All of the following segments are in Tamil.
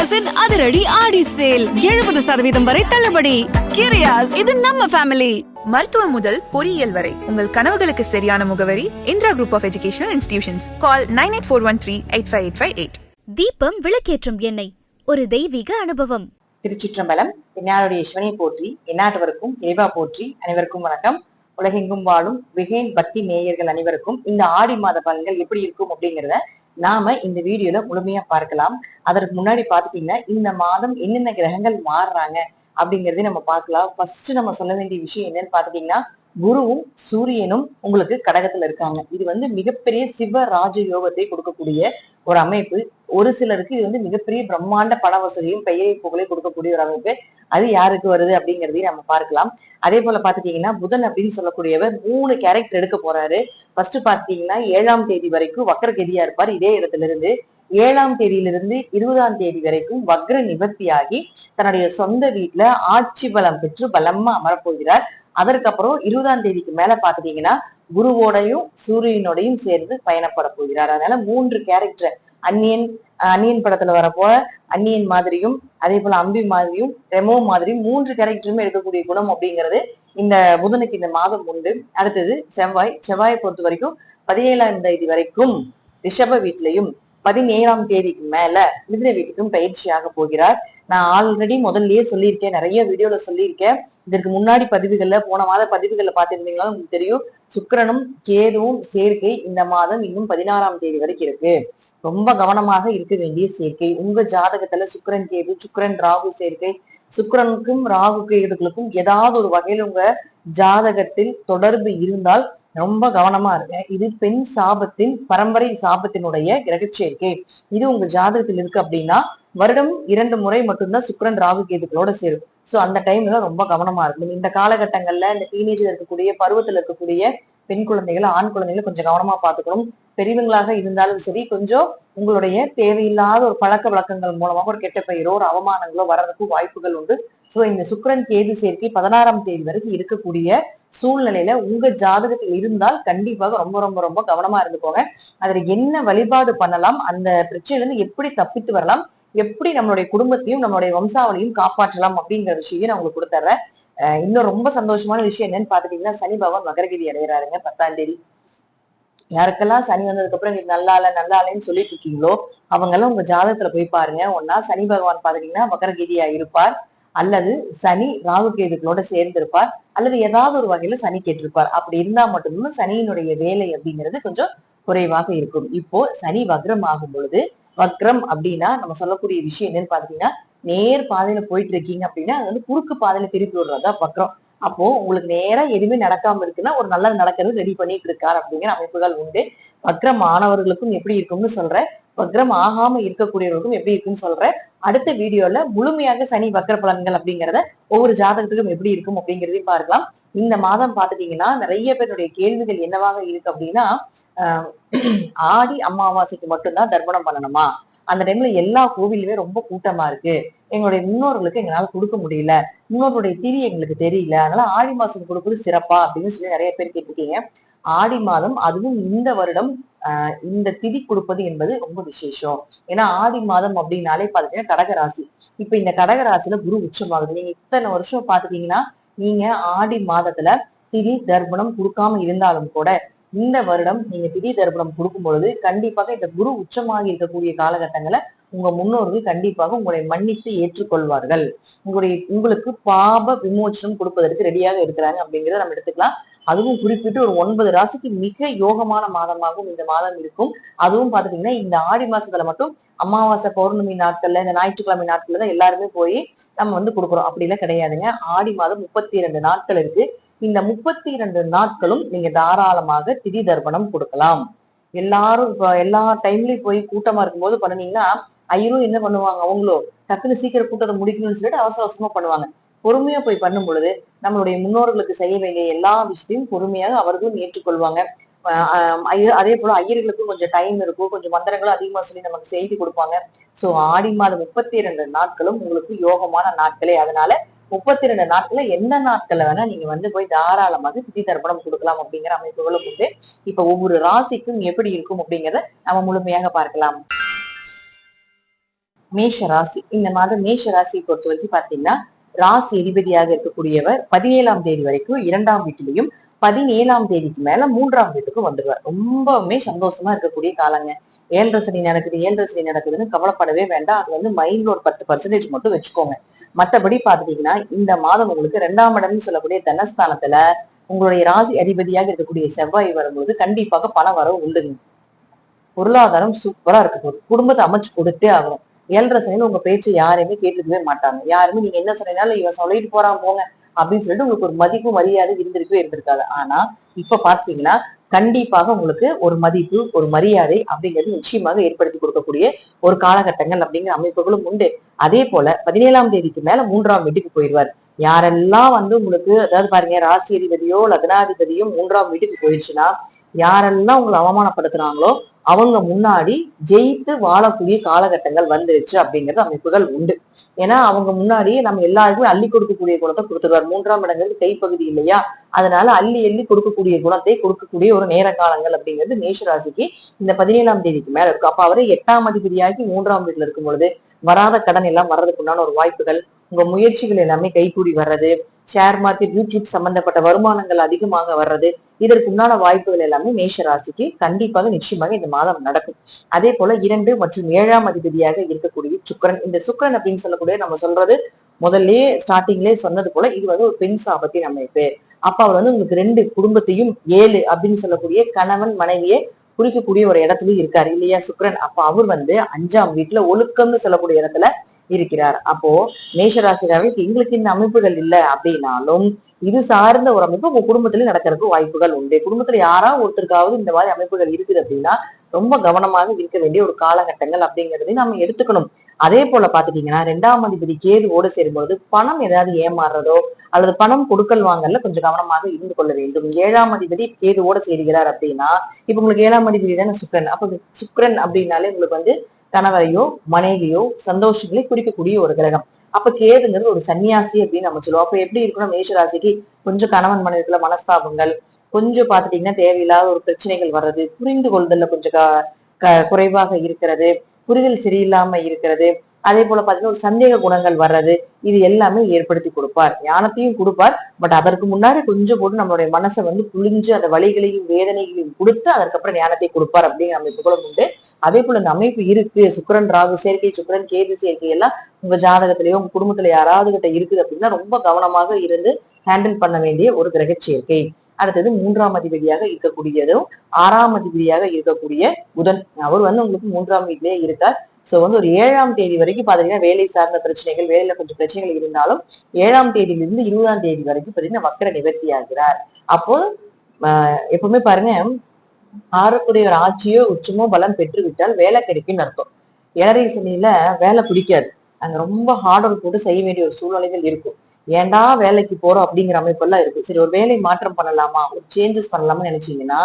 கிரியாஸின் அதிரடி ஆடி சேல் 70% வரை தள்ளுபடி. கிரியாஸ், இது நம்ம ஃபேமிலி. மருத்துவம் முதல் பொறியியல் வரை உங்கள் கனவுகளுக்கு சரியான முகவரி Indira group of educational institutions. Call 9841385858. தீபம் விளக்கேற்றும் எண்ணெய், ஒரு தெய்வீக அனுபவம். திருச்சிற்றம்பலம். என்னாருடைய சிவனை போற்றி, எந்நாட்டவருக்கும் இறைவா போற்றி. அனைவருக்கும் வணக்கம். உலகெங்கும் வாழும் விகேன் பக்தி நேயர்கள் அனைவருக்கும் இந்த ஆடி மாத பலன்கள் எப்படி இருக்கும் அப்படிங்கிறத நாம இந்த வீடியோல முழுமையா பார்க்கலாம். அதற்கு முன்னாடி பாத்துட்டீங்கன்னா இந்த மாதம் என்னென்ன கிரகங்கள் மாறுறாங்க அப்படிங்கறதையும் நம்ம பார்க்கலாம். ஃபர்ஸ்ட் நம்ம சொல்ல வேண்டிய விஷயம் என்னன்னு பாத்துட்டீங்கன்னா, குருவும் சூரியனும் உங்களுக்கு கடகத்துல இருக்காங்க. இது மிகப்பெரிய சிவ ராஜ யோகத்தை கொடுக்கக்கூடிய ஒரு அமைப்பு. ஒரு சிலருக்கு இது மிகப்பெரிய பிரம்மாண்ட பண வசதியும் பெயரை புகழை கொடுக்கக்கூடிய ஒரு அமைப்பு. அது யாருக்கு வருது அப்படிங்கிறதையும் நம்ம பார்க்கலாம். அதே போல பாத்துட்டீங்கன்னா, புதன் அப்படின்னு சொல்லக்கூடியவர் 3 கேரக்டர் எடுக்க போறாரு. ஃபர்ஸ்ட் பாத்தீங்கன்னா 7ஆம் தேதி வரைக்கும் வக்ரகதியா இருப்பார். இதே இடத்துல இருந்து 7ஆம் தேதியிலிருந்து 20ஆம் தேதி வரைக்கும் வக்ர நிவர்த்தியாகி தன்னுடைய சொந்த வீட்டுல ஆட்சி பலம் பெற்று பலமா அமரப்போகிறார். அதற்கப்புறம் 20ஆம் தேதிக்கு மேல பாத்துட்டீங்கன்னா குருவோடையும் சூரியனோடையும் சேர்ந்து பயணப்பட போகிறார். அதனால 3 கேரக்டர், அந்நியன் படத்துல வரப்போ அந்நியன் மாதிரியும், அதே போல அம்பி மாதிரியும், ரெமோ மாதிரியும் 3 கேரக்டருமே எடுக்கக்கூடிய குணம் அப்படிங்கிறது இந்த புதனுக்கு இந்த மாதம் உண்டு. அடுத்தது செவ்வாயை பொறுத்த வரைக்கும் 17ஆம் தேதி வரைக்கும் ரிஷப வீட்லயும் 17ஆம் தேதிக்கு மேல மிதுன வீட்டுக்கும் பயிற்சியாக போகிறார். நான் ஆல்ரெடி முதல்லயே சொல்லியிருக்கேன், நிறைய வீடியோல சொல்லியிருக்கேன். இதற்கு முன்னாடி பதிவுகள்ல, போன மாத பதிவுகள்ல பாத்துருந்தீங்களா உங்களுக்கு தெரியும். சுக்கிரனும் கேதுவும் சேர்க்கை இந்த மாதம் இன்னும் 16ஆம் தேதி வரைக்கும் இருக்கு. ரொம்ப கவனமாக இருக்க வேண்டிய சேர்க்கை. உங்க ஜாதகத்துல சுக்கிரன் கேது, சுக்கிரன் ராகு சேர்க்கை, சுக்கிரனுக்கும் ராகு கேதுகளுக்கும் ஏதாவது ஒரு வகையில் உங்க ஜாதகத்தில் தொடர்பு இருந்தால் ரொம்ப கவனமா இருங்க. இது பெண் சாபத்தின் பரம்பரை சாபத்தினுடைய கிரக சேர்க்கை. இது உங்க ஜாதகத்தில் இருக்கு அப்படின்னா வருடம் 2 முறை மட்டும்தான் சுக்கிரன் ராகு கேதுகளோட சேரும். சோ அந்த டைம்ல ரொம்ப கவனமா இருக்கணும். இந்த காலகட்டங்கள்ல இந்த டீனேஜ்ல இருக்கக்கூடிய பருவத்துல இருக்கக்கூடிய பெண் குழந்தைகள், ஆண் குழந்தைகளை கொஞ்சம் கவனமா பாத்துக்கணும். பெரியவங்களாக இருந்தாலும் சரி, கொஞ்சம் உங்களுடைய தேவையில்லாத ஒரு பழக்க வழக்கங்கள் மூலமாக ஒரு கெட்ட பெயரோ ஒரு அவமானங்களோ வர்றதுக்கு வாய்ப்புகள் உண்டு. சோ இந்த சுக்கிரன் கேது சேர்க்கை 16ஆம் தேதி வரைக்கும் இருக்கக்கூடிய சூழ்நிலையில உங்க ஜாதகத்தில் இருந்தால் கண்டிப்பாக ரொம்ப ரொம்ப ரொம்ப கவனமா இருந்துக்கோங்க. அதுல என்ன வழிபாடு பண்ணலாம், அந்த பிரச்சனையில இருந்து எப்படி தப்பித்து வரலாம், எப்படி நம்மளுடைய குடும்பத்தையும் நம்மளுடைய வம்சாவளியும் காப்பாற்றலாம் அப்படிங்கிற விஷயம் நான் உங்களுக்கு கொடுத்துறேன். இன்னும் ரொம்ப சந்தோஷமான விஷயம் என்னன்னு பாத்துட்டீங்கன்னா, சனி பகவான் மகரகதி அடைகிறாருங்க 10ஆம் தேதி. யாருக்கெல்லாம் சனி வந்ததுக்கு அப்புறம் நீங்க நல்லாலன்னு சொல்லிட்டு இருக்கீங்களோ அவங்க எல்லாம் உங்க ஜாதகத்துல போய் பாருங்க. ஒன்னா சனி பகவான் பாத்தீங்கன்னா மகரகதியா இருப்பார், அல்லது சனி ராகு கேதுகளோட சேர்ந்து இருப்பார், அல்லது ஏதாவது ஒரு வகையில சனி கேட்டிருப்பார். அப்படி இருந்தா மட்டும்தான் சனியினுடைய வேலை அப்படிங்கிறது கொஞ்சம் குறைவாக இருக்கும். இப்போ சனி வக்ரம் ஆகும் பொழுது, வக்ரம் அப்படின்னா நம்ம சொல்லக்கூடிய விஷயம் என்னன்னு பாத்தீங்கன்னா, நேர் பாதையில போயிட்டு இருக்கீங்க அப்படின்னா அது குறுக்கு பாதையில திருப்பி விடுறதா வக்ரம். அப்போ உங்களுக்கு நேரா எதுவுமே நடக்காம இருக்குன்னா ஒரு நல்லது நடக்கிறது ரெடி பண்ணிட்டு இருக்காரு அப்படிங்கிற அமைப்புகள் உண்டு. வக்ரம் ஆனவர்களுக்கும் எப்படி இருக்கும்னு சொல்றேன், வக்ரம் ஆகாம இருக்கக்கூடியவர்களுக்கும் எப்படி இருக்குன்னு சொல்றேன். அடுத்த வீடியோல முழுமையாக சனி வக்ர பலன்கள் அப்படிங்கிறத ஒவ்வொரு ஜாதகத்துக்கும் எப்படி இருக்கும் அப்படிங்கிறதையும் பார்க்கலாம். இந்த மாதம் பாத்துட்டீங்கன்னா நிறைய பேருடைய கேள்விகள் என்னவாக இருக்கு அப்படின்னா, ஆடி அமாவாசைக்கு மட்டும்தான் தர்ப்பணம் பண்ணணுமா, அந்த டைம்ல எல்லா கோவிலுமே ரொம்ப கூட்டமா இருக்கு, எங்களுடைய முன்னோர்களுக்கு எங்களால கொடுக்க முடியல, முன்னோர்களுடைய திதி எங்களுக்கு தெரியல, அதனால ஆடி மாசம் கொடுப்பது சிறப்பா அப்படின்னு சொல்லி நிறைய பேர் கேட்டிருக்கீங்க. ஆடி மாதம், அதுவும் இந்த வருடம் இந்த திதி கொடுப்பது என்பது ரொம்ப விசேஷம். ஏன்னா ஆடி மாதம் அப்படின்னாலே பாத்தீங்கன்னா கடகராசி. இப்ப இந்த கடகராசியில குரு உச்சமாகுது. நீங்க இத்தனை வருஷம் பாத்துட்டீங்கன்னா நீங்க ஆடி மாதத்துல திதி தர்ப்பணம் கொடுக்காம இருந்தாலும் கூட இந்த வருடம் நீங்க திதி தர்ப்பணம் கொடுக்கும் பொழுது கண்டிப்பாக இந்த குரு உச்சமாகி இருக்கக்கூடிய காலகட்டங்களை உங்க முன்னோர்கள் கண்டிப்பாக உங்களை மன்னித்து ஏற்றுக்கொள்வார்கள். உங்களுக்கு பாப விமோச்சனம் கொடுப்பதற்கு ரெடியாக இருக்கிறாங்க அப்படிங்கிறத நம்ம எடுத்துக்கலாம். அதுவும் குறிப்பிட்டு ஒரு 9 ராசிக்கு மிக யோகமான மாதமாகவும் இந்த மாதம் இருக்கும். அதுவும் பாத்துட்டீங்கன்னா இந்த ஆடி மாசத்துல மட்டும் அமாவாசை பௌர்ணமி நாட்கள்ல, இந்த ஞாயிற்றுக்கிழமை நாட்கள்ல தான் எல்லாருமே போய் நம்ம கொடுக்குறோம். அப்படி எல்லாம் கிடையாதுங்க. ஆடி மாதம் 32 நாட்கள் இருக்கு. இந்த 32 நாட்களும் நீங்க தாராளமாக திதி தர்ப்பணம் கொடுக்கலாம். எல்லாரும் இப்ப எல்லா டைம்லயும் போய் கூட்டமா இருக்கும்போது பண்ணுனீங்கன்னா ஐயரும் என்ன பண்ணுவாங்க, அவங்களும் டக்குன்னு சீக்கிரம் கூட்டத்தை முடிக்கணும்னு சொல்லிட்டு அவசர அவசரமா பண்ணுவாங்க. பொறுமையா போய் பண்ணும் பொழுது நம்மளுடைய முன்னோர்களுக்கு செய்ய வேண்டிய எல்லா விஷயத்தையும் பொறுமையாக அவர்களும் ஏற்றுக்கொள்வாங்க. அதே போல ஐயர்களுக்கும் கொஞ்சம் டைம் இருக்கும், கொஞ்சம் மந்திரங்களும் அதிகமா சொல்லி நமக்கு செய்தி கொடுப்பாங்க. சோ ஆடி மாதம் 32 நாட்களும் உங்களுக்கு யோகமான நாட்களே. அதனால 32 நாட்கள்ல எந்த நாட்கள்ல வேணா நீங்க போய் தாராளமாக திதி தர்ப்பணம் கொடுக்கலாம் அப்படிங்கிற அமைப்புகளும் உண்டு. இப்ப ஒவ்வொரு ராசிக்கும் எப்படி இருக்கும் அப்படிங்கிறத நம்ம முழுமையாக பார்க்கலாம். மேஷ ராசி. இந்த மாதம் மேஷ ராசியை பொறுத்த வரைக்கும் பாத்தீங்கன்னா ராசி அதிபதியாக இருக்கக்கூடியவர் 17ஆம் தேதி வரைக்கும் 2ஆம் வீட்டிலையும் 17ஆம் தேதிக்கு மேல 3ஆம் வீட்டுக்கும் வந்துருவார். ரொம்பவுமே சந்தோஷமா இருக்கக்கூடிய காலங்க. 7.5 சனி நடக்குது 7.5 சனி நடக்குதுன்னு கவலைப்படவே வேண்டாம். அது வந்து மைண்ட்ல ஒரு 10% மட்டும் வச்சுக்கோங்க. மத்தபடி பாத்துட்டீங்கன்னா இந்த மாதம் உங்களுக்கு 2ஆம் இடம்னு சொல்லக்கூடிய தனஸ்தானத்துல உங்களுடைய ராசி அதிபதியாக இருக்கக்கூடிய செவ்வாய் வரும்போது கண்டிப்பாக பண வரவு உண்டுங்க. பொருளாதாரம் சூப்பரா இருக்க போகுது. குடும்பத்தை அமைச்சு கொடுத்தே ஆகணும். 7.5 சனியில உங்க பேச்சு யாரையுமே கேட்டுக்கவே மாட்டாங்க. யாருமே நீங்க என்ன சொன்னீங்கனாலும் இவன் சொல்லிட்டு போறான் போங்க அப்படின்னு சொல்லிட்டு உங்களுக்கு ஒரு மதிப்பு மரியாதை இருந்திருக்கவே இருந்திருக்காது. ஆனா இப்ப பாத்தீங்கன்னா கண்டிப்பாக உங்களுக்கு ஒரு மதிப்பு ஒரு மரியாதை அப்படிங்கிறது நிச்சயமாக ஏற்படுத்தி கொடுக்கக்கூடிய ஒரு காலகட்டங்கள் அப்படிங்கிற அமைப்புகளும் உண்டு. அதே போல 17ஆம் தேதிக்கு மேல 3ஆம் வீட்டுக்கு போயிடுவார். யாரெல்லாம் வந்து உங்களுக்கு அதாவது பாருங்க ராசி அதிபதியோ லக்னாதிபதியோ 3ஆம் வீட்டுக்கு போயிடுச்சுன்னா யாரெல்லாம் உங்களை அவமானப்படுத்துறாங்களோ அவங்க முன்னாடி ஜெயித்து வாழக்கூடிய காலகட்டங்கள் வந்துருச்சு அப்படிங்கிறது அமைப்புகள் உண்டு. ஏன்னா அவங்க முன்னாடி நம்ம எல்லாருக்குமே அள்ளி கொடுக்கக்கூடிய குணத்தை கொடுத்துருவார். 3ஆம் இடங்கிறது கைப்பகுதி இல்லையா, அதனால அள்ளி எள்ளி கொடுக்கக்கூடிய குணத்தை கொடுக்கக்கூடிய ஒரு நேர காலங்கள் அப்படிங்கிறது மேஷ ராசிக்கு இந்த 17ஆம் தேதிக்கு மேல இருக்கும். அப்ப அவரு 8ஆம் அதிபதியாகி 3ஆம் வீட்டுல இருக்கும் பொழுது வராத கடன் எல்லாம் வர்றதுக்கு உண்டான ஒரு வாய்ப்புகள், உங்க முயற்சிகள் எல்லாமே கைகூடி வர்றது, ஷேர் மார்க்கெட் யூடியூப் சம்பந்தப்பட்ட வருமானங்கள் அதிகமாக வர்றது, இதற்கு உண்டான வாய்ப்புகள் எல்லாமே மேஷ ராசிக்கு கண்டிப்பாக நிச்சயமாக இந்த மாதம் நடக்கும். அதே போல 2 மற்றும் 7ஆம் அதிபதியாக இருக்கக்கூடிய சுக்கிரன். இந்த சுக்கிரன் அப்படின்னு சொல்லக்கூடிய நம்ம சொல்றது முதல்லயே ஸ்டார்டிங்லயே சொன்னது போல இது வந்து ஒரு பெண் சாபத்தின் அமைப்பு. அப்ப அவர் வந்து உங்களுக்கு 2 குடும்பத்தையும் 7 அப்படின்னு சொல்லக்கூடிய கணவன் மனைவியை குறிக்கக்கூடிய ஒரு இடத்துலயும் இருக்காரு இல்லையா சுக்கிரன். அப்ப அவர் வந்து 5ஆம் வீட்டுல ஒழுக்கம்னு சொல்லக்கூடிய இடத்துல இருக்கிறார். அப்போ மேஷராசிக்காரர்களுக்கு எங்களுக்கு இந்த அமைப்புகள் இல்லை அப்படின்னாலும் இது சார்ந்த ஒரு அமைப்பு உங்க குடும்பத்துல நடக்கிறதுக்கு வாய்ப்புகள் உண்டு. குடும்பத்துல யாராவது ஒருத்தருக்காவது இந்த மாதிரி அமைப்புகள் இருக்குது அப்படின்னா ரொம்ப கவனமாக இருக்க வேண்டிய ஒரு காலகட்டங்கள் அப்படிங்கிறதையும் நம்ம எடுத்துக்கணும். அதே போல பாத்துட்டீங்கன்னா 2ஆம் அதிபதி கேதுவோடு சேரும்போது பணம் ஏதாவது ஏமாறுறதோ அல்லது பணம் கொடுக்கல் வாங்கல கொஞ்சம் கவனமாக இருந்து கொள்ள வேண்டும். 7ஆம் அதிபதி கேதுவோட சேருகிறார் அப்படின்னா இப்ப உங்களுக்கு 7ஆம் அதிபதி தானே சுக்கிரன். அப்ப சுக்கிரன் அப்படின்னாலே உங்களுக்கு வந்து கணவரையோ மனைவியோ சந்தோஷங்களை குறிக்கக்கூடிய ஒரு கிரகம். அப்ப கேதுங்கிறது ஒரு சன்னியாசி அப்படின்னு நம்ம சொல்லுவோம். அப்ப எப்படி இருக்கணும் மேஷராசிக்கு கொஞ்சம் கணவன் மனைவிக்குள்ள மனஸ்தாபங்கள், கொஞ்சம் பாத்துட்டீங்கன்னா தேவையில்லாத ஒரு பிரச்சனைகள் வர்றது, புரிந்து கொள்தல்ல கொஞ்சம் குறைவாக இருக்கிறது, புரிதல் சரியில்லாம இருக்கிறது, அதே போல பாத்தீங்கன்னா ஒரு சந்தேக குணங்கள் வர்றது, இது எல்லாமே ஏற்படுத்தி கொடுப்பார். ஞானத்தையும் கொடுப்பார். பட் அதற்கு முன்னாடி கொஞ்சம் போட்டு நம்மளுடைய மனசை வந்து புழிஞ்சு அந்த வலிகளையும் வேதனைகளையும் கொடுத்து அதற்கப்புறம் ஞானத்தை கொடுப்பார் அப்படிங்கிற அமைப்புகளும் உண்டு. அதே போல இந்த அமைப்பு இருக்கு சுக்கிரன் ராகு சேர்க்கை, சுக்கிரன் கேது சேர்க்கை எல்லாம் உங்க ஜாதகத்திலேயோ உங்க குடும்பத்துல யாராவது கிட்ட இருக்குது அப்படின்னா ரொம்ப கவனமாக இருந்து ஹேண்டில் பண்ண வேண்டிய ஒரு கிரக சேர்க்கை. அடுத்தது 3ஆம் அதிபதியாக இருக்கக்கூடியதும் 6ஆம் அதிபதியாக இருக்கக்கூடிய புதன். அவர் வந்து உங்களுக்கு 3ஆம் வீட்டிலேயே இருக்கார். சோ வந்து ஒரு 7ஆம் தேதி வரைக்கும் பாத்தீங்கன்னா வேலை சார்ந்த பிரச்சனைகள், வேலையில கொஞ்சம் பிரச்சனைகள் இருந்தாலும் 7ஆம் தேதியிலிருந்து 20ஆம் தேதி வரைக்கும் பாத்தீங்கன்னா வக்கர நிவர்த்தி ஆகிறார். அப்போ எப்பவுமே பாருங்க 6க்குடைய ஒரு ஆட்சியோ உச்சமோ பலம் பெற்று விட்டால் வேலை கிடைக்கும்னு அர்த்தம். 7.5 சனியில வேலை பிடிக்காது. அங்க ரொம்ப ஹார்ட் ஒர்க் போட்டு செய்ய வேண்டிய ஒரு சூழ்நிலைகள் இருக்கும். ஏன்டா வேலைக்கு போறோம் அப்படிங்கிற அமைப்பெல்லாம் இருக்கு. சரி ஒரு வேலை மாற்றம் பண்ணலாமா, ஒரு சேஞ்சஸ் பண்ணலாமா நினைச்சீங்கன்னா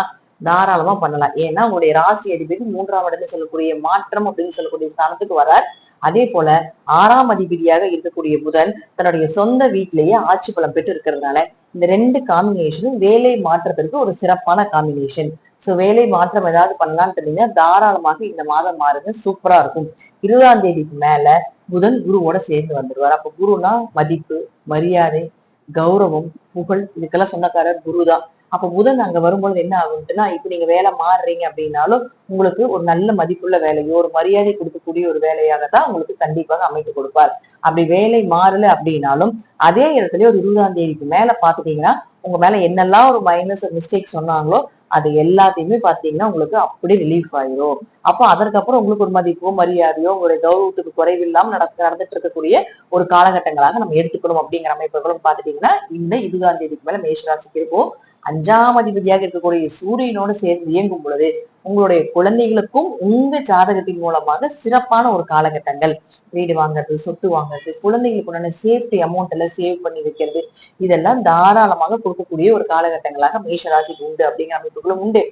தாராளமா பண்ணலாம். ஏன்னா உங்களுடைய ராசி அதிபதி 3ஆம் இடத்துல சொல்லக்கூடிய மாற்றம் அப்படின்னு சொல்லக்கூடிய ஸ்தானத்துக்கு வரார். அதே போல 6ஆம் அதிபதியாக இருக்கக்கூடிய புதன் தன்னுடைய சொந்த வீட்டிலேயே ஆட்சி பலம் பெற்று இருக்கிறதுனால இந்த 2 காம்பினேஷனும் வேலை மாற்றத்திற்கு ஒரு சிறப்பான காம்பினேஷன். சோ வேலை மாற்றம் ஏதாவது பண்ணலாம்னு தெரிஞ்சீங்கன்னா தாராளமாக இந்த மாதம் மாறுங்க, சூப்பரா இருக்கும். 20ஆம் தேதிக்கு மேல புதன் குருவோட சேர்ந்து வந்துருவார். அப்ப குருனா மதிப்பு, மரியாதை, கௌரவம், புகழ் இதுக்கெல்லாம் சொந்தக்காரர் குருதான். அப்ப புதன் அங்க வரும்பொழுது என்ன ஆகும்ட்டுன்னா இப்ப நீங்க வேலை மாறுறீங்க அப்படின்னாலும் உங்களுக்கு ஒரு நல்ல மதிப்புள்ள வேலையோ ஒரு மரியாதை கொடுக்கக்கூடிய ஒரு வேலையாகத்தான் உங்களுக்கு கண்டிப்பாக அமைத்து கொடுப்பார். அப்படி வேலை மாறல அப்படின்னாலும் அதே இடத்துல ஒரு 20ஆம் தேதிக்கு மேல பாத்துட்டீங்கன்னா உங்க மேல என்னெல்லாம் ஒரு மைனஸ் மிஸ்டேக் சொன்னாங்களோ அது எல்லாத்தையுமே பாத்தீங்கன்னா உங்களுக்கு அப்படி ரிலீஃப் ஆயிரும். அப்போ அதற்கப்புறம் உங்களுக்கு ஒரு மதிப்போ மரியாதையோ உங்களுடைய கௌரவத்துக்கு குறைவில்லாம நடந்துட்டு இருக்கக்கூடிய ஒரு காலகட்டங்களாக நம்ம எடுத்துக்கணும் அப்படிங்கிற அமைப்புகளும் பாத்துட்டீங்கன்னா இந்த 20ஆம் தேதிக்கு மேல மேஷராசிக்கு இருக்கும். 5ஆம் அதிபதியாக இருக்கக்கூடிய சூரியனோடு சேர்ந்து இயங்கும் பொழுது உங்களுடைய குழந்தைகளுக்கும் உங்க ஜாதகத்தின் மூலமாக சிறப்பான ஒரு காலகட்டங்கள், வீடு வாங்குறது, சொத்து வாங்குறது, குழந்தைகளுக்கு உண்டான சேஃப்டி அமௌண்ட் எல்லாம் சேவ் பண்ணி வைக்கிறது, இதெல்லாம் தாராளமாக கொடுக்கக்கூடிய ஒரு காலகட்டங்களாக மேஷராசிக்கு உண்டு அப்படிங்கிற அமைப்புகளும் உண்டு.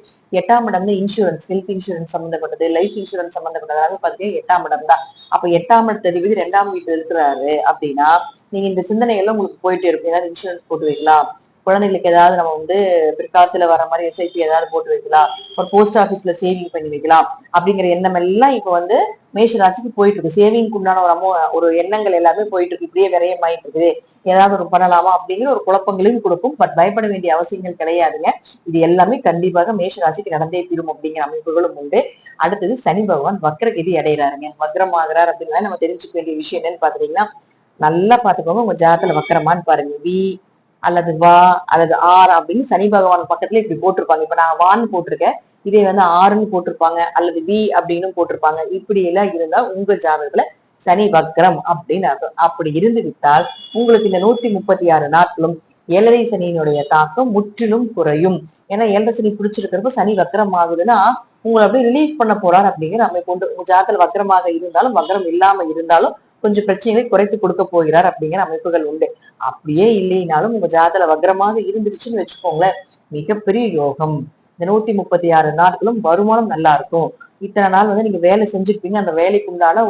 8ஆம் இடம் வந்து இன்சூரன்ஸ், ஹெல்த் இன்சூரன்ஸ் சம்பந்தப்பட்டது, லைஃப் இன்சூரன்ஸ் சம்பந்தப்பட்டதாக பாத்தீங்கன்னா 8ஆம் இடம் தான். அப்ப 8ஆம் இடத்த அதிபதி 2ஆம் வீட்டுல இருக்கிறாரு அப்படின்னா நீங்க இந்த சிந்தனை எல்லாம் உங்களுக்கு போயிட்டே இருக்கும். ஏதாவது இன்சூரன்ஸ் போட்டு வைக்கலாம், குழந்தைகளுக்கு ஏதாவது நம்ம வந்து பிற்காலத்துல வர மாதிரி எஸ்ஐபி ஏதாவது போட்டு வைக்கலாம், ஒரு போஸ்ட் ஆபீஸ்ல சேவிங் பண்ணி வைக்கலாம் அப்படிங்கிற எண்ணம் எல்லாம் இப்ப வந்து மேஷ ராசிக்கு போயிட்டு இருக்கு. சேவிங்க்கு உண்டான ஒரு எண்ணங்கள் எல்லாமே போயிட்டு இருக்கு. இப்படியே விரயமாயிட்டு இருக்குது, ஏதாவது ஒரு பண்ணலாமா அப்படிங்கிற ஒரு குழப்பங்களையும் கொடுக்கும். பட் பயப்பட வேண்டிய அவசியங்கள் கிடையாதுங்க. இது எல்லாமே கண்டிப்பாக மேஷ ராசிக்கு நடந்தே தீரும் அப்படிங்கிற அமைப்புகளும் உண்டு. அடுத்தது சனி பகவான் வக்ரகதி அடைகிறாருங்க. வக்ரம் ஆகிறார் அப்படின்னா நம்ம தெரிஞ்சுக்க வேண்டிய விஷயம் என்னன்னு பாத்தீங்கன்னா, நல்லா பாத்துக்கோங்க, உங்க ஜாதத்துல வக்கரமான்னு பாருங்க. வி அல்லது வா அல்லது ஆர் அப்படின்னு சனி பகவான் பக்கத்துல இப்படி போட்டிருப்பாங்க. இப்ப நான் வான்னு போட்டிருக்கேன், இதே வந்து ஆறுன்னு போட்டிருப்பாங்க, அல்லது வி அப்படின்னு போட்டிருப்பாங்க. இப்படி எல்லாம் இருந்தா உங்க ஜாதகத்துல சனி வக்ரம் அப்படின்னு அர்த்தம். அப்படி இருந்து விட்டால் உங்களுக்கு இந்த 136 நாட்களும் ஏழரை சனியினுடைய தாக்கம் முற்றிலும் குறையும். ஏன்னா ஏழரை சனி பிடிச்சிருக்கிறப்ப சனி வக்ரம் ஆகுதுன்னா உங்களை அப்படியே ரிலீஃப் பண்ண போறார் அப்படிங்கிற அமைப்பு உண்டு. உங்க ஜாதகத்துல வக்ரமாக இருந்தாலும் வக்ரம் இல்லாம இருந்தாலும் கொஞ்சம் பிரச்சனைகளை குறைத்து கொடுக்க போகிறார் அப்படிங்கிற அமைப்புகள் உண்டு. அப்படியே இல்லைனாலும் உங்க ஜாதகத்துல வக்ரமாக இருந்துருச்சுன்னு வச்சுக்கோங்களேன், மிகப்பெரிய யோகம். இந்த 136 நாட்களும் வருமானம் நல்லா இருக்கும். இத்தனை நாள் வந்து நீங்க வேலை செஞ்சிருப்பீங்க, அந்த வேலைக்கு உண்டான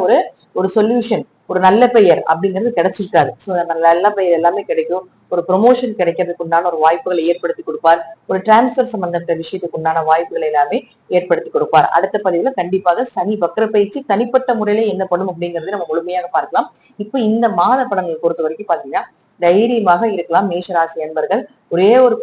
ஒரு சொல்யூஷன், ஒரு நல்ல பெயர் அப்படிங்கிறது கிடைச்சிருக்காரு. சோ அந்த நல்ல பெயர் எல்லாமே கிடைக்கும். ஒரு ப்ரொமோஷன் கிடைக்கிறதுக்கு உண்டான ஒரு வாய்ப்புகளை ஏற்படுத்தி கொடுப்பார். ஒரு டிரான்ஸ்பர் சம்பந்தப்பட்ட விஷயத்துக்கு உண்டான வாய்ப்புகளை எல்லாமே ஏற்படுத்தி கொடுப்பார். அடுத்த பதிவுல கண்டிப்பாக சனி வக்ர பயிற்சி தனிப்பட்ட முறையில என்ன பண்ணும் அப்படிங்கறத நம்ம முழுமையாக பார்க்கலாம். இப்ப இந்த மாத படங்களை பொறுத்த வரைக்கும் பாத்தீங்கன்னா தைரியமாக இருக்கலாம் மேஷராசி அன்பர்கள். ஒரே ஒரு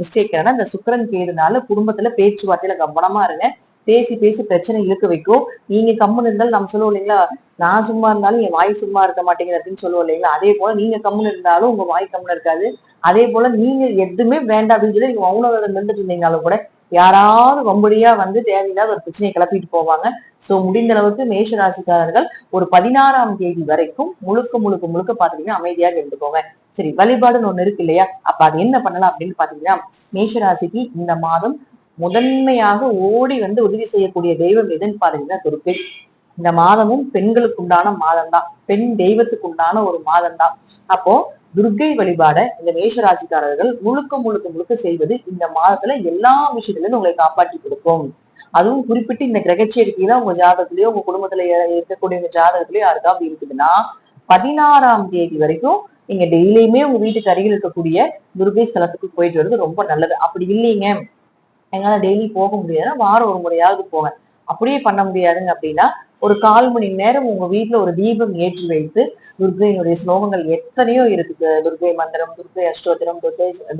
மிஸ்டேக் என்னன்னா, இந்த சுக்கிரன் கேதுனால குடும்பத்துல பேச்சுவார்த்தையில கவனமா இருங்க. பேசி பேசி பிரச்சனை இழுக்க வைக்கும். நீங்க கம்முன்னு இருந்தாலும் நம்ம சொல்லுவோம் இல்லைங்களா, நான் சும்மா இருந்தாலும் என் வாய் சும்மா இருக்க மாட்டேங்குது அப்படின்னு சொல்லுவோம் இல்லைங்களா, அதே போல நீங்க கம்முன்னு இருந்தாலும் உங்க வாய் கம்முன்னு இருக்காது. அதே போல நீங்க எதுவுமே வேண்டாம் அப்படின்னு சொல்லி நீங்க மௌனவிரதம் இருந்துட்டு இருந்தீங்கனாலும் கூட யாராவது வம்படியா வந்து தேவையில்லாத ஒரு பிரச்சனையை கிளப்பிட்டு போவாங்க. சோ முடிந்த அளவுக்கு மேஷ ராசிக்காரர்கள் ஒரு 16ஆம் தேதி வரைக்கும் முழுக்க முழுக்க முழுக்க பாத்தீங்கன்னா அமைதியாக இருந்துக்கோங்க. சரி, வழிபாடுன்னு ஒண்ணு இருக்கு இல்லையா, அப்ப அது என்ன பண்ணலாம் அப்படின்னு பாத்தீங்கன்னா, மேஷ ராசிக்கு இந்த மாதம் முதன்மையாக ஓடி வந்து உதவி செய்யக்கூடிய தெய்வம் எதுன்னு பாத்தீங்கன்னா துர்க்கை. இந்த மாதமும் பெண்களுக்கு உண்டான மாதம் தான், பெண் தெய்வத்துக்கு உண்டான ஒரு மாதம் தான். அப்போ துர்க்கை வழிபாட இந்த மேஷராசிக்காரர்கள் முழுக்க முழுக்க முழுக்க செய்வது இந்த மாதத்துல எல்லா விஷயத்துல இருந்து உங்களை காப்பாற்றி கொடுக்கும். அதுவும் குறிப்பிட்டு இந்த கிரகச்சேர்க்கையில உங்க ஜாதகத்திலயோ உங்க குடும்பத்துல இருக்கக்கூடிய உங்க ஜாதகத்திலயோ யாருக்காவது இருக்குதுன்னா 16ஆம் தேதி வரைக்கும் நீங்க டெய்லியுமே உங்க வீட்டுக்கு அருகில் இருக்கக்கூடிய துர்கை ஸ்தலத்துக்கு போயிட்டு வருது ரொம்ப நல்லது. அப்படி இல்லைங்க, எங்களால டெய்லி போக முடியாதுன்னா வாரம் ஒரு முறையாவது போங்க. அப்படியே பண்ண முடியாதுங்க அப்படின்னா ஒரு 1/4 மணி நேரம் உங்க வீட்டுல ஒரு தீபம் ஏற்றி வைத்து துர்கையினுடைய ஸ்லோகங்கள் எத்தனையோ இருக்கு. துர்கை மந்திரம், துர்கை அஷ்டோத்திரம்,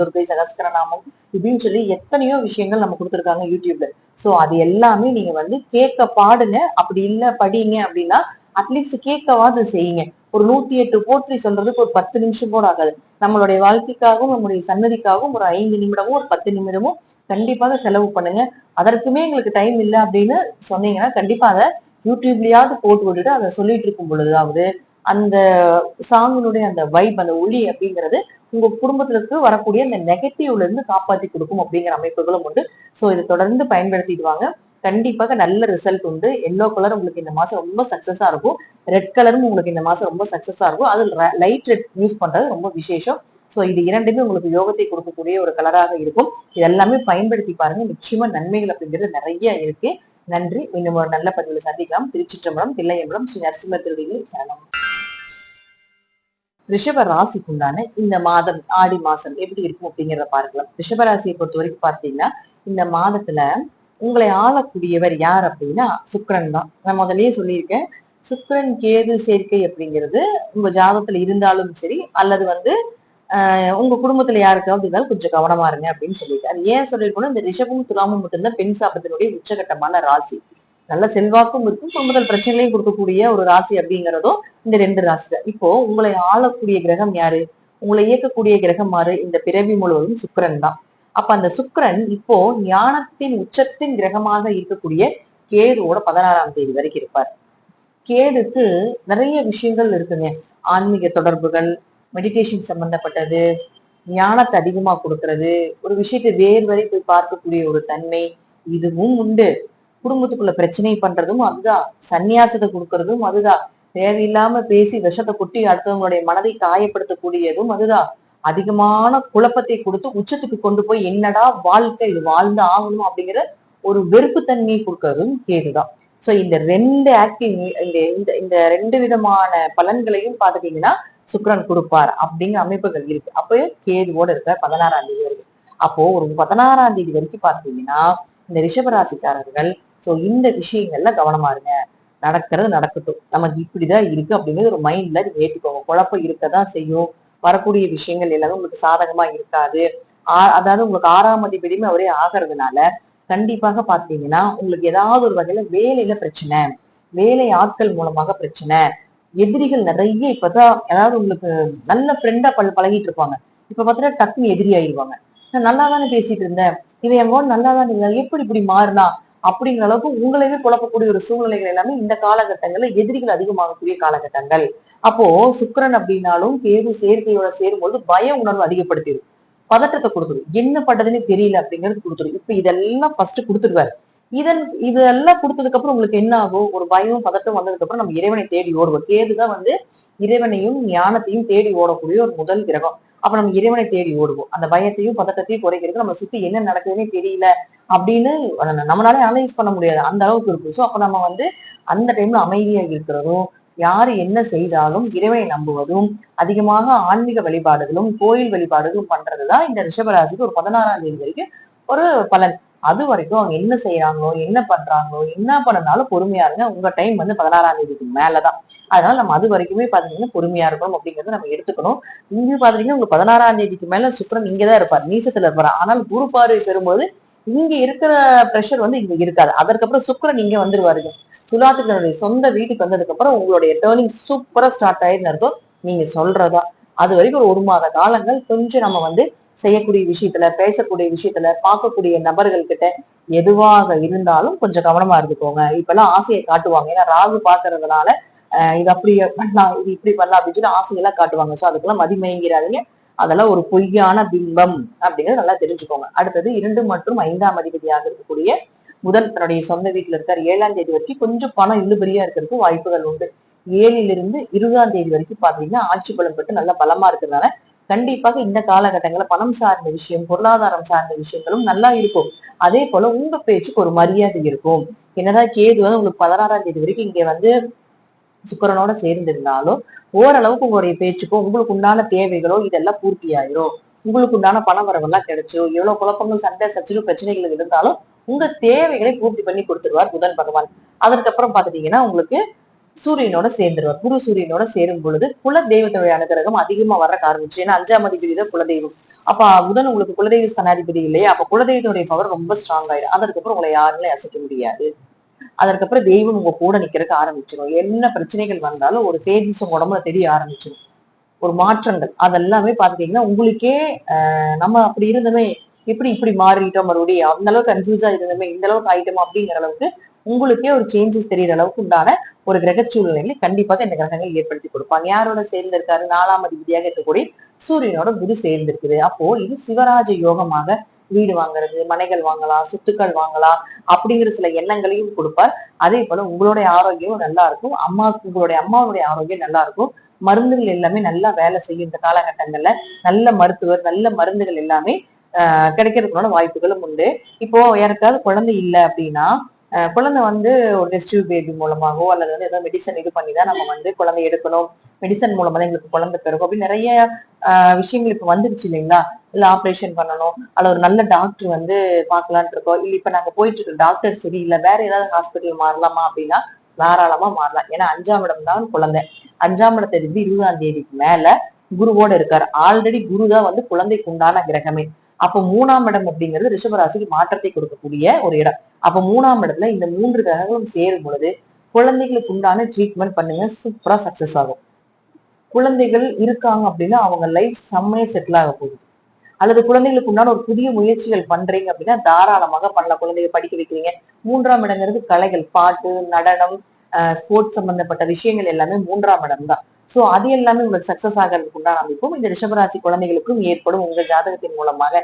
துர்கை சகஸ்கரநாமம் இப்படின்னு சொல்லி எத்தனையோ விஷயங்கள் நம்ம கொடுத்துருக்காங்க யூடியூப்ல. சோ அது எல்லாமே நீங்க வந்து கேட்க பாடுங்க. அப்படி இல்ல படிங்க அப்படின்னா அட்லீஸ்ட் கேட்கவாது செய்யுங்க. ஒரு 108 போற்றி சொல்றதுக்கு ஒரு 10 நிமிஷம் கூட ஆகாது. நம்மளுடைய வாழ்க்கைக்காகவும் நம்முடைய சன்னதிக்காகவும் ஒரு 5 நிமிடமும் ஒரு 10 நிமிடமும் கண்டிப்பாக செலவு பண்ணுங்க. அதற்குமே எங்களுக்கு டைம் இல்லை அப்படின்னு சொன்னீங்கன்னா கண்டிப்பா அதை யூடியூப்லயாவது போட்டு விட்டுட்டு அதை சொல்லிட்டு இருக்கும் பொழுதாவது அந்த சாங்கினுடைய அந்த வைப், அந்த ஒளி அப்படிங்கிறது உங்க குடும்பத்திற்கு வரக்கூடிய அந்த நெகட்டிவ்ல இருந்து காப்பாத்தி கொடுக்கும் அப்படிங்கிற அமைப்புகளும் உண்டு. சோ இதை தொடர்ந்து பயன்படுத்திட்டு வாங்க. கண்டிப்பாக நல்ல ரிசல்ட் உண்டு. எல்லோ கலர் உங்களுக்கு இந்த மாசம் ரொம்ப சக்சஸா இருக்கும். ரெட் கலரும் உங்களுக்கு இந்த மாசம் ரொம்ப சக்சஸா இருக்கும். அது லைட் ரெட் யூஸ் பண்றது ரொம்ப விசேஷம். சோ இது இரண்டுமே உங்களுக்கு யோகத்தை கொடுக்கக்கூடிய ஒரு கலராக இருக்கும். இது எல்லாமே பயன்படுத்தி பாருங்க. நிச்சயமா நன்மைகள் அப்படிங்கிறது நிறைய இருக்கு. நன்றி. இன்னும் ஒரு நல்ல பதிவுல சந்திக்கலாம். திருச்சிற்றம்பலம், தில்லையம்பலம், ஸ்ரீ நரசிம்ம திருவடிகளை சரணம். ரிஷப ராசிக்கு உண்டான இந்த மாதம் ஆடி மாசம் எப்படி இருக்கும் அப்படிங்கிறத பார்க்கலாம். ரிஷப ராசியை பொறுத்த வரைக்கும் பார்த்தீங்கன்னா இந்த மாதத்துல உங்களை ஆளக்கூடியவர் யார் அப்படின்னா சுக்கிரன் தான். நான் முதல்லயே சொல்லியிருக்கேன், சுக்கிரன் கேது சேர்க்கை அப்படிங்கிறது உங்க ஜாதகத்துல இருந்தாலும் சரி அல்லது வந்து உங்க குடும்பத்துல யாருக்காவது இருந்தாலும் கொஞ்சம் கவனமா இருங்க அப்படின்னு சொல்லிட்டு. அது ஏன் சொல்லிருக்கணும், இந்த ரிஷபமும் துலாமும் மட்டும்தான் பெண் சாபத்தினுடைய உச்சகட்டமான ராசி. நல்ல செல்வாக்கும் இருக்கும், குடும்பத்தில் பிரச்சனைகளையும் கொடுக்கக்கூடிய ஒரு ராசி அப்படிங்கிறதும் இந்த 2 ராசி தான். இப்போ உங்களை ஆளக்கூடிய கிரகம் யாரு, உங்களை இயக்கக்கூடிய கிரகம் யாரு, இந்த பிறவி முழுவதும் சுக்கிரன் தான். அப்ப அந்த சுக்கிரன் இப்போ ஞானத்தின் உச்சத்தின் கிரகமாக இருக்கக்கூடிய கேதுவோட 16ஆம் தேதி வரைக்கும் இருப்பார். கேதுக்கு நிறைய விஷயங்கள் இருக்குங்க. ஆன்மீக தொடர்புகள், மெடிடேஷன் சம்பந்தப்பட்டது, ஞானத்தை அதிகமா கொடுக்கறது, ஒரு விஷயத்தை வேறு வரை போய் பார்க்கக்கூடிய ஒரு தன்மை இதுவும் உண்டு. குடும்பத்துக்குள்ள பிரச்சனை பண்றதும் அதுதான், சந்நியாசத்தை கொடுக்கறதும் அதுதான், தேவையில்லாம பேசி விஷத்தை கொட்டி அடுத்தவங்களுடைய மனதை காயப்படுத்தக்கூடியதும் அதுதான், அதிகமான குழப்பத்தை கொடுத்து உச்சத்துக்கு கொண்டு போய் என்னடா வாழ்க்கை, இது வாழ்ந்து ஆகணும் அப்படிங்கிற ஒரு வெறுப்பு தன்மையை கொடுக்கறதும் கேதுதான். சோ இந்த 2 ஆக்டிவ் இந்த 2 விதமான பலன்களையும் பாத்துட்டீங்கன்னா சுக்கிரன் கொடுப்பார் அப்படிங்கிற அமைப்புகள் இருக்கு. அப்போ கேதுவோட இருக்க 16ஆம் தேதி வரைக்கும். அப்போ ஒரு 16ஆம் தேதி வரைக்கும் பாத்தீங்கன்னா இந்த ரிஷபராசிக்காரர்கள் சோ இந்த விஷயங்கள்ல கவனமா இருங்க. நடக்கிறது நடக்கட்டும், நமக்கு இப்படிதான் இருக்கு அப்படிங்கிறது ஒரு மைண்ட்ல நீங்க ஏத்துக்கோங்க. குழப்பம் இருக்கதான் செய்யும். வரக்கூடிய விஷயங்கள் எல்லாமே உங்களுக்கு சாதகமா இருக்காது. அதாவது உங்களுக்கு 6ஆம் அதிபதியுமே அவரே ஆகிறதுனால கண்டிப்பாக பாத்தீங்கன்னா உங்களுக்கு ஏதாவது ஒரு வகையில வேலையில பிரச்சனை, வேலை ஆட்கள் மூலமாக பிரச்சனை, எதிரிகள் நிறைய இப்பதான் அதாவது உங்களுக்கு நல்ல ஃப்ரெண்டா பழகிட்டு இருப்பாங்க. இப்ப பாத்தீங்கன்னா டக்குன்னு எதிரி ஆயிடுவாங்க. நான் நல்லா தானே பேசிட்டு இருந்தேன், இவன் என் கூட நல்லா தான் இருந்தா எப்படி இப்படி மாறினா அப்படிங்கிற அளவுக்கு உங்களையே குழப்பக்கூடிய ஒரு சூழ்நிலைகள் எல்லாமே இந்த காலகட்டங்கள்ல எதிரிகள் அதிகமாகக்கூடிய காலகட்டங்கள். அப்போ சுக்கிரன் அப்படின்னாலும் கேது சேர்க்கையோட சேரும்போது பய உணர்வு அதிகப்படுத்திடும், பதட்டத்தை கொடுத்துரும், என்ன பண்றதுன்னு தெரியல அப்படிங்கிறது கொடுத்துரும். இப்ப இதெல்லாம் ஃபர்ஸ்ட் கொடுத்துருவாரு. இதெல்லாம் கொடுத்ததுக்கு அப்புறம் உங்களுக்கு என்ன ஆகும்? ஒரு பயம் பதட்டம் வந்ததுக்கு அப்புறம் நம்ம இறைவனை தேடி ஓடுவோம். கேதுதான் இறைவனையும் ஞானத்தையும் தேடி ஓடக்கூடிய ஒரு முதல் கிரகம். அப்ப நம்ம இறைவனை தேடி ஓடுவோம். அந்த பயத்தையும் பதட்டத்தையும் குறைக்கிறதுக்கு நம்ம சுத்தி என்ன நடக்குதுன்னே தெரியல அப்படின்னு நம்மளால அனலைஸ் பண்ண முடியாது, அந்த அளவுக்கு இருக்கும். சோ அப்ப நம்ம அந்த டைம்ல அமைதியா இருக்கிறதும், யாரு என்ன செய்தாலும் இறைவனை நம்புவதும், அதிகமாக ஆன்மீக வழிபாடுகளும் கோயில் வழிபாடுகளும் பண்றதுதான் இந்த ரிஷபராசிக்கு ஒரு 16ஆம் தேதி வரைக்கும் ஒரு பலன். அது வரைக்கும் அவங்க என்ன செய்யறாங்களோ என்ன பண்றாங்களோ என்ன பண்ணனாலும் பொறுமையா இருங்க. உங்க டைம் 16ஆம் தேதிக்கு மேலதான். அதனால நம்ம அது வரைக்குமே பாத்தீங்கன்னா பொறுமையா இருக்கணும் அப்படிங்கறத நம்ம எடுத்துக்கணும். இங்க பாத்தீங்கன்னா உங்க 16ஆம் தேதிக்கு மேல சுக்கிரன் இங்கதான் இருப்பார், நீசத்துல இருப்பாரு. ஆனால் குரு பார்வை பெறும்போது இங்க இருக்கிற பிரஷர் இங்க இருக்காது. அதற்கப்புறம் சுக்கிரன் இங்க வந்துருவாருங்க. துலாத்துக்கு தன்னுடைய சொந்த வீட்டுக்கு வந்ததுக்கு அப்புறம் உங்களுடைய டேர்னிங் சூப்பரா ஸ்டார்ட் ஆயிருன்னு அர்த்தம். நீங்க சொல்றதா அது வரைக்கும் ஒரு மாத காலங்கள் கொஞ்சம் நம்ம செய்யக்கூடிய விஷயத்துல, பேசக்கூடிய விஷயத்துல, பார்க்கக்கூடிய நபர்கள் கிட்ட எதுவாக இருந்தாலும் கொஞ்சம் கவனமா இருந்துக்கோங்க. இப்பெல்லாம் ஆசையை காட்டுவாங்க, ஏன்னா ராகு பாக்குறதுனால இது அப்படி பண்ணலாம், இது இப்படி பண்ணலாம் அப்படின்னு சொல்லி ஆசையெல்லாம் காட்டுவாங்க. சோ அதுக்கெல்லாம் மதிமயங்கிறாதீங்க. அதெல்லாம் ஒரு பொய்யான பிம்பம் அப்படிங்கறது நல்லா தெரிஞ்சுக்கோங்க. அடுத்தது 2 மற்றும் 5ஆம் அதிபதியாக இருக்கக்கூடிய புதன் தன்னுடைய சொந்த வீட்டுல இருக்காரு. 7ஆம் தேதி வரைக்கும் கொஞ்சம் பணம் இழுபறியா இருக்கிறதுக்கு வாய்ப்புகள் உண்டு. 7லிருந்து 20ஆம் தேதி வரைக்கும் பாத்தீங்கன்னா ஆட்சி பலம் பெற்று நல்ல பலமா இருக்கிறதுனால கண்டிப்பாக இந்த காலகட்டங்கள்ல பணம் சார்ந்த விஷயம், பொருளாதாரம் சார்ந்த விஷயங்களும் நல்லா இருக்கும். அதே போல உங்க பேச்சுக்கு ஒரு மரியாதை இருக்கும். என்னதான் கேது உங்களுக்கு 16ஆம் தேதி வரைக்கும் இங்க சுக்கிரனோட சேர்ந்திருந்தாலும் ஓரளவுக்கு உங்களுடைய பேச்சுக்கோ உங்களுக்கு உண்டான தேவைகளோ இதெல்லாம் பூர்த்தி ஆயிரும். உங்களுக்கு உண்டான பண வரவெல்லாம் கிடைச்சிரும். எவ்வளவு குழப்பங்கள், சண்டை, சச்சரவு, பிரச்சனைகள் இருந்தாலும் உங்க தேவைகளை பூர்த்தி பண்ணி கொடுத்துருவார் புதன் பகவான். அதற்கப்புறம் பாத்துட்டீங்கன்னா உங்களுக்கு சூரியனோட சேர்ந்துருவார். குரு சூரியனோட சேரும் பொழுது குல தெய்வத்துடைய அனுகிரகம் அதிகமா வர ஆரம்பிச்சு. ஏன்னா 5ஆம் அதிபதி தான் குலதெய்வம். அப்ப புதன் உங்களுக்கு குலதெய்வ ஸ்தானாதிபதி இல்லையா? அப்ப குலதெய்வத்துடைய பவர் ரொம்ப ஸ்ட்ராங் ஆயிடும். அதற்கப்புறம் உங்களை யாருமே அசைக்க முடியாது. அதற்கப்புறம் தெய்வம் உங்க கூட நிக்கிறதுக்கு ஆரம்பிச்சிடும். என்ன பிரச்சனைகள் வந்தாலும் ஒரு தேஜஸ் உடம்புல தெரிய ஆரம்பிச்சிடும். ஒரு மாற்றங்கள் அதெல்லாமே பாத்துட்டீங்கன்னா உங்களுக்கே நம்ம அப்படி இருந்தோமே, எப்படி இப்படி மாறிட்டோம், மறுபடியும் அந்த அளவுக்கு கன்ஃபியூஸா இருந்தோமே, இந்த அளவுக்கு ஆயிட்டோம் அப்படிங்கிற அளவுக்கு உங்களுக்கே ஒரு சேஞ்சஸ் தெரியற அளவுக்கு உண்டான ஒரு கிரக சூழ்நிலைகளை கண்டிப்பாக இந்த கிரகங்கள் ஏற்படுத்தி கொடுப்பாங்க. யாரோட சேர்ந்திருக்காரு? 4ஆம் அதிபதியாக இருக்கக்கூடிய சூரியனோட குரு சேர்ந்திருக்குது. அப்போ இது சிவராஜ யோகமாக வீடு வாங்குறது, மனைகள் வாங்கலாம், சொத்துக்கள் வாங்கலாம் அப்படிங்கிற சில எண்ணங்களையும் கொடுப்பார். அதே போல உங்களுடைய ஆரோக்கியமும் நல்லா இருக்கும். உங்களுடைய அம்மாவுடைய ஆரோக்கியம் நல்லா இருக்கும். மருந்துகள் எல்லாமே நல்லா வேலை செய்யும். இந்த காலகட்டங்கள்ல நல்ல மருத்துவர், நல்ல மருந்துகள் எல்லாமே கிடைக்கிறதுக்கான வாய்ப்புகளும் உண்டு. இப்போ யாருக்காவது குழந்தை இல்லை அப்படின்னா குழந்தை ஒரு டெஸ்ட் டியூப் பேபி மூலமாகவோ அல்லது ஏதோ மெடிசன் இது பண்ணிதான் நம்ம குழந்தை எடுக்கணும், மெடிசன் மூலமா தான் எங்களுக்கு குழந்தை பிறக்கும் அப்படின்னு நிறைய விஷயங்கள் இப்ப வந்துருச்சு இல்லைங்களா? இல்ல ஆப்ரேஷன் பண்ணணும், அல்ல ஒரு நல்ல டாக்டர் பாக்கலான் இருக்கோம், இல்ல இப்ப நாங்க போயிட்டு இருக்க டாக்டர் சரி இல்ல வேற ஏதாவது ஹாஸ்பிட்டல் மாறலாமா அப்படின்னா தாராளமா மாறலாம். ஏன்னா 5ஆம் இடம் தான் குழந்தை. 5ஆம் இடத்தை 20ஆம் தேதிக்கு மேல குருவோட இருக்காரு. ஆல்ரெடி குரு தான் குழந்தைக்கு உண்டான கிரகமே. அப்ப 3ஆம் இடம் அப்படிங்கிறது ரிஷபராசிக்கு மாற்றத்தை கொடுக்கக்கூடிய ஒரு இடம். அப்ப 3ஆம் இடத்துல இந்த 3 கிரகங்களும் சேரும் பொழுது குழந்தைகளுக்கு உண்டான ட்ரீட்மெண்ட் பண்ணுங்க, சூப்பரா சக்சஸ் ஆகும். குழந்தைகள் இருக்காங்க அப்படின்னா அவங்க லைஃப் செம்மையா செட்டில் ஆக போகுது. அல்லது குழந்தைகளுக்கு உண்டான ஒரு புதிய முயற்சிகள் பண்றீங்க அப்படின்னா தாராளமாக பண்ணலாம். குழந்தைகள் படிக்க வைக்கிறீங்க. 3ஆம் இடங்கிறது கலைகள், பாட்டு, நடனம், ஸ்போர்ட்ஸ் சம்பந்தப்பட்ட விஷயங்கள் எல்லாமே 3ஆம் இடம் தான். சோ அது எல்லாமே உங்களுக்கு சக்சஸ் ஆகிறதுக்கு உண்டான அமைப்பும் இந்த ரிஷபராசி குழந்தைகளுக்கும் ஏற்படும் உங்க ஜாதகத்தின் மூலமாக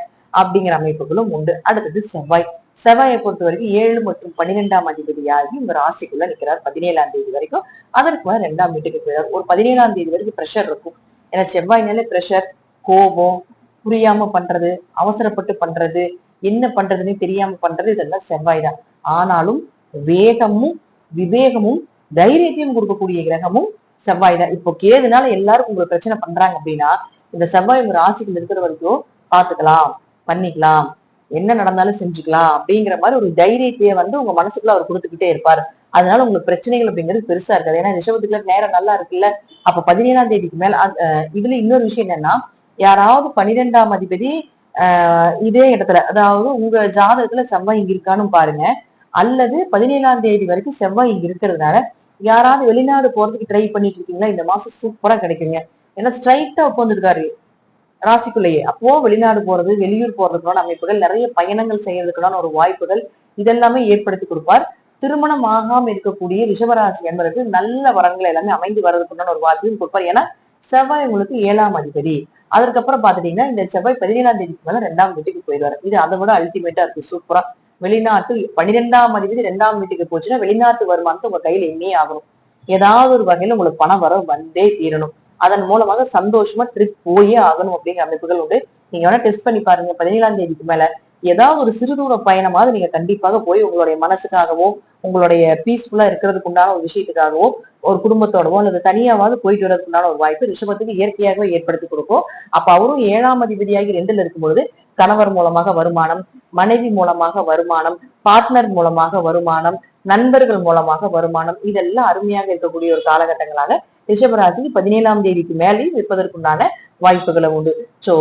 அப்படிங்கிற அமைப்புகளும் உண்டு. அடுத்தது செவ்வாய். செவ்வாயை பொறுத்த வரைக்கும் 7 மற்றும் 12ஆம் அதிபதியாகி உங்க ராசிக்குள்ள நிற்கிறார் 17ஆம் தேதி வரைக்கும். அதற்கு மேல 2ஆம் வீட்டுக்கு போயிடார். ஒரு 17ஆம் தேதி வரைக்கும் ப்ரெஷர் இருக்கும். ஏன்னா செவ்வாய்னாலே ப்ரெஷர், கோபம், புரியாம பண்றது, அவசரப்பட்டு பண்றது, என்ன பண்றதுன்னு தெரியாம பண்றது, இதெல்லாம் செவ்வாய் தான். ஆனாலும் வேகமும் விவேகமும் தைரியத்தையும் கொடுக்கக்கூடிய கிரகமும் செவ்வாய் தான். இப்போ கேதுனால எல்லாரும் உங்களுக்கு பிரச்சனை பண்றாங்க அப்படின்னா இந்த செவ்வாய் உங்க ராசிக்குள்ள இருக்கிற வரைக்கும் பாத்துக்கலாம், பண்ணிக்கலாம், என்ன நடந்தாலும் செஞ்சுக்கலாம் அப்படிங்கிற மாதிரி ஒரு தைரியத்தையே உங்க மனசுக்குள்ள அவர் கொடுத்துக்கிட்டே இருப்பாரு. அதனால உங்களுக்கு பிரச்சனைகள் அப்படிங்கிறது பெருசா இருக்காது. ஏன்னா ரிஷபத்துக்குள்ள நேரம் நல்லா இருக்குல்ல. அப்ப 17ஆம் தேதிக்கு மேல இதுல இன்னொரு விஷயம் என்னன்னா, யாராவது 12ஆம் அதிபதி இதே இடத்துல, அதாவது உங்க ஜாதகத்துல செவ்வாய் இங்க இருக்கான்னு பாருங்க. அல்லது 17ஆம் தேதி வரைக்கும் செவ்வாய் இங்க இருக்கிறதுனால யாராவது வெளிநாடு போறதுக்கு ட்ரை பண்ணிட்டு இருக்கீங்களா, இந்த மாசம் சூப்பரா கிடைக்குங்க. ஏன்னா ஸ்ட்ரைட்டா உட்காந்துருக்காரு ராசிக்குள்ளேயே. அப்போ வெளிநாடு போறது, வெளியூர் போறதுக்கான அமைப்புகள், நிறைய பயணங்கள் செய்யறதுக்கான ஒரு வாய்ப்புகள் இதெல்லாமே ஏற்படுத்தி கொடுப்பார். திருமணம் ஆகாம இருக்கக்கூடிய ரிஷபராசி என்பதற்கு நல்ல வரங்கள் எல்லாமே அமைந்து வர்றதுக்குண்டான ஒரு வாய்ப்பையும் கொடுப்பார். ஏன்னா செவ்வாய் உங்களுக்கு 7ஆம் அதிபதி. அதற்கப்புறம் பாத்துட்டீங்கன்னா இந்த செவ்வாய் 17ஆம் தேதிக்கு மேல 2ஆம் வீட்டுக்கு போயிடுவாரு. இது அதை விட அல்டிமேட்டா இருக்கு, சூப்பரா. வெளிநாட்டு 12ஆம் அதிபதி 2ஆம் வீட்டுக்கு போச்சுன்னா வெளிநாட்டு வருமானத்தை உங்க கையில எண்ணியே ஆகணும். ஏதாவது ஒரு வகையில உங்களுக்கு பணம் வர வந்தே தீரணும். அதன் மூலமாக சந்தோஷமா ட்ரிப் போயே ஆகணும் அப்படிங்கிற அமைப்புகள் உண்டு. நீங்க வேணா டெஸ்ட் பண்ணி பாருங்க. 17ஆம் தேதிக்கு மேல ஏதாவது ஒரு சிறு தூர பயணமாவது நீங்க கண்டிப்பாக போய் உங்களுடைய மனசுக்காகவோ, உங்களுடைய பீஸ்ஃபுல்லா இருக்கிறதுக்கு உண்டான ஒரு விஷயத்துக்காகவோ, ஒரு குடும்பத்தோடவோ அல்லது தனியாவது போயிட்டு வர்றதுக்கு உண்டான ஒரு வாய்ப்பு ரிஷபத்துக்கு இயற்கையாகவே ஏற்படுத்தி கொடுக்கும். அப்ப அவரும் 7ஆம் அதிபதியாகி 2ல இருக்கும்பொழுது கணவர் மூலமாக வருமானம், மனைவி மூலமாக வருமானம், பார்ட்னர் மூலமாக வருமானம், நண்பர்கள் மூலமாக வருமானம், இதெல்லாம் அருமையாக இருக்கக்கூடிய ஒரு காலகட்டங்களாக ரிஷபராசிக்கு 17ஆம் தேதிக்கு மேலே இருப்பதற்குண்டான வாய்ப்புகளும் உண்டு. சோ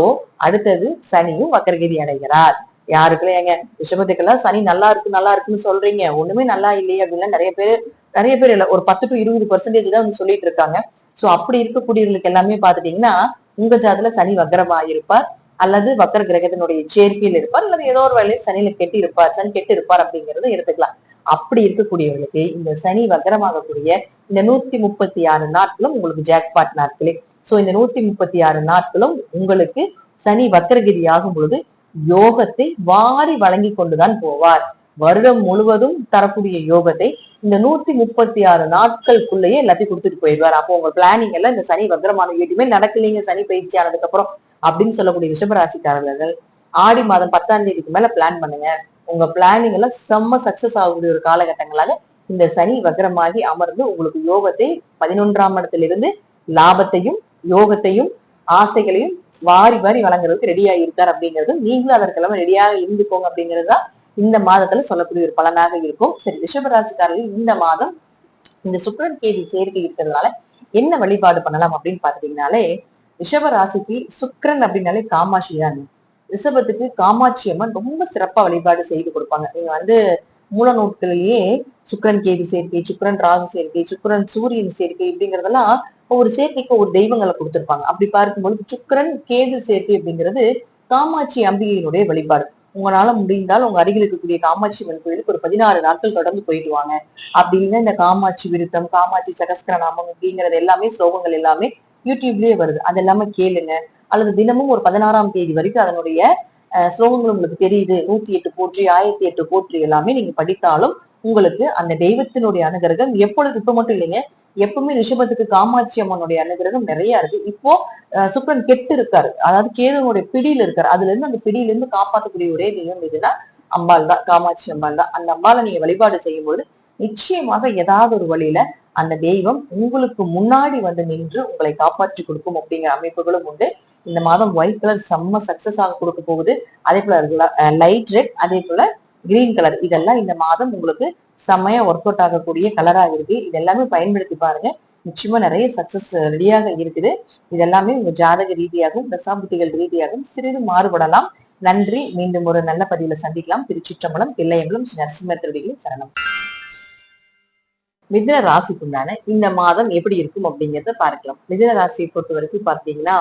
அடுத்தது சனியும் வக்கரகதி அடைகிறார். யாருக்குள்ள ஏங்க ரிஷபத்துக்கெல்லாம் சனி நல்லா இருக்குன்னு சொல்றீங்க, ஒண்ணுமே நல்லா இல்லையே அப்படின்னா நிறைய பேர் இல்ல, ஒரு 10 to 20% தான் சொல்லிட்டு இருக்காங்க. சோ அப்படி இருக்கக்கூடியவர்களுக்கு எல்லாமே பாத்துட்டீங்கன்னா உங்க ஜாதத்துல சனி வக்கரமா இருப்பார், அல்லது வக்கர கிரகத்தினுடைய சேர்க்கையில் இருப்பார், அல்லது ஏதோ ஒரு வேலையை சனி கெட்டு இருப்பார் அப்படிங்கறத எடுத்துக்கலாம். அப்படி இருக்கக்கூடியவர்களுக்கு இந்த சனி வக்கரமாகக்கூடிய இந்த 136 நாட்களும் உங்களுக்கு ஜாக்பாட் நாட்களே. சோ இந்த 136 நாட்களும் உங்களுக்கு சனி வக்கரகிரி ஆகும் பொழுது யோகத்தை வாரி வழங்கி கொண்டுதான் போவார். வருடம் முழுவதும் தரக்கூடிய யோகத்தை இந்த 136 நாட்களுக்குள்ளேயே எல்லாத்தையும் கொடுத்துட்டு போயிடுவார். அப்போ உங்க பிளானிங் எல்லாம் இந்த சனி வக்ரமான எதுவுமே நடக்கலைங்க சனி பயிற்சி ஆனதுக்கு அப்புறம் அப்படின்னு சொல்லக்கூடிய ரிஷபராசிக்காரர்கள் ஆடி மாதம் 10ஆம் தேதிக்கு மேல பிளான் பண்ணுங்க. உங்க பிளானிங் எல்லாம் செம்ம சக்சஸ் ஆகக்கூடிய ஒரு காலகட்டங்களாக இந்த சனி வக்ரமாகி அமர்ந்து உங்களுக்கு யோகத்தை 11ஆம் இடத்திலிருந்து லாபத்தையும் யோகத்தையும் ஆசைகளையும் வாரி வாரி வழங்குறதுக்கு ரெடியா இருக்கார் அப்படிங்கிறது, நீங்களும் அதற்கெல்லாம் ரெடியாக இருந்துக்கோங்க அப்படிங்கிறதுதான் இந்த மாதத்துல சொல்லக்கூடிய ஒரு பலனாக இருக்கும். சரி, ரிஷபராசிக்காரர்கள் இந்த மாதம் இந்த சுக்கிரன் கேது சேர்க்கை இருக்கிறதுனால என்ன வழிபாடு பண்ணலாம் அப்படின்னு பாத்தீங்கன்னாலே, ரிஷபராசிக்கு சுக்கிரன் அப்படின்னாலே காமாட்சி தான். ரிஷபத்துக்கு காமாட்சி அம்மன் ரொம்ப சிறப்பா வழிபாடு செய்து கொடுப்பாங்க. நீங்க மூல நூட்களிலேயே சுக்கிரன் கேது சேர்க்கை, சுக்கிரன் ராகு சேர்க்கை, சுக்கிரன் சூரியன் சேர்க்கை இப்படிங்கறதெல்லாம் ஒவ்வொரு சேர்க்கைக்கு ஒரு தெய்வங்களை கொடுத்திருப்பாங்க. அப்படி பார்க்கும்பொழுது சுக்கிரன் கேது சேர்க்கை அப்படிங்கிறது காமாட்சி அம்பிகையினுடைய வழிபாடு. உங்களால முடிந்தால் உங்க அருகில் இருக்கக்கூடிய காமாட்சி அம்மன் கோயிலுக்கு ஒரு 16 நாட்கள் தொடர்ந்து போயிட்டு வாங்க. அப்படின்னா இந்த காமாட்சி விருத்தம், காமாட்சி சகஸ்கரநாமம் அப்படிங்கிறது எல்லாமே ஸ்லோகங்கள் எல்லாமே யூடியூப்லயே வருது. அது எல்லாமே கேளுங்க. அல்லது தினமும் ஒரு 16ஆம் தேதி வரைக்கும் அதனுடைய ஸ்லோகங்கள் உங்களுக்கு தெரியுது, 108 போற்றி 1008 போற்றி எல்லாமே நீங்க படித்தாலும் உங்களுக்கு அந்த தெய்வத்தினுடைய அனுகிரகம் எப்பொழுது, இப்ப மட்டும் இல்லைங்க, எப்பவுமே ரிஷபத்துக்கு காமாட்சி அம்மனுடைய அனுகிரகம் நிறைய இருக்கு. இப்போ சுக்கிரன் கெட்டு இருக்காரு, அதாவது கேதுனுடைய பிடியில இருக்காரு. அதுல இருந்து அந்த பிடியில இருந்து காப்பாற்றக்கூடிய ஒரே தெய்வம் எதுனா அம்பாள் தான், காமாட்சி அம்பாள் தான். அந்த அம்பாளை நீங்க வழிபாடு செய்யும் பொழுது நிச்சயமாக ஏதாவது ஒரு வழியில அந்த தெய்வம் உங்களுக்கு முன்னாடி நின்று உங்களை காப்பாற்றி கொடுக்கும் அப்படிங்கிற அமைப்புகளும் உண்டு. இந்த மாதம் ஒயிட் கலர் செம்ம சக்சஸ் ஆக கொடுக்க போகுது. அதே போல லைட் ரெட், அதே போல கிரீன் கலர், இதெல்லாம் இந்த மாதம் உங்களுக்கு செம்மையா ஒர்க் அவுட் ஆகக்கூடிய கலரா இருக்கு. இது எல்லாமே பயன்படுத்தி பாருங்க, நிச்சயமா நிறைய சக்சஸ் ரெடியாக இருக்குது. இதெல்லாமே உங்க ஜாதக ரீதியாகவும் தசாபுத்திகள் ரீதியாகவும் சிறிது மாறுபடலாம். நன்றி. மீண்டும் ஒரு நல்ல பதிவுல சந்திக்கலாம். திருச்சிற்றம்பலம், தில்லையம்பலம், நரசிம்மர் திருவடிகளின் சரணம். மிதுன ராசிக்குண்டான இந்த மாதம் எப்படி இருக்கும் அப்படிங்கிறத பார்க்கலாம். மிதுன ராசியை பொறுத்த வரைக்கும் பாத்தீங்கன்னா,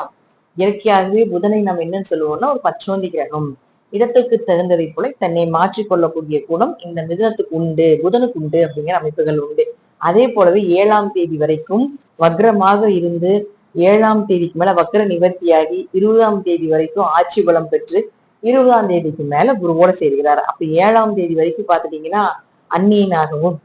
இயற்கையாகவே புதனை நம்ம என்னன்னு சொல்லுவோம்னா ஒரு பச்சோந்தி கிரகம். இடத்துக்கு தகுந்ததை போல தன்னை மாற்றிக்கொள்ளக்கூடிய குணம் இந்த மிதுனத்துக்கு உண்டு, புதனுக்கு உண்டு அப்படிங்கிற அமைப்புகள் உண்டு. அதே போலவே 7ஆம் தேதி வரைக்கும் வக்ரமாக இருந்து 7ஆம் தேதிக்கு மேல வக்ர நிவர்த்தியாகி 20ஆம் தேதி வரைக்கும் ஆட்சி பலம் பெற்று 20ஆம் தேதிக்கு மேல குருவோட சேர்கிறார். அப்ப 7ஆம் தேதி வரைக்கும் பாத்துட்டீங்கன்னா அந்நியனாகவும்,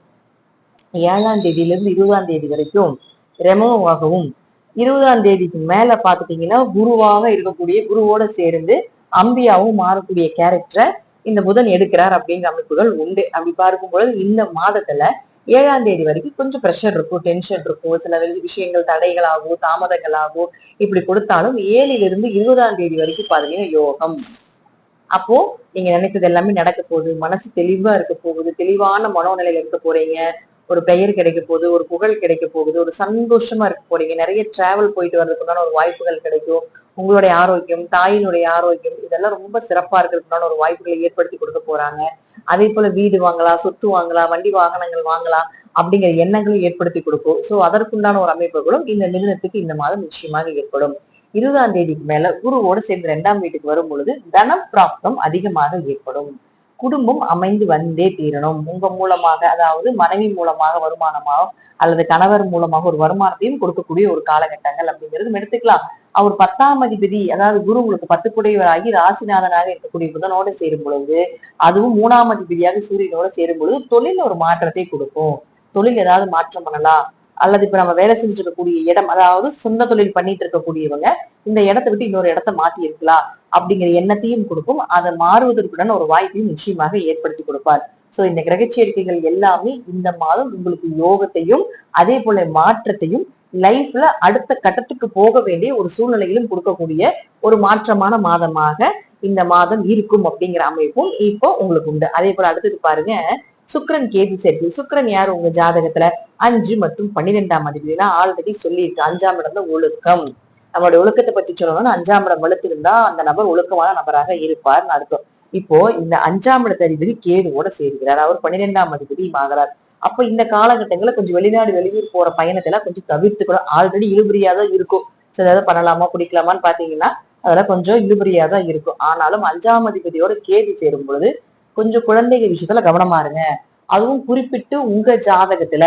7ஆம் தேதியிலிருந்து 20ஆம் தேதி வரைக்கும் ரெமோவாகவும், 20ஆம் தேதிக்கு மேல பாத்துட்டீங்கன்னா குருவாக இருக்கக்கூடிய குருவோட சேர்ந்து அம்பியாவும் மாறக்கூடிய கேரக்டரை இந்த புதன் எடுக்கிறார் அப்படிங்கிற அமைப்புகள் உண்டு. அப்படி பார்க்கும் பொழுது இந்த மாதத்துல 7ஆம் தேதி வரைக்கும் கொஞ்சம் ப்ரெஷர் இருக்கும், டென்ஷன் இருக்கும், சில விஷயங்கள் தடைகளாகும், தாமதங்களாகும். இப்படி கொடுத்தாலும் 7லிருந்து 20ஆம் தேதி வரைக்கும் பாத்தீங்கன்னா யோகம். அப்போ நீங்க நினைத்தது எல்லாமே நடக்க போகுது, மனசு தெளிவா இருக்க போகுது, தெளிவான மனோநிலையில இருக்க போறீங்க, ஒரு பெயர் கிடைக்க போகுது, ஒரு புகழ் கிடைக்க போகுது, ஒரு சந்தோஷமா இருக்க போறீங்க, நிறைய டிராவல் போயிட்டு வர்றதுக்குண்டான ஒரு வாய்ப்புகள் கிடைக்கும். உங்களுடைய ஆரோக்கியம், தாயினுடைய ஆரோக்கியம் இதெல்லாம் ரொம்ப சிறப்பா இருக்கிறதுக்கான ஒரு வாய்ப்புகளை ஏற்படுத்தி கொடுக்க போறாங்க. அதே போல வீடு வாங்கலாம், சொத்து வாங்கலாம், வண்டி வாகனங்கள் வாங்கலாம் அப்படிங்கிற எண்ணங்களும் ஏற்படுத்தி கொடுக்கும். சோ அதற்குண்டான ஒரு அமைப்புகளும் இந்த மிதுனத்துக்கு இந்த மாதம் நிச்சயமாக ஏற்படும். 20ஆம் தேதிக்கு மேல குருவோடு சேர்ந்து 2ஆம் வீட்டுக்கு வரும் பொழுது தன பிராப்தம் அதிகமாக ஏற்படும். குடும்பம் அமைந்து வந்தே தீரணும். உங்க மூலமாக, அதாவது மனைவி மூலமாக வருமானமாக அல்லது கணவர் மூலமாக ஒரு வருமானத்தையும் கொடுக்கக்கூடிய ஒரு காலகட்டங்கள் அப்படிங்கிறது எடுத்துக்கலாம். அவர் 10ஆம் அதிபதி, அதாவது குரு உங்களுக்கு 10 குடையவராகி ராசிநாதனாக இருக்கக்கூடிய புதனோடு சேரும் பொழுது, அதுவும் 3ஆம் அதிபதியாக சூரியனோட சேரும் பொழுது தொழில் ஒரு மாற்றத்தை கொடுக்கும். தொழில் ஏதாவது மாற்றம் பண்ணலாம், அல்லது இப்ப நம்ம வேலை செஞ்சுட்டு இருக்கக்கூடிய இடம், அதாவது சொந்த தொழில் பண்ணிட்டு இருக்கக்கூடியவங்க இந்த இடத்தை விட்டு இன்னொரு இடத்த மாத்தி இருக்கலாம் அப்படிங்கிற எண்ணத்தையும் கொடுக்கும். அதை மாறுவதற்குடன் ஒரு வாய்ப்பையும் நிச்சயமாக ஏற்படுத்தி கொடுப்பார். சோ இந்த கிரகச்சேர்க்கைகள் எல்லாமே இந்த மாதம் உங்களுக்கு யோகத்தையும் அதே போல மாற்றத்தையும், லைஃப்ல அடுத்த கட்டத்துக்கு போக வேண்டிய ஒரு சூழ்நிலையிலும் கொடுக்கக்கூடிய ஒரு மாற்றமான மாதமாக இந்த மாதம் இருக்கும் அப்படிங்கிற அமைப்பும் இப்போ உங்களுக்கு உண்டு. அதே போல அடுத்தது பாருங்க, சுக்கிரன் கேது சேர்க்கை. சுக்கிரன் யார் உங்க ஜாதகத்துல 5 மற்றும் 12ஆம் அதிபதினா ஆல்ரெடி சொல்லியிருக்கு. 5ஆம் இடம் தான் ஒழுக்கம். நம்மளுடைய ஒழுக்கத்தை பத்தி சொல்லணும்னா 5ஆம் இடம் வலுத்திருந்தா அந்த நபர் ஒழுக்கமான நபராக இருப்பார்னு அர்த்தம். இப்போ இந்த 5ஆம் இடத்த அதிபதி கேதுவோட சேர்கிறார், அவர் 12ஆம் அதிபதி ஆகிறார். அப்ப இந்த காலகட்டங்கள்ல கொஞ்சம் வெளிநாடு வெளியூர் போற பயணத்தை கொஞ்சம் தவிர்த்துக்கணும். ஆல்ரெடி இழுபறியாதான் இருக்கும். சரி, ஏதாவது பண்ணலாமா குடிக்கலாமான்னு பாத்தீங்கன்னா அதெல்லாம் கொஞ்சம் இழுபறியாதான் இருக்கும். ஆனாலும் 5ஆம் அதிபதியோட கேது சேரும் பொழுது கொஞ்சம் குழந்தைகள் விஷயத்துல கவனமா இருங்க. அதுவும் குறிப்பிட்டு உங்க ஜாதகத்துல,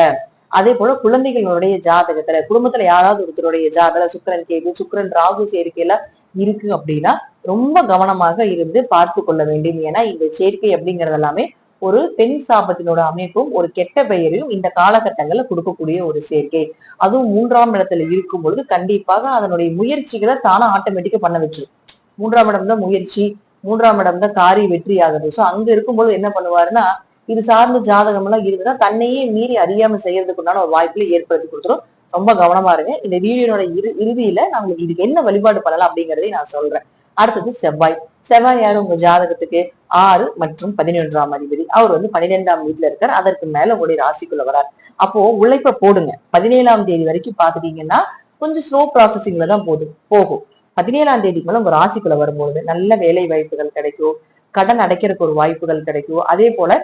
அதே போல குழந்தைகளுடைய ஜாதகத்துல, குடும்பத்துல யாராவது ஒருத்தருடைய ஜாதகம் சுக்கிரன் கேது, சுக்கிரன் ராகு சேர்க்கையில இருக்கு அப்படின்னா ரொம்ப கவனமாக இருந்து பார்த்து கொள்ள வேண்டும். ஏன்னா இந்த சேர்க்கை அப்படிங்கறது எல்லாமே ஒரு பெண் சாபத்தினோட அமைப்பும் ஒரு கெட்ட பெயரையும் இந்த காலகட்டங்கள்ல கொடுக்கக்கூடிய ஒரு சேர்க்கை. அதுவும் 3ஆம் இடத்துல இருக்கும் பொழுது கண்டிப்பாக அதனுடைய முயற்சிகளை தானே ஆட்டோமேட்டிக்கா பண்ண வச்சிடும். 3ஆம் இடம் தான் முயற்சி, 3ஆம் இடம் தான் காரிய வெற்றி ஆகுது. சோ அங்க இருக்கும்போது என்ன பண்ணுவாருன்னா, இது சார்ந்த ஜாதகம் எல்லாம் இருக்குன்னா தன்னையே மீறி அறியாம செய்யறதுக்குண்டான ஒரு வாய்ப்புல ஏற்படுத்தி கொடுத்துரும். ரொம்ப கவனமா இருங்க. இந்த வீடியோட இறுதியில நான் உங்களுக்கு இதுக்கு என்ன வழிபாடு பண்ணலாம் அப்படிங்கறதை நான் சொல்றேன். அடுத்தது செவ்வாய். செவ்வாய் யாரு உங்க ஜாதகத்துக்கு 6 மற்றும் 11ஆம் அதிபதி. அவர் 12ஆம் வீட்டுல இருக்கார். அதற்கு மேல உங்களுடைய ராசிக்குள்ள வரார். அப்போ உழைப்ப போடுங்க. 17ஆம் தேதி வரைக்கும் பாத்துட்டீங்கன்னா கொஞ்சம் ஸ்லோ ப்ராசஸிங்ல தான் போகும். 17ஆம் தேதிக்கு மேல உங்க ராசிக்குள்ள வரும்போது நல்ல வேலை வாய்ப்புகள் கிடைக்கும், கடன் அடைக்கிறதுக்கு ஒரு வாய்ப்புகள் கிடைக்கும். அதே போல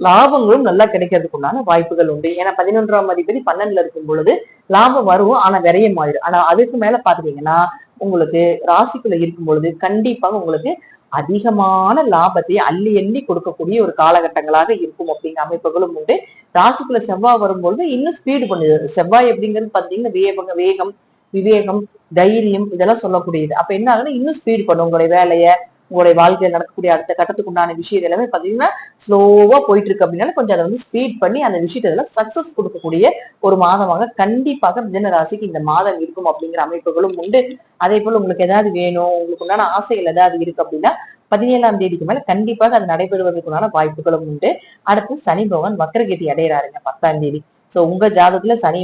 லாபங்களும் நல்லா கிடைக்கிறதுக்கு உண்டான வாய்ப்புகள் உண்டு. ஏன்னா 11ஆம் அதிபதி 12ல இருக்கும் பொழுது லாபம் வரும், ஆனா விரயம் ஆயிடும். ஆனா அதுக்கு மேல பாத்துட்டீங்கன்னா உங்களுக்கு ராசிக்குள்ள இருக்கும் பொழுது கண்டிப்பாக உங்களுக்கு அதிகமான லாபத்தை அள்ளி அள்ளி கொடுக்கக்கூடிய ஒரு காலகட்டங்களாக இருக்கும் அப்படிங்கிற அமைப்புகளும் உண்டு. ராசிக்குள்ள செவ்வாய் வரும்பொழுது இன்னும் ஸ்பீடு பண்ணுது. செவ்வாய் அப்படிங்கிறது பாத்தீங்கன்னா வேகம், விவேகம், தைரியம் இதெல்லாம் சொல்லக்கூடியது. அப்ப என்ன ஆகுதுன்னா இன்னும் ஸ்பீட் பண்ணும் உங்களுடைய வேலையை, உங்களுடைய வாழ்க்கையில நடக்கக்கூடிய அடுத்த கட்டத்துக்கு உண்டான விஷயம் எல்லாமே பாத்தீங்கன்னா ஸ்லோவா போயிட்டு இருக்கு அப்படின்னால கொஞ்சம் அதை ஸ்பீட் பண்ணி அந்த விஷயத்துல சக்சஸ் கொடுக்கக்கூடிய ஒரு மாதமாக கண்டிப்பாக மிதுன ராசிக்கு இந்த மாதம் இருக்கும் அப்படிங்கிற அமைப்புகளும் உண்டு. அதே போல உங்களுக்கு ஏதாவது வேணும், உங்களுக்கு உண்டான ஆசைகள் ஏதாவது இருக்கு அப்படின்னா 17ஆம் தேதிக்கு மேல கண்டிப்பாக அது நடைபெறுவதற்குண்டான வாய்ப்புகளும் உண்டு. அடுத்து சனி பகவான் வக்ரகதி அடையறாருங்க 10ஆம் தேதி. சோ உங்க ஜாதகத்துல சனி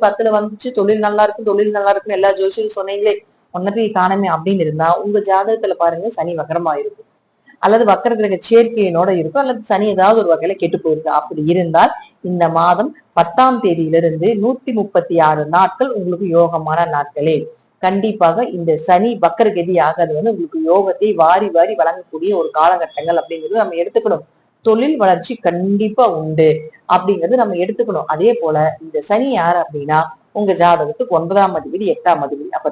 10ல வந்துச்சு, தொழில் நல்லா இருக்குன்னு எல்லா ஜோசியரும் சொன்னீங்களே, ஒன்னத்தையும் காணமே அப்படின்னு இருந்தா உங்க ஜாதகத்துல பாருங்க சனி வக்கரமா இருக்கும், அல்லது வக்கர கிரக சேர்க்கையினோட இருக்கும், அல்லது சனி ஏதாவது ஒரு வகையில கெட்டு போயிருக்கு. அப்படி இருந்தால் இந்த மாதம் 10ஆம் தேதியிலிருந்து 136 நாட்கள் உங்களுக்கு யோகமான நாட்களே. கண்டிப்பாக இந்த சனி வக்கரகதி ஆகிறது உங்களுக்கு யோகத்தை வாரி வாரி வழங்கக்கூடிய ஒரு காலகட்டங்கள் அப்படிங்கிறது நம்ம எடுத்துக்கணும். தொழில் வளர்ச்சி கண்டிப்பா உண்டு அப்படிங்கிறது நம்ம எடுத்துக்கணும். அதே போல இந்த சனி யாரு அப்படின்னா உங்க ஜாதகத்துக்கு 9ஆம் அதிபதி 8ஆம் அதிபதி. அப்ப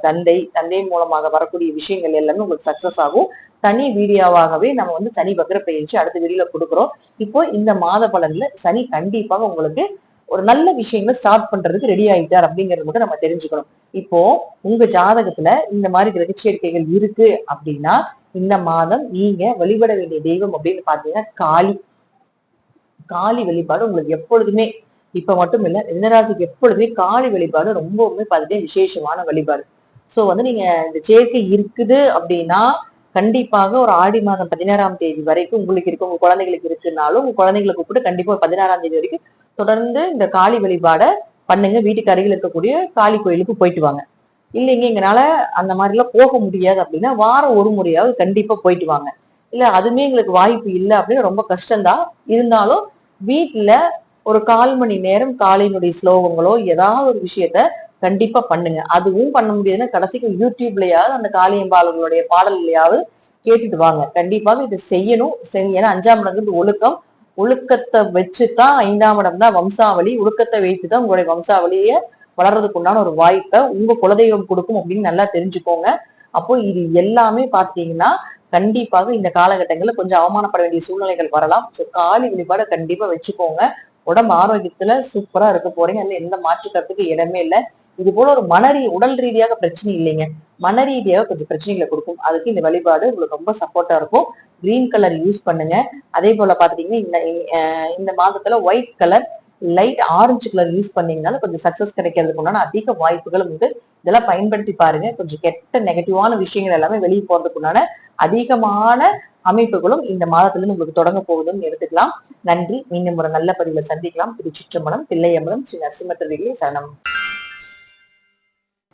தந்தை மூலமாக வரக்கூடிய விஷயங்கள் எல்லாமே உங்களுக்கு சக்சஸ் ஆகும். தனி வீடியோவாகவே நம்ம சனி வக்ர பயிற்சி அடுத்த வீடியோல கொடுக்குறோம். இப்போ இந்த மாத பலன்ல சனி கண்டிப்பாக உங்களுக்கு ஒரு நல்ல விஷயங்களை ஸ்டார்ட் பண்றதுக்கு ரெடி ஆயிட்டார் அப்படிங்கறது மட்டும் நம்ம தெரிஞ்சுக்கணும். இப்போ உங்க ஜாதகத்துல இந்த மாதிரி கிரகச்சேர்க்கைகள் இருக்கு அப்படின்னா இந்த மாதம் நீங்க வழிபட வேண்டிய தெய்வம் அப்படின்னு பாத்தீங்கன்னா காளி வழிபாடு உங்களுக்கு எப்பொழுதுமே, இப்ப மட்டும் இல்ல மிதுனராசிக்கு எப்பொழுதுமே காளி வழிபாடு ரொம்பவுமே பாத்துட்டே விசேஷமான வழிபாடு. சோ நீங்க இந்த சேர்க்கை இருக்குது அப்படின்னா கண்டிப்பாக ஒரு ஆடி மாதம் 16ஆம் தேதி வரைக்கும் உங்களுக்கு இருக்கு, உங்க குழந்தைகளுக்கு இருக்குனாலும் உங்க குழந்தைகளை கூப்பிட்டு கண்டிப்பா ஒரு 16ஆம் தேதி வரைக்கும் தொடர்ந்து இந்த காளி வழிபாட பண்ணுங்க. வீட்டுக்கு அருகில் இருக்கக்கூடிய காளி கோயிலுக்கு போயிட்டு வாங்க. இல்லைங்க எங்களால அந்த மாதிரி எல்லாம் போக முடியாது அப்படின்னா வாரம் ஒரு முறையாவது கண்டிப்பா போயிட்டு வாங்க. இல்ல அதுவுமே எங்களுக்கு வாய்ப்பு இல்லை அப்படின்னு ரொம்ப கஷ்டம்தான். இருந்தாலும் வீட்டுல ஒரு 1/4 மணி நேரம் காளியினுடைய ஸ்லோகங்களோ ஏதாவது ஒரு விஷயத்த கண்டிப்பா பண்ணுங்க. அதுவும் பண்ண முடியாதுன்னா கடைசிக்கு யூடியூப்லயாவது அந்த காளியம்பாளர்களுடைய பாடல்களையாவது கேட்டுட்டு வாங்க. கண்டிப்பாக இது செய்யணும். ஏன்னா 5ஆம் இடங்கிறது ஒழுக்கம். ஒழுக்கத்தை வச்சுதான் 5ஆம் இடம் தான் வம்சாவளி. ஒழுக்கத்தை வைத்துதான் உங்களுடைய வம்சாவளிய வளர்றதுக்கு உண்டான ஒரு வாய்ப்பை உங்க குலதெய்வம் கொடுக்கும் அப்படின்னு நல்லா தெரிஞ்சுக்கோங்க. அப்போ இது எல்லாமே பாத்தீங்கன்னா கண்டிப்பாக இந்த காலகட்டங்கள்ல கொஞ்சம் அவமானப்பட வேண்டிய சூழ்நிலைகள் வரலாம். சோ காளி வழிபாட கண்டிப்பா வச்சுக்கோங்க. உடம்பு ஆரோக்கியத்துல சூப்பரா இருக்க போறீங்க. அதுல எந்த மாற்று கருத்துக்கு இடமே இல்லை. இது போல ஒரு உடல் ரீதியாக பிரச்சனை இல்லைங்க, மன ரீதியாக கொஞ்சம் பிரச்சனைகளை கொடுக்கும். அதுக்கு இந்த வழிபாடு உங்களுக்கு ரொம்ப சப்போர்ட்டா இருக்கும். கிரீன் கலர் யூஸ் பண்ணுங்க. அதே போல பாத்துட்டீங்கன்னா இந்த மாதத்துல white colour, light orange colour use பண்ணீங்கனால கொஞ்சம் சக்சஸ் கிடைக்கிறதுக்கு உண்டான அதிக வாய்ப்புகளும் உண்டு. இதெல்லாம் பயன்படுத்தி பாருங்க. கொஞ்சம் கெட்ட நெகட்டிவான விஷயங்கள் எல்லாமே வெளியே போறதுக்கு உண்டான அதிகமான அமைப்புகளும் இந்த மாதத்துல இருந்து உங்களுக்கு தொடங்க போகுதுன்னு எடுத்துக்கலாம். நன்றி. மீண்டும் ஒரு நல்ல பதிவுல சந்திக்கலாம். திருச்சிற்றம்பலம், தில்லையம்பலம், ஸ்ரீ நரசிம்மத்திலே சரணம்.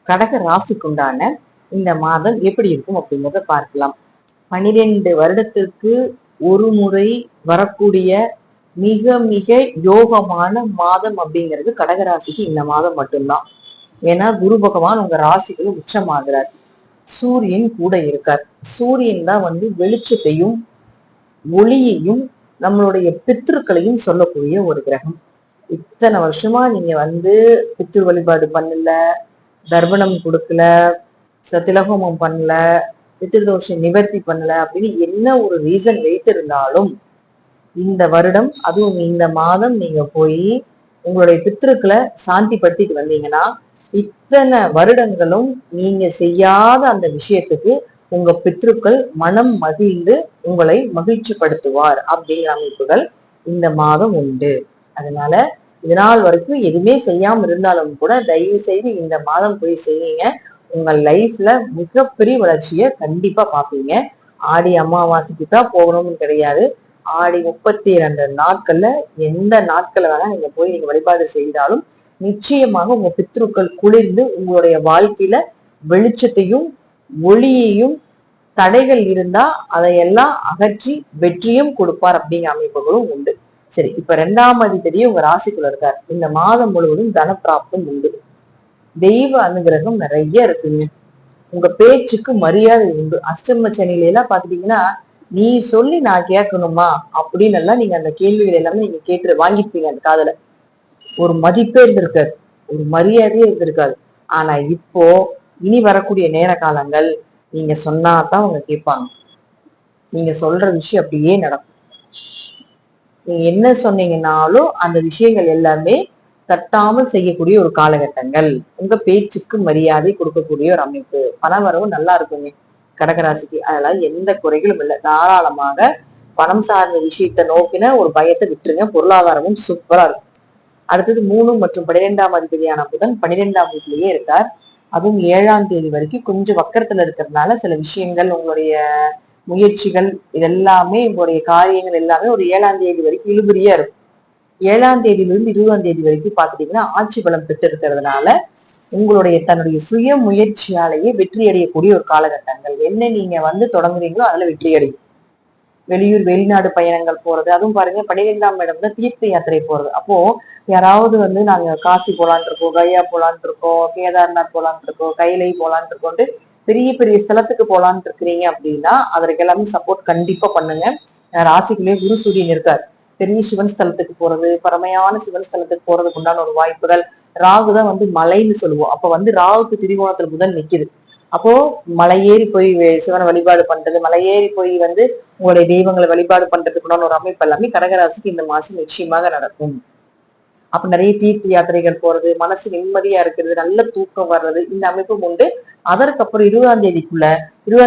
கடக ராசிக்குண்டான இந்த மாதம் எப்படி இருக்கும் அப்படிங்கறத பார்க்கலாம். 12 வருடத்திற்கு ஒரு முறை வரக்கூடிய மிக மிக யோகமான மாதம் அப்படிங்கிறது கடகராசிக்கு இந்த மாதம் மட்டும்தான். ஏன்னா குரு பகவான் உங்க ராசிக்குள்ள உச்சமாகிறார். சூரியன் கூட இருக்கார். சூரியன் தான் வெளிச்சத்தையும் ஒளியையும் நம்மளுடைய பித்ருக்களையும் சொல்லக்கூடிய ஒரு கிரகம். இத்தனை வருஷமா நீங்க பித்ரு வழிபாடு பண்ணல, தர்ப்பணம் கொடுக்கல, திலகோமம் பண்ணல, பித்ருதோஷ நிவர்த்தி பண்ணல அப்படின்னு என்ன ஒரு ரீசன் வைத்திருந்தாலும் இந்த வருடம் அதுவும் இந்த மாதம் நீங்க போய் உங்களுடைய பித்ருக்களை சாந்தி படுத்திட்டு வந்தீங்கன்னா இத்தனை வருடங்களும் நீங்க செய்யாத அந்த விஷயத்துக்கு உங்க பித்ருக்கள் மனம் மகிழ்ந்து உங்களை மகிழ்ச்சி படுத்துவார் அப்படிங்கிற அமைப்புகள் இந்த மாதம் உண்டு. அதனால இதனால் வரைக்கும் எதுவுமே செய்யாம இருந்தாலும் கூட தயவு செய்து இந்த மாதம் போய் செய்யுங்க. உங்க லைஃப்ல மிகப்பெரிய வளர்ச்சியை கண்டிப்பா பாப்பீங்க. ஆடி அமாவாசைக்கு தான் போகணும்னு கிடையாது. ஆடி 32 நாட்கள்ல எந்த நாட்களை வேணா நீங்க போய் நீங்க வழிபாடு செய்தாலும் நிச்சயமாக உங்க பித்ருக்கள் குளிர்ந்து உங்களுடைய வாழ்க்கையில வெளிச்சத்தையும் ஒளியையும் தடைகள் இருந்தா அதையெல்லாம் அகற்றி வெற்றியும் கொடுப்பார் அப்படிங்கிற அமைப்புகளும் உண்டு. சரி, இப்ப 2ஆம் அதிபதியே உங்க ராசிக்குள்ள இருக்கார். இந்த மாதம் முழுவதும் தனப்பிராப்தம் உண்டு. தெய்வ அனுகிரகம் நிறைய இருக்குங்க. உங்க பேச்சுக்கு மரியாதை உண்டு. அஷ்டம சனியில எல்லாம் பாத்துட்டீங்கன்னா நீ சொல்லி நான் கேட்கணுமா அப்படின்னு எல்லாம் நீங்க அந்த கேள்விகள் எல்லாமே நீங்க கேட்டு வாங்கிருப்பீங்க. அந்த காதல ஒரு மதிப்பே இருந்திருக்காது, ஒரு மரியாதையே இருந்திருக்காது. ஆனா இப்போ இனி வரக்கூடிய நேர காலங்கள் நீங்க சொன்னாதான் அவங்க கேட்பாங்க. நீங்க சொல்ற விஷயம் அப்படியே நடக்கும். நீங்க என்ன சொன்னீங்கன்னாலும் அந்த விஷயங்கள் எல்லாமே தட்டாமல் செய்யக்கூடிய ஒரு காலகட்டங்கள். உங்க பேச்சுக்கு மரியாதை கொடுக்கக்கூடிய ஒரு அமைப்பு. பணவரவு நல்லா இருக்குங்க கடகராசிக்கு. அதெல்லாம் எந்த குறைகளும் இல்லை. தாராளமாக பணம் சார்ந்த விஷயத்தை நோக்கின ஒரு பயத்தை விட்டுருங்க. பொருளாதாரமும் சூப்பரா இருக்கும். அடுத்தது 3 மற்றும் 12ஆம் அதிபதியான புதன் 12ஆம் வீட்டிலேயே இருக்கார். அதுவும் 7ஆம் தேதி வரைக்கும் கொஞ்சம் வக்கரத்துல இருக்கிறதுனால சில விஷயங்கள் உங்களுடைய முயற்சிகள் இதெல்லாமே உங்களுடைய காரியங்கள் எல்லாமே ஒரு 7ஆம் தேதி வரைக்கும் இழுபறியா இருக்கும். 7ஆம் தேதியிலிருந்து 20ஆம் தேதி வரைக்கும் பாத்துட்டீங்கன்னா ஆட்சி பலம் பெற்று இருக்கிறதுனால உங்களுடைய தன்னுடைய சுய முயற்சியாலேயே வெற்றி அடையக்கூடிய ஒரு காலகட்டங்கள். என்ன நீங்க தொடங்குறீங்களோ அதுல வெற்றி அடையும். வெளியூர் வெளிநாடு பயணங்கள் போறது, அதுவும் பாருங்க 12ஆம் இடம் தான் தீர்த்த யாத்திரை போறது. அப்போ யாராவது நாங்க காசி போலான் இருக்கோம், கயா போலான் இருக்கோம், கேதார்நாத் போலான் இருக்கோம், கைலை போலான் இருக்கோம்ட்டு பெரிய பெரிய ஸ்தலத்துக்கு போலான் இருக்கிறீங்க அப்படின்னா அதற்கு எல்லாமே சப்போர்ட் கண்டிப்பா பண்ணுங்க. ராசிக்குள்ளேயே குரு சூரியன் இருக்காரு. பெரிய சிவன் ஸ்தலத்துக்கு போறது, பரமையான சிவன் ஸ்தலத்துக்கு போறதுக்கு உண்டான ஒரு வாய்ப்புகள். ராகுதான் மலைன்னு சொல்லுவோம். அப்ப ராகுக்கு திரிகோணத்துல புதன் நிக்குது. அப்போ மலையேறி போய் சிவனை வழிபாடு பண்றது, மலையேறி போய் உங்களுடைய தெய்வங்களை வழிபாடு பண்றதுக்குண்டான ஒரு அமைப்பு எல்லாமே கடகராசிக்கு இந்த மாசம் நிச்சயமாக நடக்கும். அப்ப நிறைய தீர்த்த யாத்திரைகள் போறது, மனசு நிம்மதியா இருக்கிறது, நல்ல தூக்கம் வர்றது, இந்த அமைப்பும் உண்டு. அதற்கப்புறம் 20ஆம்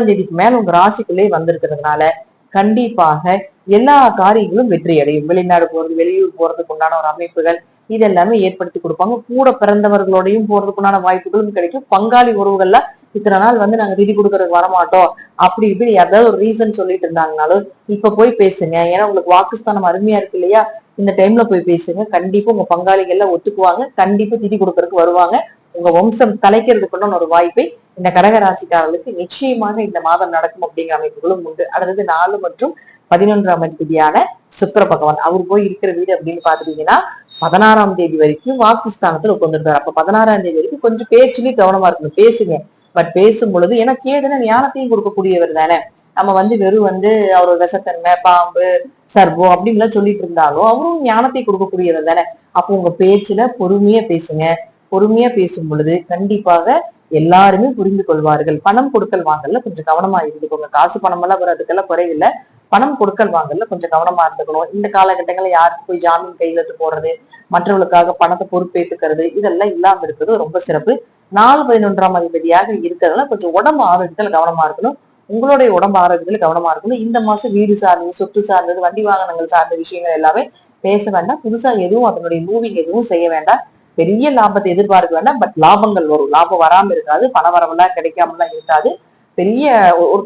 தேதிக்கு மேல உங்க ராசிக்குள்ளே வந்திருக்கிறதுனால கண்டிப்பாக எல்லா காரியங்களும் வெற்றி அடையும். வெளிநாடு போறது, வெளியூர் போறதுக்கு உண்டான ஒரு அமைப்புகள் இதெல்லாமே ஏற்படுத்தி கொடுப்பாங்க. கூட பிறந்தவர்களோடையும் போறதுக்குண்டான வாய்ப்புகளும் கிடைக்கும். பங்காளி உறவுகள்ல இத்தனை நாள் வந்து நாங்க திதி கொடுக்கறதுக்கு வரமாட்டோம் அப்படி இப்படி ஏதாவது ஒரு ரீசன் சொல்லிட்டு இருந்தாங்கனாலும் இப்ப போய் பேசுங்க. ஏன்னா உங்களுக்கு வாக்குஸ்தானம் அருமையா இருக்கு இல்லையா, இந்த டைம்ல போய் பேசுங்க. கண்டிப்பா உங்க பங்காளிகள் எல்லாம் ஒத்துக்குவாங்க, கண்டிப்பா திதி கொடுக்கறதுக்கு வருவாங்க. உங்க வம்சம் தலைக்கிறதுக்குன்னு ஒரு வாய்ப்பை இந்த கடக ராசிக்காரர்களுக்கு நிச்சயமாக இந்த மாதம் நடக்கும் அப்படிங்கிற அமைப்புகளும் உண்டு. அடுத்தது 4 மற்றும் 11ஆம் அதிபதியான சுக்கிர பகவான் அவர் போய் இருக்கிற வீடு அப்படின்னு பாத்துட்டீங்கன்னா 16ஆம் தேதி வரைக்கும் வாக்குஸ்தானத்துல உட்கார்ந்துருக்காரு. அப்ப 16ஆம் தேதி வரைக்கும் கொஞ்சம் பேச்சுலயும் கவனமா இருக்கணும். பேசுங்க, பட் பேசும் பொழுது ஏன்னா கேதுனா ஞானத்தையும் கொடுக்கக்கூடியவர் தானே. நம்ம வந்து வெறும் வந்து அவரோட விஷத்தன்மை பாம்பு சர்வம் அப்படின்னு சொல்லிட்டு இருந்தாலும் அவரும் ஞானத்தை கொடுக்கக்கூடியவர் தானே. அப்போ உங்க பேச்சுல பொறுமையா பேசுங்க. பொறுமையா பேசும் பொழுது கண்டிப்பாக எல்லாருமே புரிந்து கொள்வார்கள். பணம் கொடுக்கல் வாங்கல கொஞ்சம் கவனமா இருந்துக்கோங்க. காசு பணம் எல்லாம் வர்றதுக்கெல்லாம் குறைவில்லை, பணம் கொடுக்கல் வாங்கல கொஞ்சம் கவனமா இருந்துக்கணும். இந்த காலகட்டங்கள்ல யாருக்கு போய் ஜாமீன் கையெழுத்து போடுறது, மற்றவர்களுக்காக பணத்தை பொறுப்பேற்றுக்கிறது இதெல்லாம் இல்லாம இருக்கிறது ரொம்ப சிறப்பு. 4, 11ஆம் அதிபதியாக இருக்கிறதுனால கொஞ்சம் உடம்பு ஆரோக்கியத்துல கவனமா இருக்கணும். உங்களுடைய உடம்பு ஆரோக்கியத்துல கவனமா இருக்கணும். இந்த மாசம் வீடு சார்ந்தது, சொத்து சார்ந்தது, வண்டி வாகனங்கள் சார்ந்த விஷயங்கள் எல்லாமே பேச வேண்டாம். புதுசா எதுவும் அதனுடைய மூவிங் எதுவும் செய்ய வேண்டாம். பெரிய லாபத்தை எதிர்பார்க்க வேண்டாம், பட் லாபங்கள் வரும். லாபம் வராம இருக்காது, பண வரவெல்லாம் கிடைக்காமலாம் இருக்காது. பெரிய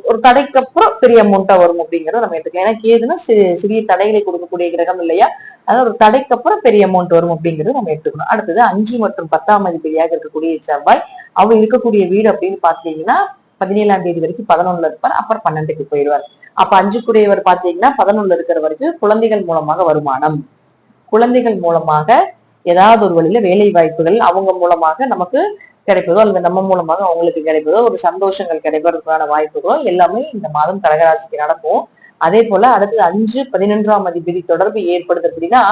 ஒரு தடைக்கு அப்புறம் பெரிய அமௌண்டா வரும் அப்படிங்கறத நம்ம எடுத்துக்கலாம். ஏன்னா கேதுன்னா சிறிய தடைகளை கொடுக்கக்கூடிய கிரகம் இல்லையா, அதாவது ஒரு தடைக்கு அப்புறம் பெரிய அமௌண்ட் வரும் அப்படிங்கறது நம்ம எடுத்துக்கணும். அடுத்தது 5 மற்றும் 10ஆம் அதிபதியாக இருக்கக்கூடிய செவ்வாய் அவர் இருக்கக்கூடிய வீடு அப்படின்னு பாத்தீங்கன்னா 17ஆம் தேதி வரைக்கும் 11ல இருப்பார், அப்புறம் 12க்கு போயிடுவார். அப்ப 5 பாத்தீங்கன்னா 11ல இருக்கிற வரைக்கும் குழந்தைகள் மூலமாக வருமானம், குழந்தைகள் மூலமாக ஏதாவது ஒரு வழியில வேலை வாய்ப்புகள் அவங்க மூலமாக நமக்கு கிடைப்பதோ அல்லது நம்ம மூலமாக அவங்களுக்கு கிடைப்பதோ ஒரு சந்தோஷங்கள் கிடைப்பதற்கான வாய்ப்புகளோ எல்லாமே இந்த மாதம் கடகராசிக்கு நடக்கும். அதே போல அடுத்தது 5, 11ஆம் அதிபதி தொடர்பு ஏற்படுது அப்படின்னா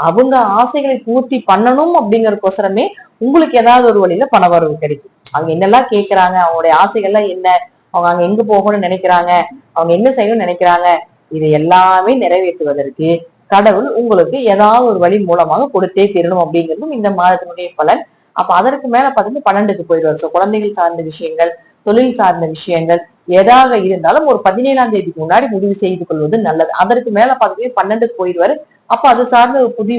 அவங்க ஆசைகளை பூர்த்தி பண்ணணும் அப்படிங்கறதுக்கோசரமே உங்களுக்கு ஏதாவது ஒரு வழியில பண வரவு கிடைக்கும். அவங்க என்னெல்லாம் கேட்கறாங்க, அவங்களுடைய ஆசைகள்லாம் என்ன, அவங்க அங்க எங்க போகணும்னு நினைக்கிறாங்க, அவங்க என்ன செய்யணும்னு நினைக்கிறாங்க, இது எல்லாமே நிறைவேற்றுவதற்கு கடவுள் உங்களுக்கு ஏதாவது ஒரு வழி மூலமாக கொடுத்தே தீரணும் அப்படிங்கிறதும் இந்த மாதத்தினுடைய பலன். அப்ப அதற்கு மேல பாத்தீங்கன்னா 12க்கு போயிடுவார். சோ குழந்தைகள் சார்ந்த விஷயங்கள், தொழில் சார்ந்த விஷயங்கள் எதாக இருந்தாலும் ஒரு 17ஆம் தேதிக்கு முன்னாடி முடிவு செய்து கொள்வது நல்லது. அதற்கு மேல பாத்தீங்கன்னா 12க்கு போயிடுவாரு. அப்ப அது சார்ந்த ஒரு புதிய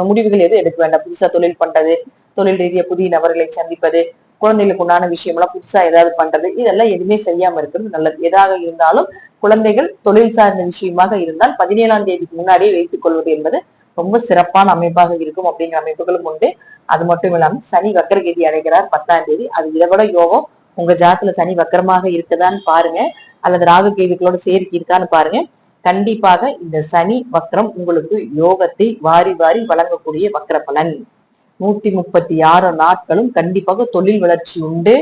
முடிவுகள் எதுவும் எடுக்க வேண்டாம். புதுசா தொழில் பண்றது, தொழில் ரீதியா புதிய நபர்களை சந்திப்பது, குழந்தைகளுக்கு உண்டான விஷயம் எல்லாம் புதுசா ஏதாவது பண்றது, இதெல்லாம் எதுவுமே செய்யாம இருக்கிறது நல்லது. எதாக இருந்தாலும் குழந்தைகள் தொழில் சார்ந்த விஷயமாக இருந்தால் 17ஆம் தேதிக்கு முன்னாடியே வைத்துக் கொள்வது என்பது ரொம்ப சிறப்பான அமைப்பாக இருக்கும் அப்படிங்கிற அமைப்புகளும் உண்டு. அது மட்டும் இல்லாம சனி வக்கரகதி அடைகிறார் 10ஆம் தேதி. அது இதை விட யோகம். உங்க ஜாதத்துல சனி வக்கரமாக இருக்குதான்னு பாருங்க, அல்லது ராகு கேதுக்களோட சேர்க்கை இருக்கான்னு பாருங்க. கண்டிப்பாக இந்த சனி வக்கரம் உங்களுக்கு யோகத்தை வாரி வாரி வழங்கக்கூடிய வக்கர பலன். 136 நாட்களும் கண்டிப்பாக தொழில் வளர்ச்சி உண்டு.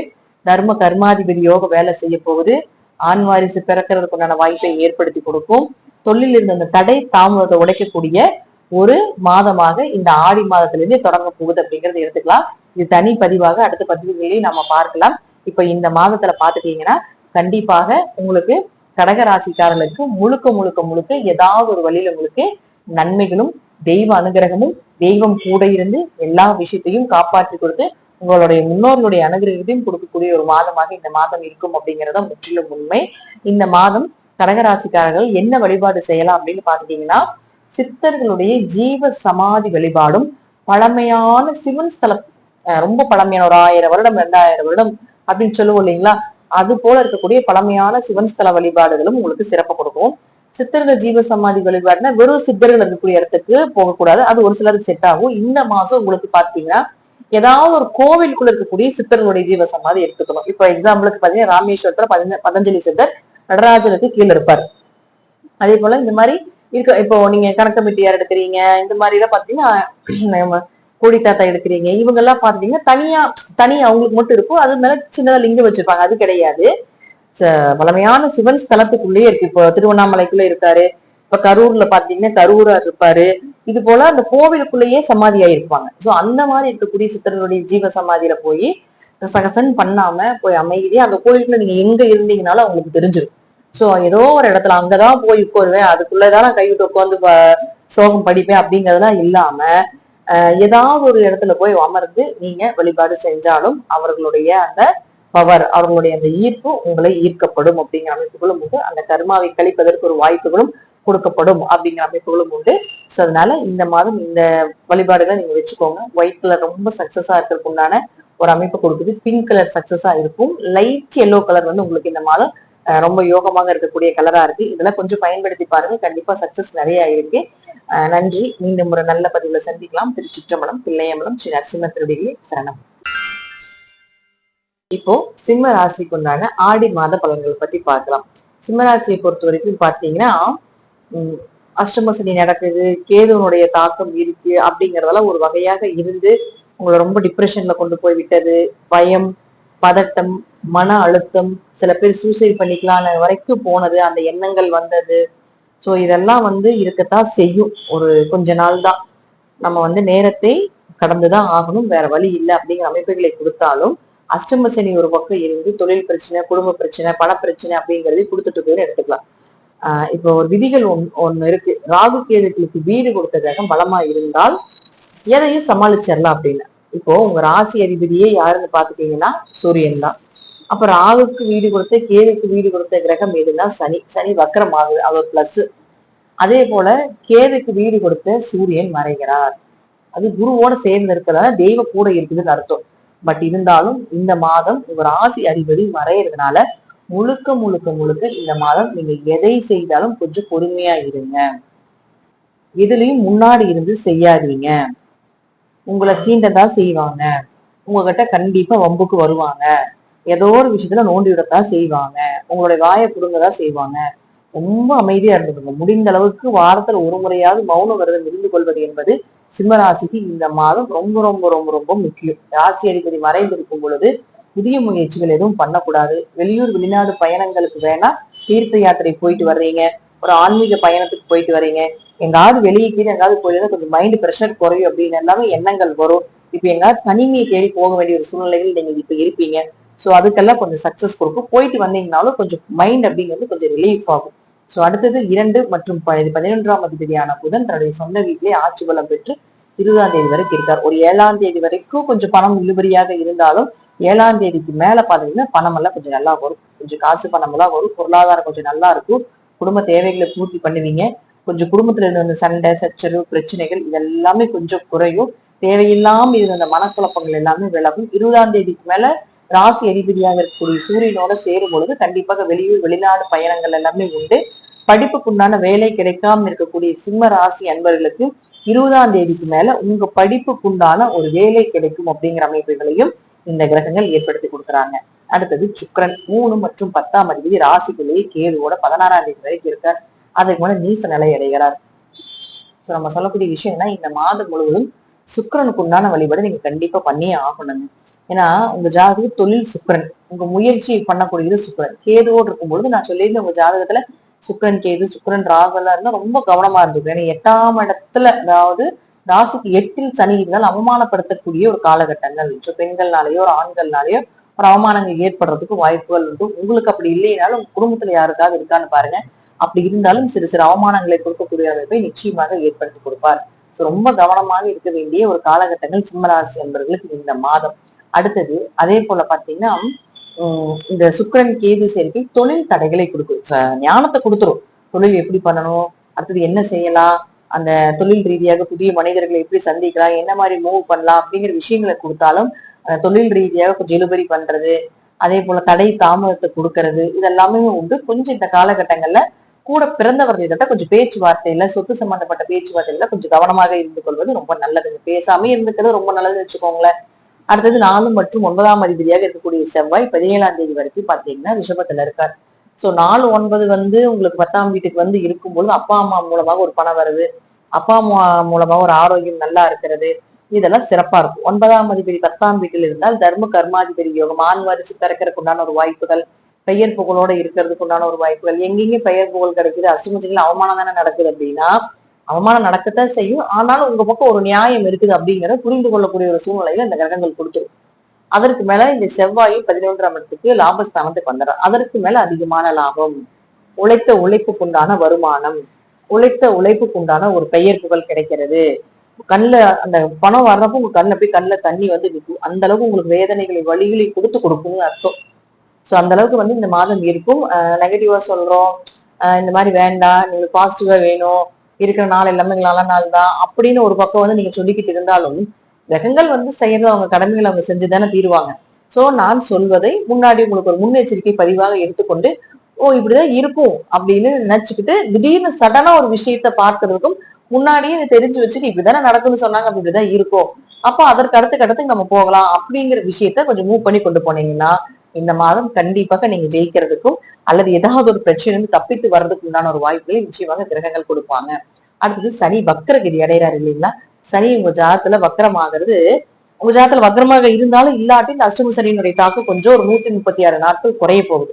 தர்ம கர்மாதிபதி யோக வேலை செய்ய போகுது. ஆண் வாரிசு பிறக்கிறதுக்கு உண்டான வாய்ப்பை ஏற்படுத்தி கொடுக்கும். தொழில் இருந்த அந்த தடை தாமதத்தை உடைக்கக்கூடிய ஒரு மாதமாக இந்த ஆடி மாதத்திலிருந்தே தொடங்க போகுது அப்படிங்கறத எடுத்துக்கலாம். இது தனி பதிவாக அடுத்த பதிவுகளையும் நம்ம பார்க்கலாம். இப்ப இந்த மாதத்துல பாத்துட்டீங்கன்னா கண்டிப்பாக உங்களுக்கு கடக ராசிக்காரர்களுக்கு முழுக்க முழுக்க முழுக்க ஏதாவது ஒரு வழியில உங்களுக்கு நன்மைகளும் தெய்வ அனுகிரகமும் தெய்வம் கூட இருந்து எல்லா விஷயத்தையும் காப்பாற்றி கொடுத்து உங்களுடைய முன்னோர்களுடைய அனுகிரகத்தையும் கொடுக்கக்கூடிய ஒரு மாதமாக இந்த மாதம் இருக்கும் அப்படிங்கறத முற்றிலும் உண்மை. இந்த மாதம் கடகராசிக்காரர்கள் என்ன வழிபாடு செய்யலாம் அப்படின்னு பாத்துட்டீங்கன்னா சித்தர்களுடைய ஜீவ சமாதி வழிபாடும் பழமையான சிவன் ஸ்தலம், ரொம்ப பழமையான ஒரு 1000 வருடம் 2000 வருடம் அப்படின்னு சொல்லுவோம் இல்லைங்களா, அது போல இருக்கக்கூடிய பழமையான சிவன் ஸ்தல வழிபாடுகளும் உங்களுக்கு சிறப்பு கொடுக்கும். சித்தர்கள் ஜீவ சமாதி வழிபாடுனா வெறும் சித்தர்கள் இருக்கக்கூடிய இடத்துக்கு போகக்கூடாது, அது ஒரு சிலருக்கு செட் ஆகும். இந்த மாசம் உங்களுக்கு பாத்தீங்கன்னா ஏதாவது ஒரு கோவிலுக்குள்ள இருக்கக்கூடிய சித்தர்களுடைய ஜீவ சமாதி எடுத்துக்கணும். இப்போ எக்ஸாம்பிளுக்கு பாத்தீங்கன்னா ராமேஸ்வரத்துல பதஞ்சலி சித்தர் நடராஜனுக்கு கீழே இருப்பாரு. அதே போல இந்த மாதிரி இருக்க, இப்போ நீங்க கணக்கமிட்டியார் எடுக்கிறீங்க, இந்த மாதிரி எல்லாம் பாத்தீங்கன்னா கோடி தாத்தா எடுக்கிறீங்க, இவங்க எல்லாம் பாத்தீங்கன்னா தனியா அவங்களுக்கு மட்டும் இருக்கும். அது மேல சின்னதா லிங்கம் வச்சிருப்பாங்க. அது கிடையாது, பழமையான சிவன் ஸ்தலத்துக்குள்ளேயே இருக்கு. இப்போ திருவண்ணாமலைக்குள்ள இருக்காரு, இப்ப கரூர்ல பாத்தீங்கன்னா கரூரார் இருப்பாரு. இது போல அந்த கோவிலுக்குள்ளேயே சமாதியா இருப்பாங்க. சோ அந்த மாதிரி இருக்கக்கூடிய சித்தர்களுடைய ஜீவ சமாதியில போய் சகசன் பண்ணாம போய் அமைதியா அந்த கோயிலுக்குள்ள நீங்க எங்க இருந்தீங்கனாலும் அவங்களுக்கு தெரிஞ்சிடும். சோ ஏதோ ஒரு இடத்துல அங்கதான் போய் உட்காருவேன், அதுக்குள்ளதான் நான் கைவிட்டு உட்காந்து சோகம் படிப்பேன் அப்படிங்கறதெல்லாம் இல்லாம ஏதாவது ஒரு இடத்துல போய் அமர்ந்து நீங்க வழிபாடு செஞ்சாலும் அவர்களுடைய அந்த பவர், அவர்களுடைய அந்த ஈர்ப்பு உங்களை ஈர்க்கப்படும் அப்படிங்கிற அமைப்புகளும் உண்டு. அந்த கர்மாவை கழிப்பதற்கு ஒரு வாய்ப்புகளும் கொடுக்கப்படும் அப்படிங்கிற அமைப்புகளும் உண்டு. சோ அதனால இந்த மாதம் இந்த வழிபாடுகளை நீங்க வச்சுக்கோங்க. ஒயிட் கலர் ரொம்ப சக்சஸா இருக்கிறதுக்கு உண்டான ஒரு அமைப்பு கொடுக்குது. பிங்க் கலர் சக்சஸா இருக்கும். லைட் எல்லோ கலர் வந்து உங்களுக்கு இந்த மாதம் ரொம்ப யோகமாக இருக்கக்கூடிய கலரா இருக்கு. இதெல்லாம் கொஞ்சம் பயன்படுத்தி பாருங்க, கண்டிப்பா சக்சஸ் நிறைய இருக்கு. நன்றி. மீண்டும் ஒரு நல்ல பதிவுல சந்திக்கலாம். திருச்சிற்றம்பலம், தில்லையம்பலம், ஸ்ரீ நரசிம்ம திருடிகளே சரணம். இப்போ சிம்ம ராசிக்கு உண்டான ஆடி மாத பலன்களை பத்தி பார்க்கலாம். சிம்ம ராசியை பொறுத்த வரைக்கும் பாத்தீங்கன்னா அஷ்டம சனி நடக்குது, கேதுவனுடைய தாக்கம் இருக்கு அப்படிங்கறதெல்லாம் ஒரு வகையாக இருந்து உங்களை ரொம்ப டிப்ரெஷன்ல கொண்டு போய் விட்டது. பயம், பதட்டம், மன அழுத்தம், சில பேர் சூசைட் பண்ணிக்கலாம்னு வரைக்கும் போனது, அந்த எண்ணங்கள் வந்தது. சோ இதெல்லாம் வந்து இருக்கத்தான் செய்யும். ஒரு கொஞ்ச நாள் தான் நம்ம வந்து நேரத்தை கடந்துதான் ஆகணும், வேற வழி இல்லை அப்படிங்கிற அமைப்புகளை கொடுத்தாலும் அஷ்டம சனி ஒரு பக்கம் இருந்து தொழில் பிரச்சனை, குடும்ப பிரச்சனை, பண பிரச்சனை அப்படிங்கறதை கொடுத்துட்டு போய் எடுத்துக்கலாம். இப்போ ஒரு விதிகள் ஒண்ணு இருக்கு. ராகு கேதுகளுக்கு வீடு கொடுத்த கிரகம் பலமா இருந்தால் எதையும் சமாளிச்சிடலாம் அப்படின்னு. இப்போ உங்க ராசி அதிபதியே யாருன்னு பாத்துட்டீங்கன்னா சூரியன் தான். அப்ப ராகுக்கு வீடு கொடுத்த, கேதுக்கு வீடு கொடுத்த கிரகம் எதுன்னா சனி. சனி வக்கரம் ஆகுது, அது ஒரு பிளஸ். அதே போல கேதுக்கு வீடு கொடுத்த சூரியன் மறைகிறார். அது குருவோட சேர்ந்து இருக்கிறதால தெய்வ கூட இருக்குதுன்னு அர்த்தம். பட் இருந்தாலும் இந்த மாதம் உங்க ராசி அதிபதி மறைகிறதுனால முழுக்க முழுக்க முழுக்க இந்த மாதம் நீங்க எதை செய்தாலும் கொஞ்சம் பொறுமையா இருங்க. எதுலயும் முன்னாடி இருந்து செய்யாதீங்க. உங்களை சீண்டதான் செய்வாங்க, உங்ககிட்ட கண்டிப்பா வம்புக்கு வருவாங்க, ஏதோ ஒரு விஷயத்துல நோண்டி விடத்தான் செய்வாங்க, உங்களுடைய வாயை புடுங்கதான் செய்வாங்க. ரொம்ப அமைதியா இருந்துடுங்க. முடிந்த அளவுக்கு வாரத்துல ஒரு முறையாவது மௌன விரதம் இருந்து கொள்வது என்பது சிம்மராசிக்கு இந்த மாதம் ரொம்ப ரொம்ப ரொம்ப ரொம்ப முக்கியம். ராசி அதிபதி மறைந்திருக்கும் பொழுது புதிய முயற்சிகள் எதுவும் பண்ணக்கூடாது. வெளியூர் வெளிநாடு பயணங்களுக்கு வேணா தீர்த்த யாத்திரை போயிட்டு வர்றீங்க, ஒரு ஆன்மீக பயணத்துக்கு போயிட்டு வர்றீங்க, எங்காவது வெளியே கீழே எங்காவது போயிருந்தா கொஞ்சம் மைண்ட் ப்ரெஷர் குறையும் அப்படின்னு எல்லாமே எண்ணங்கள் வரும். இப்ப எங்காவது தனிமையை தேடி போக வேண்டிய ஒரு சூழ்நிலையில் நீங்க இப்ப இருப்பீங்க. சோ அதுக்கெல்லாம் கொஞ்சம் சக்சஸ் கொடுக்கும். போயிட்டு வந்தீங்கன்னாலும் கொஞ்சம் மைண்ட் அப்படிங்கிறது கொஞ்சம் ரிலீஃப் ஆகும். சோ அடுத்தது 2 மற்றும் 11ஆம் அதிபதியான புதன் தன்னுடைய சொந்த வீட்டிலே ஆட்சி பலம் பெற்று 20ஆம் தேதி வரைக்கும் இருக்கார். ஒரு 7ஆம் தேதி வரைக்கும் கொஞ்சம் பணம் இழுபறியாக இருந்தாலும் 7ஆம் தேதிக்கு மேல பாத்தீங்கன்னா பணம் எல்லாம் கொஞ்சம் நல்லா வரும். கொஞ்சம் காசு பணம் எல்லாம் வரும். பொருளாதாரம் கொஞ்சம் நல்லா இருக்கும். குடும்ப தேவைகளை பூர்த்தி பண்ணுவீங்க. கொஞ்சம் குடும்பத்துல இருந்த சண்டை, சச்சரவு, பிரச்சனைகள் இதெல்லாமே கொஞ்சம் குறையும். தேவையில்லாம இருந்த அந்த மனக்குழப்பங்கள் எல்லாமே விலகும். 20ஆம் தேதிக்கு மேல ராசி அதிபதியாக இருக்கக்கூடிய சூரியனோட சேரும் பொழுது கண்டிப்பாக வெளியூர் வெளிநாடு பயணங்கள் எல்லாமே உண்டு. படிப்புக்குண்டான வேலை கிடைக்காம இருக்கக்கூடிய சிம்ம ராசி அன்பர்களுக்கு 20ஆம் தேதிக்கு மேல உங்க படிப்புக்குண்டான ஒரு வேலை கிடைக்கும் அப்படிங்கிற அமைப்புகளையும் இந்த கிரகங்கள் ஏற்படுத்தி கொடுக்குறாங்க. அடுத்தது சுக்கிரன் 3 மற்றும் 10ஆம் அதிபதி ராசிக்குள்ளேயே கேதுவோட 16ஆம் தேதி வரைக்கும் இருக்கார். அதுக்கு மேல நீச நிலை அடைகிறார். சோ நம்ம சொல்லக்கூடிய விஷயம்னா இந்த மாதம் முழுவதும் சுக்கிரனுக்கு உண்டான வழிபாடு நீங்க கண்டிப்பா பண்ணியே ஆகணுங்க. ஏன்னா உங்க ஜாதகம் தொழில் சுக்கிரன், உங்க முயற்சி பண்ணக்கூடியது சுக்கிரன். கேதுவோடு இருக்கும் பொழுது நான் சொல்லியிருந்தேன் உங்க ஜாதகத்துல சுக்கிரன் கேது, சுக்கிரன் ராகு எல்லாம் இருந்தா ரொம்ப கவனமா இருந்துக்கும். ஏன்னா 8ஆம் இடத்துல, அதாவது ராசிக்கு 8ல் சனி இருந்தால் அவமானப்படுத்தக்கூடிய ஒரு காலகட்டங்கள். பெண்கள்னாலேயோ ஒரு ஆண்கள்னாலேயோ ஒரு அவமானங்கள் ஏற்படுறதுக்கு வாய்ப்புகள் உண்டு. உங்களுக்கு அப்படி இல்லைனாலும் உங்க குடும்பத்துல யாருக்காவது இருக்கான்னு பாருங்க. அப்படி இருந்தாலும் சிறு சிறு அவமானங்களை கொடுக்கக்கூடிய அமைப்பை நிச்சயமாக ஏற்படுத்தி கொடுப்பார். ரொம்ப கவனமாக இருக்க வேண்டிய ஒரு காலகட்டங்கள் சிம்மராசி என்பவர்களுக்கு இந்த மாதம். அடுத்தது அதே போல பாத்தீங்கன்னா இந்த சுக்கிரன் கேது சேர்க்கை தொழில் தடைகளை கொடுக்கும். ஞானத்தை கொடுத்துரும். தொழில் எப்படி பண்ணணும், அடுத்தது என்ன செய்யலாம், அந்த தொழில் ரீதியாக புதிய மனிதர்களை எப்படி சந்திக்கலாம், என்ன மாதிரி மூவ் பண்ணலாம் அப்படிங்கிற விஷயங்களை கொடுத்தாலும் தொழில் ரீதியாக கொஞ்சம் இழுபறி பண்றது, அதே போல தடை தாமதத்தை கொடுக்கறது இதெல்லாமே உண்டு. கொஞ்சம் இந்த காலகட்டங்கள்ல கூட பிறந்தவர்களிட்ட கொஞ்சம் பேச்சுவார்த்தையில, சொத்து சம்பந்தப்பட்ட பேச்சுவார்த்தையில கொஞ்சம் கவனமாக இருந்து கொள்வது ரொம்ப நல்லதுங்க. பேசாம இருந்துக்கிறது ரொம்ப நல்லதுன்னு வச்சுக்கோங்களேன். அடுத்தது 4 மற்றும் 9ஆம் அதிபதியாக இருக்கக்கூடிய செவ்வாய் 17ஆம் தேதி வரைக்கும் பாத்தீங்கன்னா ரிஷபத்துல இருக்கார். சோ 4, 9 வந்து உங்களுக்கு 10ஆம் வீட்டுக்கு வந்து இருக்கும்பொழுது அப்பா அம்மா மூலமாக ஒரு பணம் வருது, அப்பா அம்மா மூலமாக ஒரு ஆரோக்கியம் நல்லா இருக்கிறது, இதெல்லாம் சிறப்பா இருக்கும். 9ஆம் அதிபதி 10ஆம் வீட்டில் இருந்தால் தர்ம கர்மாதிபதி யோகம், ஆண் வாரிசு பிறக்கிறதுக்கு உண்டான ஒரு வாய்ப்புகள், பெயர் புகழோட இருக்கிறதுக்கு உண்டான ஒரு வாய்ப்புகள். எங்கெங்க பெயர் புகழ் கிடைக்குது, அசுமதிகள் அவமானம் தானே நடக்குது அப்படின்னா அவமானம் நடக்கத்தான் செய்யும். ஆனாலும் உங்க பக்கம் ஒரு நியாயம் இருக்குது அப்படிங்கிறத புரிந்து கொள்ளக்கூடிய ஒரு சூழ்நிலையில இந்த கிரகங்கள் கொடுத்துரும். அதற்கு மேல இந்த செவ்வாய் 11ஆம் இடத்துக்கு லாபஸ்தானத்துக்கு வந்துடும். அதற்கு மேல அதிகமான லாபம், உழைத்த உழைப்புக்குண்டான வருமானம், உழைத்த உழைப்புக்குண்டான ஒரு பெயர் புகழ் கிடைக்கிறது. கண்ணுல அந்த பணம் வர்றப்போ உங்க கண்ணுல போய் கண்ணுல தண்ணி வந்து நிற்கும். அந்த அளவுக்கு உங்களுக்கு வேதனைகளை வழிகளை கொடுக்கும்னு அர்த்தம். சோ அந்த அளவுக்கு வந்து இந்த மாதம் இருக்கும். நெகட்டிவா சொல்றோம், இந்த மாதிரி வேண்டாம், நீங்களுக்கு பாசிட்டிவா வேணும், இருக்கிற நாள் எல்லாமே நல்ல நாள் தான் அப்படின்னு ஒரு பக்கம் வந்து நீங்க சொல்லிக்கிட்டு இருந்தாலும் கிரகங்கள் வந்து செய்யறது அவங்க கடமைகளை அவங்க செஞ்சுதானே தீருவாங்க. சோ நான் சொல்வதை முன்னாடி உங்களுக்கு ஒரு முன்னெச்சரிக்கை பதிவாக எடுத்துக்கொண்டு ஓ இப்படிதான் இருக்கும் அப்படின்னு நினைச்சுக்கிட்டு திடீர்னு சடனா ஒரு விஷயத்த பார்க்கறதுக்கும் முன்னாடியே இதை தெரிஞ்சு வச்சுட்டு இப்படிதானே நடக்கும்னு சொன்னாங்க அப்ப இப்படிதான் இருக்கும், அப்போ அதற்கு அடுத்து நம்ம போகலாம் அப்படிங்கிற விஷயத்த கொஞ்சம் மூவ் பண்ணி கொண்டு போனீங்கன்னா இந்த மாதம் கண்டிப்பாக நீங்க ஜெயிக்கிறதுக்கும் அல்லது ஏதாவது ஒரு பிரச்சனை இருந்து தப்பித்து வர்றதுக்கு உண்டான ஒரு வாய்ப்புகளை நிச்சயமாக கிரகங்கள் கொடுப்பாங்க. அடுத்தது சனி வக்ரகிரி அடைகிறாரு இல்லைங்களா. சனி உங்க ஜாதத்துல வக்ரமாகிறது, உங்க ஜாதத்துல வக்ரமாக இருந்தாலும் இல்லாட்டி இந்த அஷ்டம சனியினுடைய தாக்கம் கொஞ்சம் ஒரு 136 நாட்கள் குறைய போகுது.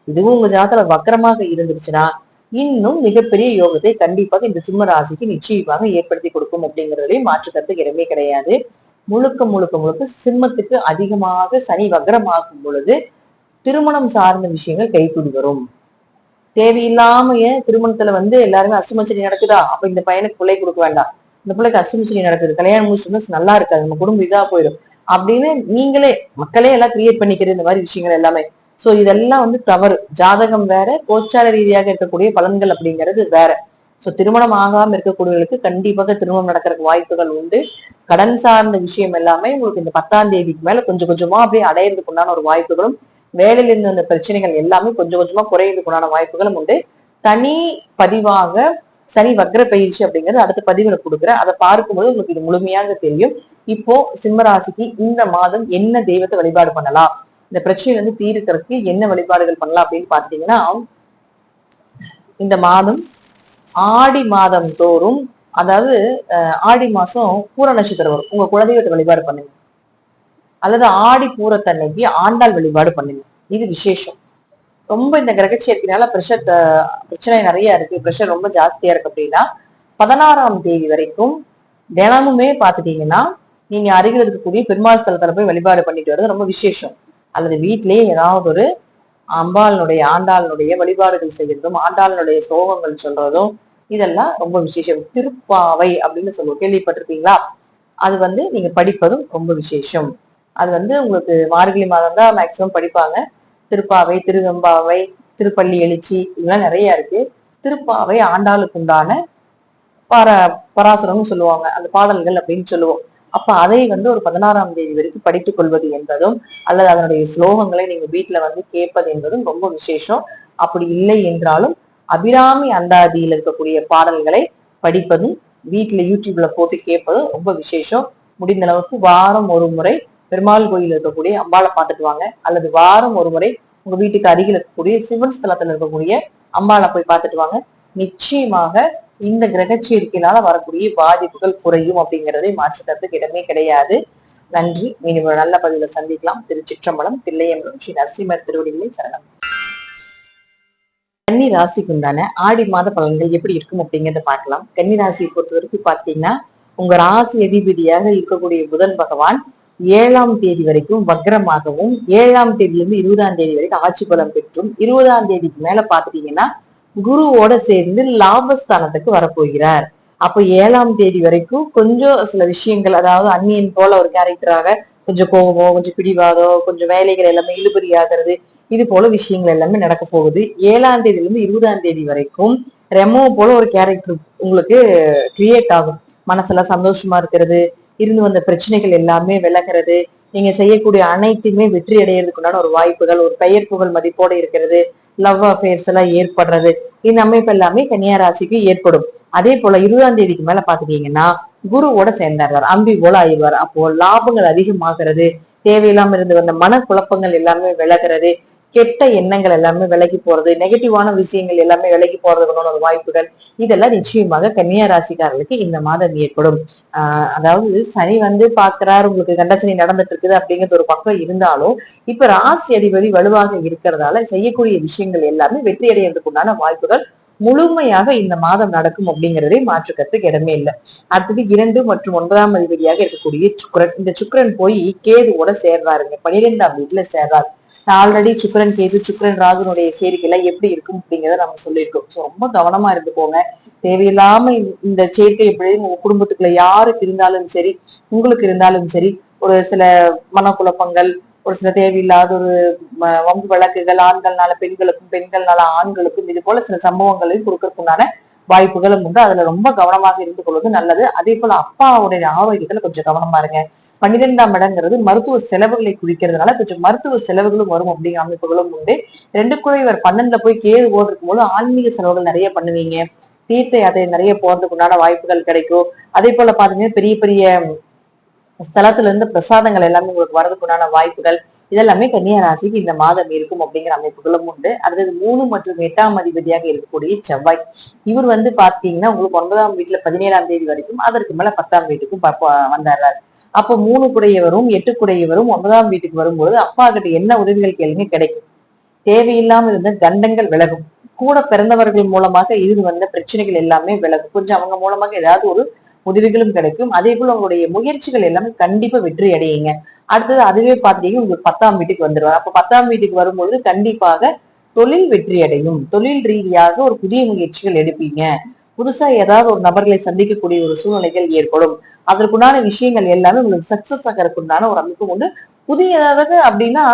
இதுவும் உங்க ஜாதத்துல வக்ரமாக இருந்துச்சுன்னா இன்னும் மிகப்பெரிய யோகத்தை கண்டிப்பாக இந்த சிம்ம ராசிக்கு நிச்சயமாக ஏற்படுத்தி கொடுக்கும் அப்படிங்கிறதுலயும் மாற்று கருத்து இடமே கிடையாது. முழுக்க முழுக்க முழுக்க சிம்மத்துக்கு அதிகமாக சனி வக்ரமாகும் பொழுது திருமணம் சார்ந்த விஷயங்கள் கைகூடி வரும். தேவையில்லாம திருமணத்துல வந்து எல்லாருமே அஷ்டமச்சனி நடக்குதா அப்ப இந்த பையனுக்கு பிள்ளை கொடுக்க வேண்டாம், இந்த பிள்ளைக்கு அஷ்டமச்சனி நடக்குது, கல்யாணம் முடிச்சு நல்லா இருக்காது, நம்ம குடும்பம் இதா போயிடும் அப்படின்னு நீங்களே மக்களே எல்லாம் கிரியேட் பண்ணிக்கிறது இந்த மாதிரி விஷயங்கள் எல்லாமே. சோ இதெல்லாம் வந்து தவறு. ஜாதகம் வேற, கோச்சார ரீதியாக இருக்கக்கூடிய பலன்கள் அப்படிங்கிறது வேற. சோ திருமணம் ஆகாம இருக்கக்கூடியவர்களுக்கு கண்டிப்பாக திருமணம் நடக்கிறதுக்கு வாய்ப்புகள் உண்டு. கடன் சார்ந்த விஷயம் எல்லாமே உங்களுக்கு இந்த 10ஆம் தேதிக்கு மேல கொஞ்சம் கொஞ்சமா அப்படியே அடையிறதுக்கு உண்டான ஒரு வாய்ப்புகளும், வேலையில இருந்த அந்த பிரச்சனைகள் எல்லாமே கொஞ்சம் கொஞ்சமா குறையிறதுக்கு உண்டான வாய்ப்புகளும் உண்டு. தனி பதிவாக சனி வக்ர பயிற்சி அப்படிங்கிறது அடுத்த பதிவுல கொடுக்குறேன், அதை பார்க்கும்போது உங்களுக்கு இது முழுமையாக தெரியும். இப்போ சிம்ம ராசிக்கு இந்த மாதம் என்ன தெய்வத்தை வழிபாடு பண்ணலாம், இந்த பிரச்சனையில இருந்து தீர்க்கிறதுக்கு என்ன வழிபாடுகள் பண்ணலாம் அப்படின்னு பாத்தீங்கன்னா, இந்த மாதம் ஆடி மாதம் தோறும், அதாவது ஆடி மாசம் பூர நட்சத்திரம் வரும், உங்க குலதெய்வத்தை வழிபாடு பண்ணுங்க. அல்லது ஆடி பூரத்தன்னைக்கு ஆண்டாள் வழிபாடு பண்ணுங்க. இது விசேஷம். ரொம்ப இந்த கிரகச்சேர்க்கையினால பிரச்சனை நிறைய இருக்கு, பிரஷர் ரொம்ப ஜாஸ்தியா இருக்கு அப்படின்னா 16ஆம் தேதி வரைக்கும் தினமுமே பாத்துட்டீங்கன்னா நீங்க அருகில் இருக்கக்கூடிய பெருமாள் ஸ்தலத்துல போய் வழிபாடு பண்ணிட்டு வர்றது ரொம்ப விசேஷம். அல்லது வீட்டிலேயே ஏதாவது ஒரு அம்பாளுடைய ஆண்டாளுடைய வழிபாடுகள் செய்யறதும் ஆண்டாளுடைய ஸ்லோகங்கள் சொல்றதும் இதெல்லாம் ரொம்ப விசேஷம். திருப்பாவை அப்படின்னு சொல்லுவோம், கேள்விப்பட்டிருக்கீங்களா? அது வந்து நீங்க படிப்பதும் ரொம்ப விசேஷம். அது வந்து உங்களுக்கு மார்கழி மாதம் தான் மேக்சிமம் படிப்பாங்க. திருப்பாவை, திருவெம்பாவை, திருப்பள்ளி எழுச்சி இதெல்லாம் நிறைய இருக்கு. திருப்பாவை ஆண்டாளுக்கு உண்டான பராசுரம்னு சொல்லுவாங்க, அந்த பாடல்கள் அப்படின்னு சொல்லுவோம். அப்ப அதை வந்து ஒரு 16ஆம் தேதி வரைக்கும் படித்துக் கொள்வது என்பதும் அல்லது அதனுடைய ஸ்லோகங்களை நீங்க வீட்டுல வந்து கேட்பது என்பதும் ரொம்ப விசேஷம். அப்படி இல்லை என்றாலும் அபிராமி அந்தாதியில் இருக்கக்கூடிய பாடல்களை படிப்பதும் வீட்டுல யூடியூப்ல போட்டு கேட்பதும் ரொம்ப விசேஷம். முடிந்த அளவுக்கு வாரம் ஒரு முறை பெருமாள் கோயில் இருக்கக்கூடிய அம்பாளை பார்த்துட்டு வாங்க, அல்லது வாரம் ஒரு முறை உங்க வீட்டுக்கு அருகில் இருக்கக்கூடிய சிவன் ஸ்தலத்துல இருக்கக்கூடிய அம்பாளை போய் பார்த்துட்டு வாங்க. நிச்சயமாக இந்த கிரகச்சேர்க்கையினால வரக்கூடிய பாதிப்புகள் குறையும் அப்படிங்கிறதை மாற்றுக்கிறதுக்கு இடமே கிடையாது. நன்றி. மீண்டும் ஒரு நல்ல பதிவுல சந்திக்கலாம். திருச்சிற்றம்பலம். தில்லையம்பலம் ஸ்ரீ நரசிம்மர் திருவடிகளை சரணம். கன்னி ராசிக்கு உண்டான ஆடி மாத பலன்கள் எப்படி இருக்கும் அப்படிங்கிறத பார்க்கலாம். கன்னி ராசியை பொறுத்த வரைக்கும் பாத்தீங்கன்னா, உங்க ராசி அதிபதியாக இருக்கக்கூடிய புதன் பகவான் 7ஆம் தேதி வரைக்கும் வக்ரமாகவும் 7ஆம் தேதியிலிருந்து 20ஆம் தேதி வரைக்கும் ஆட்சி பலம் பெற்றும் 20ஆம் தேதிக்கு மேல பாத்துட்டீங்கன்னா குருவோட சேர்ந்து லாபஸ்தானத்துக்கு வரப்போகிறார். அப்ப 7ஆம் தேதி வரைக்கும் கொஞ்சம் சில விஷயங்கள், அதாவது அந்நியன் போல ஒரு கேரக்டராக கொஞ்சம் கோபமோ, கொஞ்சம் பிடிவாதோ, கொஞ்சம் வேலைகள் எல்லாமே இழுபறி ஆகிறது, இது போல விஷயங்கள் எல்லாமே நடக்க போகுது. 7ஆம் தேதியில இருந்து 20ஆம் தேதி வரைக்கும் ரெமோ போல ஒரு கேரக்டர் உங்களுக்கு கிரியேட் ஆகும். மனசெல்லாம் சந்தோஷமா இருக்கிறது, இருந்து வந்த பிரச்சனைகள் எல்லாமே விலகிறது, நீங்க செய்யக்கூடிய அனைத்துமே வெற்றி அடையிறதுக்குண்டான ஒரு வாய்ப்புகள், ஒரு பெயர் புகழ் மதிப்போட இருக்கிறது, லவ் அஃபேர்ஸ் எல்லாம் ஏற்படுறது, இந்த அமைப்பு எல்லாமே கன்னியா ராசிக்கு ஏற்படும். அதே போல 20ஆம் தேதிக்கு மேல பாத்துட்டீங்கன்னா குருவோட சேர்ந்தார், அம்பி போல ஆயிடுவார். அப்போ லாபங்கள் அதிகமாகிறது, தேவையில்லாம இருந்து வந்த மன குழப்பங்கள் எல்லாமே விலகிறது, கெட்ட எண்ணங்கள் எல்லாமே விலகி போறது, நெகட்டிவான விஷயங்கள் எல்லாமே விலகி போறதுக்குன்னு ஒரு வாய்ப்புகள், இதெல்லாம் நிச்சயமாக கன்னியா ராசிக்காரர்களுக்கு இந்த மாதம் ஏற்படும். அதாவது சனி வந்து பாக்குறாரு, உங்களுக்கு கண்டசனி நடந்துட்டு இருக்குது அப்படிங்கிறது ஒரு பக்கம் இருந்தாலும் இப்ப ராசி அதிபதி வலுவாக இருக்கிறதால செய்யக்கூடிய விஷயங்கள் எல்லாமே வெற்றி அடைகிறதுக்கு உண்டான வாய்ப்புகள் முழுமையாக இந்த மாதம் நடக்கும் அப்படிங்கிறதே மாற்றுக்கிறதுக்கு இடமே இல்லை. அடுத்தது 2 மற்றும் 9ஆம் அதிபதியாக இருக்கக்கூடிய சுக்கிரன். இந்த சுக்கிரன் போய் கேதுவோட சேர்றாருங்க, 12ஆம் வீட்டுல சேர்றாரு. ஆல்ரெடி சுக்கிரன் கேது, சுக்கிரன் ராகுனுடைய சேர்க்கையில எப்படி இருக்கும் அப்படிங்கிறத நம்ம சொல்லியிருக்கோம். ஸோ ரொம்ப கவனமா இருந்துக்கோங்க. தேவையில்லாம இந்த சேர்க்கை எப்படி உங்க குடும்பத்துக்குள்ள யாருக்கு இருந்தாலும் சரி, உங்களுக்கு இருந்தாலும் சரி, ஒரு சில மனக்குழப்பங்கள், ஒரு சில தேவையில்லாத ஒரு வம்பு வழக்குகள், ஆண்கள்னால பெண்களுக்கும், பெண்கள்னால ஆண்களுக்கும், இது போல சில சம்பவங்களையும் கொடுக்கறதுக்குண்டான வாய்ப்புகளும் உண்டு. அதுல ரொம்ப கவனமாக இருந்து கொள்வது நல்லது. அதே போல அப்பாவுடைய ஆரோக்கியத்துல கொஞ்சம் கவனமா இருங்க. 12ஆம் இடங்கிறது மருத்துவ செலவுகளை குறிக்கிறதுனால கொஞ்சம் மருத்துவ செலவுகளும் வரும் அப்படிங்கிற அமைப்புகளும் உண்டு. 2 குறைவர் 12ல போய் கேது ஓடுறதுக்கு போது ஆன்மீக செலவுகள் நிறைய பண்ணுவீங்க. தீர்த்த யாத்திரை நிறைய போறதுக்கு உண்டான வாய்ப்புகள் கிடைக்கும். அதே போல பாத்தீங்கன்னா பெரிய பெரிய ஸ்தலத்துல இருந்து பிரசாதங்கள் எல்லாமே உங்களுக்கு வரதுக்கு உண்டான வாய்ப்புகள் இதெல்லாமே கன்னியா ராசிக்கு இந்த மாதம் இருக்கும் அப்படிங்கிற அமைப்புகளும் உண்டு. அடுத்தது 3 மற்றும் 8ஆம் அதிபதியாக இருக்கக்கூடிய செவ்வாய். இவர் பாத்தீங்கன்னா உங்களுக்கு 9ஆம் வீட்டுல 17ஆம் தேதி வரைக்கும், அதற்கு மேல 10ஆம் வீட்டுக்கும் வந்தாரு. அப்போ 3 குடையவரும் 8 குடையவரும் 9ஆம் வீட்டுக்கு வரும்போது அப்பா கிட்ட என்ன உதவிகள் கேளுங்க கிடைக்கும். தேவையில்லாம இருந்த தண்டங்கள் விலகும். கூட பிறந்தவர்கள் மூலமாக இது வந்த பிரச்சனைகள் எல்லாமே விலகும். கொஞ்சம் அவங்க மூலமாக ஏதாவது ஒரு உதவிகளும் கிடைக்கும். அதே போல உங்களுடைய முயற்சிகள் எல்லாமே கண்டிப்பா வெற்றி அடையுங்க. அடுத்தது அதுவே பாத்தீங்கன்னா உங்களுக்கு 10ஆம் வீட்டுக்கு வந்துருவாங்க. அப்ப 10ஆம் வீட்டுக்கு வரும்பொழுது கண்டிப்பாக தொழில் வெற்றி அடையும். தொழில் ரீதியாக ஒரு புதிய முயற்சிகள் எடுப்பீங்க. புதுசா ஏதாவது ஒரு நபர்களை சந்திக்கக்கூடிய ஒரு சூழ்நிலைகள் ஏற்படும். அதற்குண்டான விஷயங்கள் எல்லாமே உங்களுக்கு சக்சஸ் ஆகிறதுக்குண்டான ஒரு அமைப்பு உண்டு. புதியதாக அப்படின்னா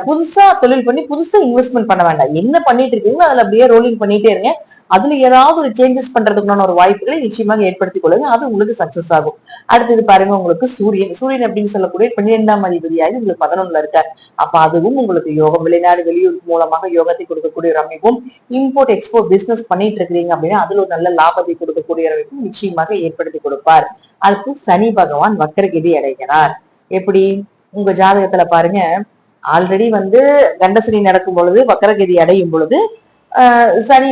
புதுசா தொழில் பண்ணி புதுசா இன்வெஸ்ட்மெண்ட் பண்ண வேண்டாம். என்ன பண்ணிட்டு இருக்கீங்களோ அதுல அப்படியே ரோலிங் பண்ணிட்டே இருங்க. அதுல ஏதாவது ஒரு சேஞ்சஸ் பண்றதுக்குண்டான ஒரு வாய்ப்புகளை நிச்சயமாக ஏற்படுத்திக் கொள்ளுங்க. அது உங்களுக்கு சக்சஸ் ஆகும். அடுத்தது பாருங்க, உங்களுக்கு சூரியன் அப்படின்னு சொல்லக்கூடிய 12ஆம் அதிபதியாகி உங்களுக்கு 11ல இருக்காரு. அப்ப அதுவும் உங்களுக்கு யோகம். வெளிநாடு வெளியூர் மூலமாக யோகத்தை கொடுக்கக்கூடிய ஒரு அமைப்பும், இம்போர்ட் எக்ஸ்போர்ட் பிசினஸ் பண்ணிட்டு இருக்கிறீங்க அப்படின்னா அதுல ஒரு நல்ல லாபத்தை கொடுக்கக்கூடிய அமைப்பும் நிச்சயமாக ஏற்படுத்தி கொடுப்பார். அடுத்து சனி பகவான் வக்கரகதி அடைகிறார். எப்படி உங்க ஜாதகத்துல பாருங்க, ஆல்ரெடி கண்டசனி நடக்கும் பொழுது வக்கரகதி அடையும் பொழுது சனி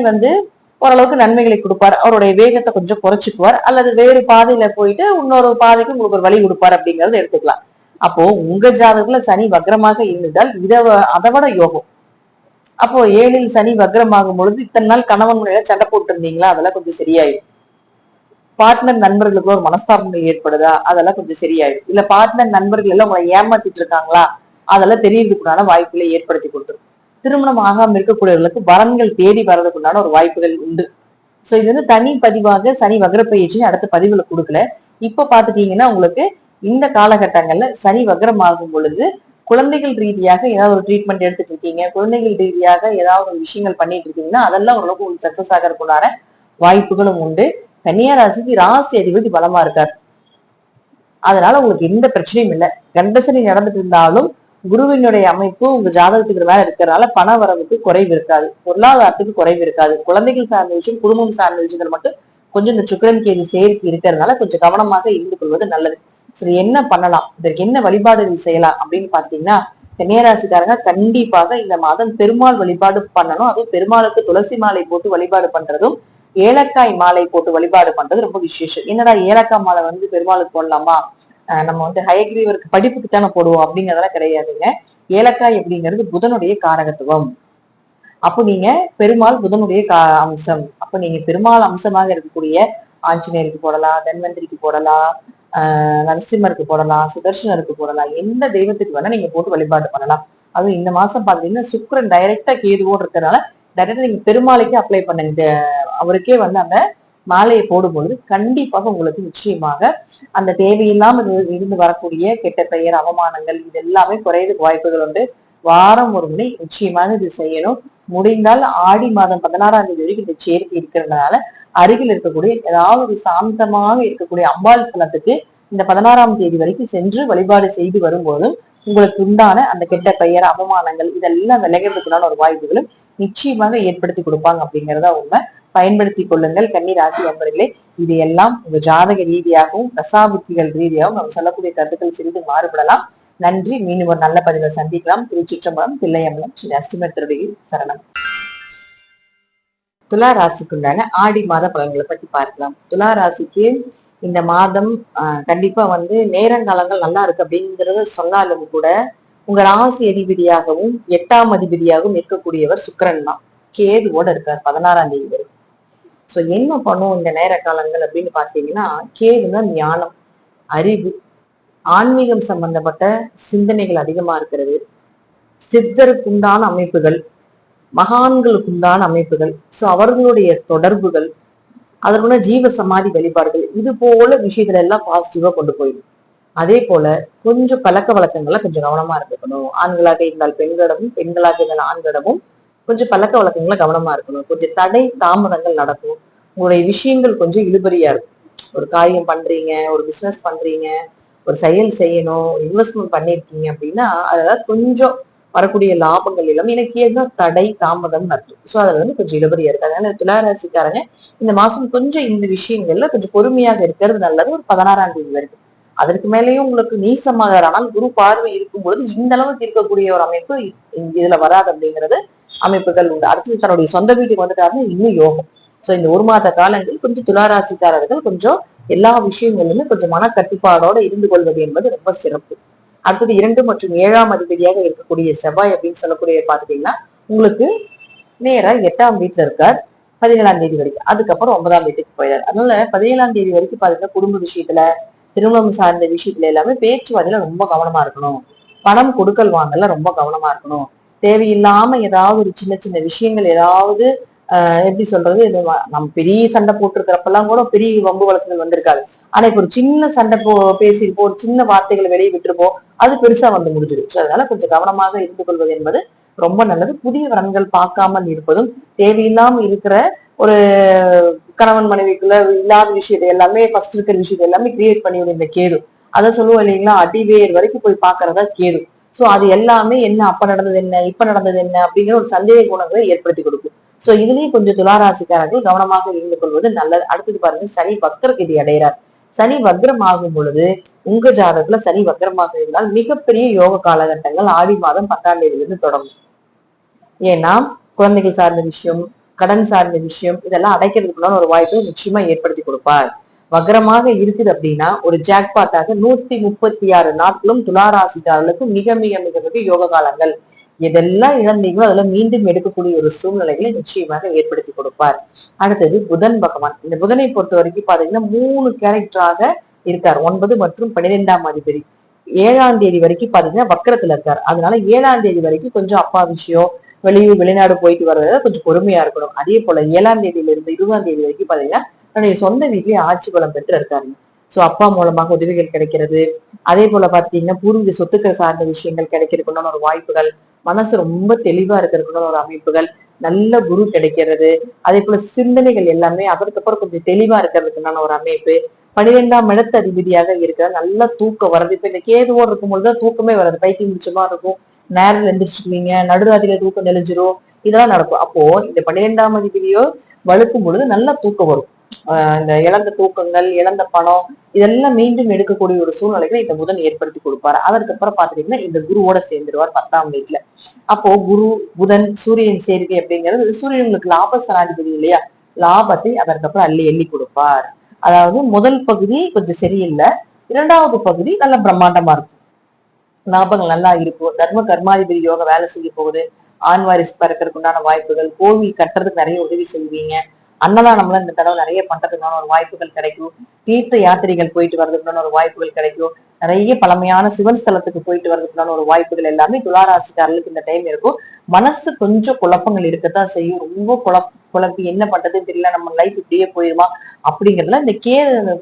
ஓரளவுக்கு நன்மைகளை கொடுப்பார். அவருடைய வேகத்தை கொஞ்சம் குறைச்சுக்குவார். அல்லது வேறு பாதையில போயிட்டு இன்னொரு பாதைக்கு உங்களுக்கு ஒரு வழி கொடுப்பார் அப்படிங்கறத எடுத்துக்கலாம். அப்போ உங்க ஜாதகத்துல சனி வக்ரமாக இருந்ததால் அதை விட யோகம். அப்போ 7ல் சனி வக்ரமாகும் பொழுது இத்தனை நாள் கணவன் முறையில சண்டை போட்டு இருந்தீங்களா, அதெல்லாம் கொஞ்சம் சரியாயிடும். பார்ட்னர் நண்பர்களுக்கு ஒரு மனஸ்தாபங்கள் ஏற்படுதா, அதெல்லாம் கொஞ்சம் சரியாயிடும். இல்ல பார்ட்னர் நண்பர்கள் எல்லாம் உங்களை ஏமாத்திட்டு இருக்காங்களா, அதெல்லாம் தெரியறதுக்குண்டான வாய்ப்புகளை ஏற்படுத்தி கொடுத்துரும். திருமணம் ஆகாம இருக்கக்கூடியவர்களுக்கு வரன்கள் தேடி வர்றதுக்குண்டான ஒரு வாய்ப்புகள் உண்டு. சோ இது தனி பதிவாக சனி வக்ர பயிற்சின்னு அடுத்த பதிவுல கொடுக்கல. இப்ப பாத்துட்டீங்கன்னா உங்களுக்கு இந்த காலகட்டங்கள்ல சனி வக்ரம் ஆகும் பொழுது குழந்தைகள் ரீதியாக ஏதாவது ஒரு ட்ரீட்மெண்ட் எடுத்துட்டு இருக்கீங்க, குழந்தைகள் ரீதியாக ஏதாவது ஒரு விஷயங்கள் பண்ணிட்டு இருக்கீங்கன்னா அதெல்லாம் ஓரளவுக்கு உங்களுக்கு சக்சஸ் ஆகிறதுக்குண்டான வாய்ப்புகளும் உண்டு. கன்னியா ராசிக்கு ராசி அதிபதி பலமா இருக்காரு. அதனால உங்களுக்கு எந்த பிரச்சனையும் இல்லை. கண்டசனி நடந்துட்டு இருந்தாலும் குருவினுடைய அமைப்பு உங்க ஜாதகத்துக்கு மேல இருக்கிறதுனால பண வரவுக்கு குறைவு இருக்காது, பொருளாதாரத்துக்கு குறைவு இருக்காது. குழந்தைகள் சார்ந்த விஷயம், குடும்பம் சார்ந்த விஷயங்கள் மட்டும் கொஞ்சம் இந்த சுக்கிரன் கேது சேர்க்கை இருக்கிறதுனால கொஞ்சம் கவனமாக இருந்து கொள்வது நல்லது. சரி, என்ன பண்ணலாம், இதற்கு என்ன வழிபாடுகள் செய்யலாம் அப்படின்னு பாத்தீங்கன்னா, கன்னியராசிக்காரங்க கண்டிப்பாக இந்த மாதம் பெருமாள் வழிபாடு பண்ணணும். அதுவும் பெருமாளுக்கு துளசி மாலை போட்டு வழிபாடு பண்றதும், ஏலக்காய் மாலை போட்டு வழிபாடு பண்றது ரொம்ப விசேஷம். என்னடா ஏலக்காய் மாலை பெருமாளுக்கு போடலாமா, நம்ம ஹயக்ரீவருக்கு படிப்புக்கு தானே போடுவோம் அப்படிங்கறதெல்லாம் கிடையாதுங்க. ஏலக்காய் அப்படிங்கிறது புதனுடைய காரகத்துவம். அப்போ நீங்க பெருமாள் புதனுடைய அம்சம். அப்ப நீங்க பெருமாள் அம்சமாக இருக்கக்கூடிய ஆஞ்சநேயருக்கு போடலாம், தன்வந்திரிக்கு போடலாம், நரசிம்மருக்கு போடலாம், சுதர்சனருக்கு போடலாம். எந்த தெய்வத்துக்கு வேணா நீங்க போட்டு வழிபாடு பண்ணலாம். அதுவும் இந்த மாசம் பாத்தீங்கன்னா சுக்கிரன் டைரக்டா கேதுவோடு இருக்கிறதுனால டைரக்டா நீங்க பெருமாளைக்கு அப்ளை பண்ணுங்க. அவருக்கே அந்த மாலையை போடும் பொழுது கண்டிப்பாக உங்களுக்கு நிச்சயமாக அந்த தேவையில்லாமல் இருந்து வரக்கூடிய கெட்ட பெயர், அவமானங்கள் இது எல்லாமே குறையதுக்கு வாய்ப்புகள் உண்டு. வாரம் ஒரு முறை நிச்சயமாக இது செய்யணும். முடிந்தால் ஆடி மாதம் 16ஆம் தேதி வரைக்கும் இந்த சேர்க்கை இருக்கிறதுனால அருகில் இருக்கக்கூடிய ஏதாவது ஒரு சாந்தமாக இருக்கக்கூடிய அம்பாள் ஸ்தலத்துக்கு இந்த 16ஆம் தேதி வரைக்கும் சென்று வழிபாடு செய்து வரும்போதும் உங்களுக்கு உண்டான அந்த கெட்ட பெயர், அவமானங்கள் இதெல்லாம் விலகிறதுக்குண்டான ஒரு வாய்ப்புகளும் நிச்சயமாக ஏற்படுத்தி கொடுப்பாங்க அப்படிங்கிறதா உண்மை. பயன்படுத்தி கொள்ளுங்கள் கன்னி ராசி அன்பர்களே. இது எல்லாம் உங்க ஜாதக ரீதியாகவும் தசாபுத்திகள் ரீதியாகவும் நம்ம சொல்லக்கூடிய கருத்துக்கள் சிறிது மாறுபடலாம். நன்றி. மீண்டும் ஒரு நல்ல பதிவை சந்திக்கலாம். திருச்சிற்றம்பலம், தில்லையம்பலம், ஸ்ரீ நரசிம்மர் திருவடியில் சரணம். துலா ராசிக்குண்டான ஆடி மாத பலன்களை பத்தி பார்க்கலாம். துலா ராசிக்கு இந்த மாதம் கண்டிப்பா நேரங்காலங்கள் நல்லா இருக்கு அப்படிங்கறத சொன்னாலும் கூட உங்க ராசி அதிபதியாகவும் 8ஆம் அதிபதியாகவும் இருக்கக்கூடியவர் சுக்கிரன் தான். கேதுவோட இருக்கார் 16ஆம் தேதி வரை. சோ என்ன பண்ணும் இந்த நேர காலங்கள் அப்படின்னு பாத்தீங்கன்னா, கேதுன்னா ஞானம், அறிவு, ஆன்மீகம் சம்பந்தப்பட்ட சிந்தனைகள் அதிகமா இருக்கிறது, சித்தருக்கு உண்டான அமைப்புகள், மகான்களுக்கு உண்டான அமைப்புகள், சோ அவர்களுடைய தொடர்புகள், அதற்குள்ள ஜீவ சமாதி வழிபாடுகள், இது போல விஷயத்துல எல்லாம் பாசிட்டிவா கொண்டு போயிடும். அதே போல கொஞ்சம் பழக்க வழக்கங்கள்ல கொஞ்சம் கவனமா இருந்துக்கணும். ஆண்களாக இருந்தால் பெண்களிடமும், பெண்களாக இருந்தால் ஆண்களிடமும் கொஞ்சம் பழக்க வழக்கங்களை கவனமா இருக்கணும். கொஞ்சம் தடை தாமதங்கள் நடக்கும். உங்களுடைய விஷயங்கள் கொஞ்சம் இழுபறியா இருக்கும். ஒரு காரியம் பண்றீங்க, ஒரு பிசினஸ் பண்றீங்க, ஒரு செயல் செய்யணும், இன்வெஸ்ட்மெண்ட் பண்ணிருக்கீங்க அப்படின்னா அதெல்லாம் கொஞ்சம் வரக்கூடிய லாபங்கள் எல்லாம் எனக்கு ஏதோ தடை தாமதம் அர்த்தம். சோ அதுல வந்து கொஞ்சம் இழுபறியா இருக்கு. அதனால துளாராசிக்காரங்க இந்த மாசம் கொஞ்சம் இந்த விஷயங்கள்ல கொஞ்சம் பொறுமையாக இருக்கிறது நல்லது. ஒரு 16ஆம் தேதி வரைக்கும். அதற்கு மேலேயும் உங்களுக்கு நீசமாக ஆனால் குரு பார்வை இருக்கும் பொழுது இந்த அளவுக்கு இருக்கக்கூடிய ஒரு அமைப்பு இதுல வராது அப்படிங்கிறது அமைப்புகள் உண்டு. அடுத்தது தன்னுடைய சொந்த வீட்டுக்கு வந்துட்டாருன்னா இன்னும் யோகம். சோ இந்த ஒரு மாத காலங்கள் கொஞ்சம் துளாராசிக்காரர்கள் கொஞ்சம் எல்லா விஷயங்களிலுமே கொஞ்சம் மனக்கட்டுப்பாடோட இருந்து கொள்வது என்பது ரொம்ப சிறப்பு. அடுத்தது 2 மற்றும் 7ஆம் அதிபதியாக இருக்கக்கூடிய செவ்வாய் அப்படின்னு சொல்லக்கூடிய பாத்துட்டீங்கன்னா உங்களுக்கு நேரா 8ஆம் வீட்டுல இருக்கார் 17ஆம் தேதி வரைக்கும். அதுக்கப்புறம் 9ஆம் வீட்டுக்கு போயிடாரு. அதனால 17ஆம் தேதி வரைக்கும் பாத்தீங்கன்னா குடும்ப விஷயத்துல, திருமணம் சார்ந்த விஷயத்துல எல்லாமே பேச்சுவார்த்தையில ரொம்ப கவனமா இருக்கணும். பணம் கொடுக்கல் வாங்கல ரொம்ப கவனமா இருக்கணும். தேவையில்லாம ஏதாவது ஒரு சின்ன சின்ன விஷயங்கள் ஏதாவது எப்படி சொல்றது, நம்ம பெரிய சண்டை போட்டிருக்கிறப்பெல்லாம் கூட பெரிய வம்பு வழக்குகள் வந்திருக்காது. ஆனா இப்ப ஒரு சின்ன சண்டை பேசியிருப்போம், ஒரு சின்ன வார்த்தைகளை வெளியே விட்டுருப்போம், அது பெருசா வந்து முடிஞ்சிடும். அதனால கொஞ்சம் கவனமாக இருந்து கொள்வது என்பது ரொம்ப நல்லது. புதிய வரன்கள் பார்க்காமல் இருப்பதும், தேவையில்லாம இருக்கிற ஒரு கணவன் மனைவிக்குள்ள இல்லாத விஷயத்தை எல்லாமே ஃபர்ஸ்ட் இருக்கிற விஷயத்தை எல்லாமே கிரியேட் பண்ணி விடும் இந்த கேது. அதை சொல்லுவோம் இல்லைங்களா, அடிவேர் வரைக்கும் போய் பாக்குறதா கேது. சோ அது எல்லாமே என்ன அப்ப நடந்தது என்ன இப்ப நடந்தது என்ன அப்படிங்கிற ஒரு சந்தேக குணங்களை ஏற்படுத்தி கொடுக்கும். சோ இதுலயும் கொஞ்சம் துளாராசிக்காரர்கள் கவனமாக இருந்து கொள்வது நல்லது. அடுத்தது பாருங்க, சனி வக்ரகதி அடைகிறார். சனி வக்ரம் ஆகும் பொழுது உங்க ஜாதகத்துல சனி வக்ரமாக இருந்தால் மிகப்பெரிய யோக காலகட்டங்கள் ஆடி மாதம் 10ஆம் தேதியிலிருந்து தொடங்கும். ஏன்னா குழந்தைகள் சார்ந்த விஷயம், கடன் சார்ந்த விஷயம் இதெல்லாம் அடைக்கிறதுக்குள்ளான ஒரு வாய்ப்பை நிச்சயமா ஏற்படுத்தி கொடுப்பார். வக்ரமாக இருக்குது அப்படின்னா ஒரு ஜாக்பாட்டாக 136 நாட்களும் துளாராசிக்காரர்களுக்கு மிக மிக மிக மிக யோக காலங்கள். எதெல்லாம் இழந்தீங்களோ அதெல்லாம் மீண்டும் எடுக்கக்கூடிய ஒரு சூழ்நிலைகளை நிச்சயமாக ஏற்படுத்தி கொடுப்பார். அடுத்தது புதன் பகவான். இந்த புதனை பொறுத்த வரைக்கும் பாத்தீங்கன்னா 3 கேரக்டராக இருக்கார். 9 மற்றும் 12ஆம் அதிபதி. 7ஆம் தேதி வரைக்கும் பாத்தீங்கன்னா வக்கரத்துல இருக்காரு. அதனால 7ஆம் தேதி வரைக்கும் கொஞ்சம் அப்பா விஷயம், வெளியூர் வெளிநாடு போயிட்டு வர்றதுல கொஞ்சம் பொறுமையா இருக்கணும். அதே போல 7ஆம் தேதியில இருந்து 20ஆம் தேதி வரைக்கும் பாத்தீங்கன்னா தன்னுடைய சொந்த வீட்லயே ஆட்சி பலம் பெற்று இருக்காரு. சோ அப்பா மூலமாக உதவிகள் கிடைக்கிறது. அதே போல பாத்தீங்கன்னா பூர்வீக சொத்துக்கள் சார்ந்த விஷயங்கள் கிடைக்கிறதுக்குண்டான ஒரு வாய்ப்புகள், மனசு ரொம்ப தெளிவா இருக்கிறதுக்குண்டான ஒரு அமைப்புகள், நல்ல குரு கிடைக்கிறது. அதே போல சிந்தனைகள் எல்லாமே அதற்கப்புறம் கொஞ்சம் தெளிவா இருக்கிறதுக்குண்டான ஒரு அமைப்பு. 12ஆம் இடத்து அதிபதியாக இருக்கிற நல்ல தூக்கம் வர்றது. இப்ப இந்த கேதுவோடு இருக்கும் பொழுதுதான் தூக்கமே வராது. பைத்தியம் முடிச்ச மாதிரி இருக்கும். நேரில் எந்திரிச்சுக்குவீங்க, நடுராத்திரியில தூக்கம் தெளிஞ்சிரும், இதெல்லாம் நடக்கும். அப்போ இந்த 12ஆம் அதிபதியோ வலுக்கும் பொழுது நல்ல தூக்கம் வரும். இந்த இழந்த தூக்கங்கள், இழந்த பணம் இதெல்லாம் மீண்டும் எடுக்கக்கூடிய ஒரு சூழ்நிலைகளை இந்த புதன் ஏற்படுத்தி கொடுப்பாரு. அதற்கப்புறம் பாத்துட்டீங்கன்னா இந்த குருவோட சேர்ந்துருவார் 10ஆம் வீட்டுல. அப்போ குரு புதன் சூரியன் சேர்க்கை அப்படிங்கிறது, சூரியன் உங்களுக்கு லாபஸ்தானாதிபதி இல்லையா, லாபத்தை அதற்கப்புறம் அள்ளி எள்ளி கொடுப்பார். அதாவது முதல் பகுதி கொஞ்சம் சரியில்லை, 2வது பகுதி நல்ல பிரம்மாண்டமா இருக்கும், லாபங்கள் நல்லா இருக்கும். தர்ம கர்மாதிபதி யோகம் வேலை செய்ய போகுது. ஆண் வாரிசு பிறக்கிறதுக்கு உண்டான வாய்ப்புகள், கோவில் கட்டுறதுக்கு நிறைய உதவி செய்வீங்க. அன்னதானம்லாம் இந்த தடவை நிறைய பண்றதுக்கான ஒரு வாய்ப்புகள் கிடைக்கும். தீர்த்த யாத்திரைகள் போயிட்டு வர்றதுக்குண்டான ஒரு வாய்ப்புகள் கிடைக்கும். நிறைய பழமையான சிவன் ஸ்தலத்துக்கு போயிட்டு வர்றதுக்குண்டான ஒரு வாய்ப்புகள் எல்லாமே துளாராசிக்காரர்களுக்கு இந்த டைம் இருக்கும். மனசு கொஞ்சம் குழப்பங்கள் இருக்கத்தான் செய்யும். ரொம்ப குழப்பி என்ன பண்றதுன்னு தெரியல, நம்ம லைஃப் இப்படியே போயிருமா அப்படிங்கிறதுல இந்த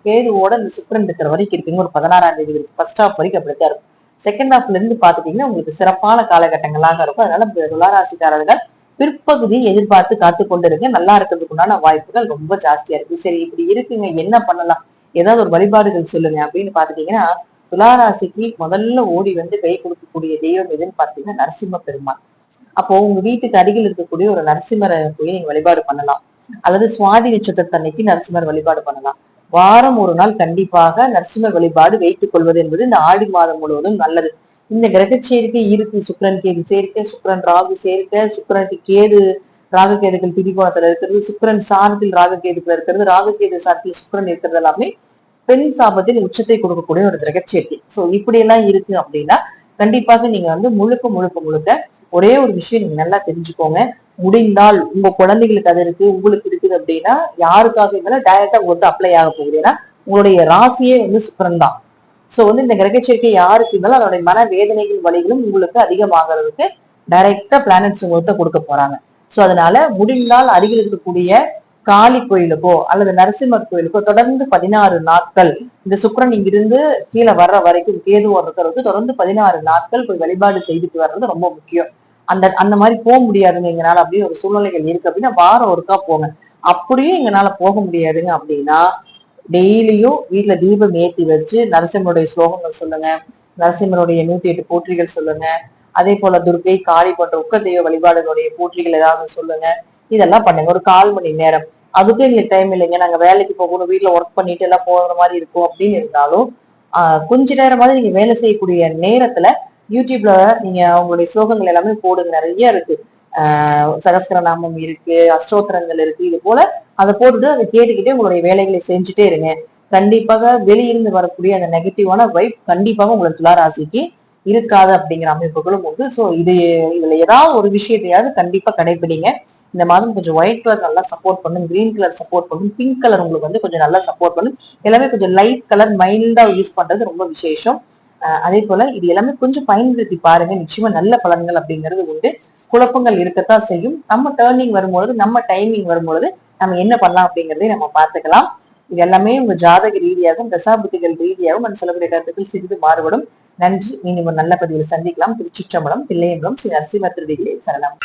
கேதுவோட இந்த சுக்கிரன் இருக்கிற வரைக்கும் இருக்குங்க. ஒரு 16ஆம் தேதி வரைக்கும் ஃபர்ஸ்ட் ஹாஃப் வரைக்கும் அப்படித்தான் இருக்கும். செகண்ட் ஹாஃப்ல இருந்து பாத்துட்டீங்கன்னா உங்களுக்கு சிறப்பான காலகட்டங்களாக இருக்கும். அதனால துளாராசிக்காரர்கள் பிற்பகுதி எதிர்பார்த்து காத்து கொண்டிருங்க. நல்லா இருக்கிறதுக்கு உண்டான வாய்ப்புகள் ரொம்ப ஜாஸ்தியா இருக்கு. சரி இப்படி இருக்குங்க, என்ன பண்ணலாம், ஏதாவது ஒரு வழிபாடுகள் சொல்லுங்க அப்படின்னு பாத்துட்டீங்கன்னா, துளாராசிக்கு முதல்ல ஓடி வந்து கை கொடுக்கக்கூடிய தெய்வம் எதுன்னு பாத்தீங்கன்னா நரசிம்ம பெருமாள். அப்போ உங்க வீட்டுக்கு அருகில் இருக்கக்கூடிய ஒரு நரசிம்மரை போய் நீங்க வழிபாடு பண்ணலாம். அல்லது சுவாதி நட்சத்திரத்தன்னைக்கு நரசிம்மர் வழிபாடு பண்ணலாம். வாரம் ஒரு நாள் கண்டிப்பாக நரசிம்மர் வழிபாடு வைத்துக் கொள்வது என்பது இந்த ஆடி மாதம் முழுவதும் நல்லது. இந்த கிரக சேர்க்கை இருக்கு, சுக்கிரன் கேது சேர்க்கை, சுக்கிரன் ராகு சேர்க்கை, சுக்கிரனுக்கு கேது ராகு கேதுக்கள் திரிகோணத்துல இருக்கிறது, சுக்கிரன் சாரத்தில் ராகு கேதுக்கள் இருக்கிறது, ராகு கேது சாரத்தில் சுக்கிரன் இருக்கிறது எல்லாமே பெண் சாபத்தில் உச்சத்தை கொடுக்கக்கூடிய ஒரு கிரக சேர்க்கை. சோ இப்படி எல்லாம் இருக்கு அப்படின்னா கண்டிப்பாக நீங்க வந்து முழுக்க முழுக்க முழுக்க ஒரே ஒரு விஷயம் நீங்க நல்லா தெரிஞ்சுக்கோங்க. முடிந்தால் உங்க குழந்தைகளுக்கு அது இருக்கு, உங்களுக்கு இருக்குது அப்படின்னா யாருக்காக இருந்தாலும் டைரக்டா உங்களுக்கு அப்ளை ஆக போகுது. ஏன்னா உங்களுடைய ராசியே வந்து சுக்கிரன் தான். சோ வந்து இந்த கிரக சேர்க்கை யாருக்கு இருந்தாலும் அதோடைய மன வேதனைகள் வழிகளும் உங்களுக்கு அதிகமாகிறதுக்கு டைரக்டா பிளானட்ஸ் உங்களுக்கு கொடுக்க போறாங்க. சோ அதனால முடிந்தால் அருகில் இருக்கக்கூடிய காளி கோயிலுக்கோ அல்லது நரசிம்மர் கோயிலுக்கோ தொடர்ந்து 16 நாட்கள் இந்த சுக்கிரன் இங்கிருந்து கீழே வர்ற வரைக்கும் கேதுவா இருக்கிறதுக்கு தொடர்ந்து 16 நாட்கள் போய் வழிபாடு செய்துட்டு வர்றது ரொம்ப முக்கியம். அந்த மாதிரி போக முடியாதுங்க எங்கனால அப்படின்னு ஒரு சூழ்நிலைகள் இருக்கு அப்படின்னா வாரம் ஒருக்கா போங்க. அப்படியும் எங்களால போக முடியாதுங்க அப்படின்னா டெய்லியும் வீட்டுல தீபம் ஏத்தி வச்சு நரசிம்மருடைய ஸ்லோகங்கள் சொல்லுங்க, நரசிம்மருடைய 108 போற்றிகள் சொல்லுங்க, அதே போல துர்க்கை காளி போன்ற உக்க தெய்வ வழிபாடுகளுடைய போற்றிகள் ஏதாவது சொல்லுங்க. இதெல்லாம் பண்ணுங்க ஒரு 1/4 மணி நேரம். அதுக்கு எங்களுக்கு டைம் இல்லைங்க, நாங்க வேலைக்கு போகணும், வீட்டுல ஒர்க் பண்ணிட்டு எல்லாம் போகிற மாதிரி இருக்கும் அப்படின்னு இருந்தாலும் கொஞ்ச நேரமாவது நீங்க வேலை செய்யக்கூடிய நேரத்துல யூடியூப்ல நீங்க உங்களுடைய ஸ்லோகங்கள் எல்லாமே போடுங்க. நிறைய இருக்கு, சகஸ்கரநாமம் இருக்கு, அஷ்டோத்திரங்கள் இருக்கு. இது போல அதை போட்டுட்டு அதை கேட்டுக்கிட்டே உங்களுடைய வேலைகளை செஞ்சுட்டே இருங்க. கண்டிப்பாக வெளியிருந்து வரக்கூடிய அந்த நெகட்டிவான வைப் கண்டிப்பாக உங்களுக்கு துலா ராசிக்கு இருக்காது அப்படிங்கிற அமைப்புகளும் உண்டு. சோ இதுல ஏதாவது ஒரு விஷயத்தையாவது கண்டிப்பா கடைபிடிங்க. இந்த மாதம் கொஞ்சம் ஒயிட் கலர் நல்லா சப்போர்ட் பண்ணும், கிரீன் கலர் சப்போர்ட் பண்ணும், பிங்க் கலர் உங்களுக்கு வந்து கொஞ்சம் நல்லா சப்போர்ட் பண்ணும். எல்லாமே கொஞ்சம் லைட் கலர் மைல்டா யூஸ் பண்றது ரொம்ப விசேஷம். அதே போல இது எல்லாமே கொஞ்சம் பயன்படுத்தி பாருங்க, நிச்சயமா நல்ல பலன்கள் அப்படிங்கிறது உண்டு. குழப்பங்கள் இருக்கத்தான் செய்யும். நம்ம டேர்னிங் வரும்பொழுது, நம்ம டைமிங் வரும்பொழுது நம்ம என்ன பண்ணலாம் அப்படிங்கறதை நம்ம பார்த்துக்கலாம். இது எல்லாமே உங்க ஜாதக ரீதியாகவும் தசாபுத்திகள் ரீதியாகவும் நான் சொல்லக்கூடிய கருத்துக்கள் சிறிது மாறுபடும். நன்றி. மீண்டும் ஒரு நல்ல பதிவில் சந்திக்கலாம். திருச்சிற்றம்பலம், தில்லையம்பலம், ஸ்ரீ நரசிம்ம திருடிகளே சரணம்.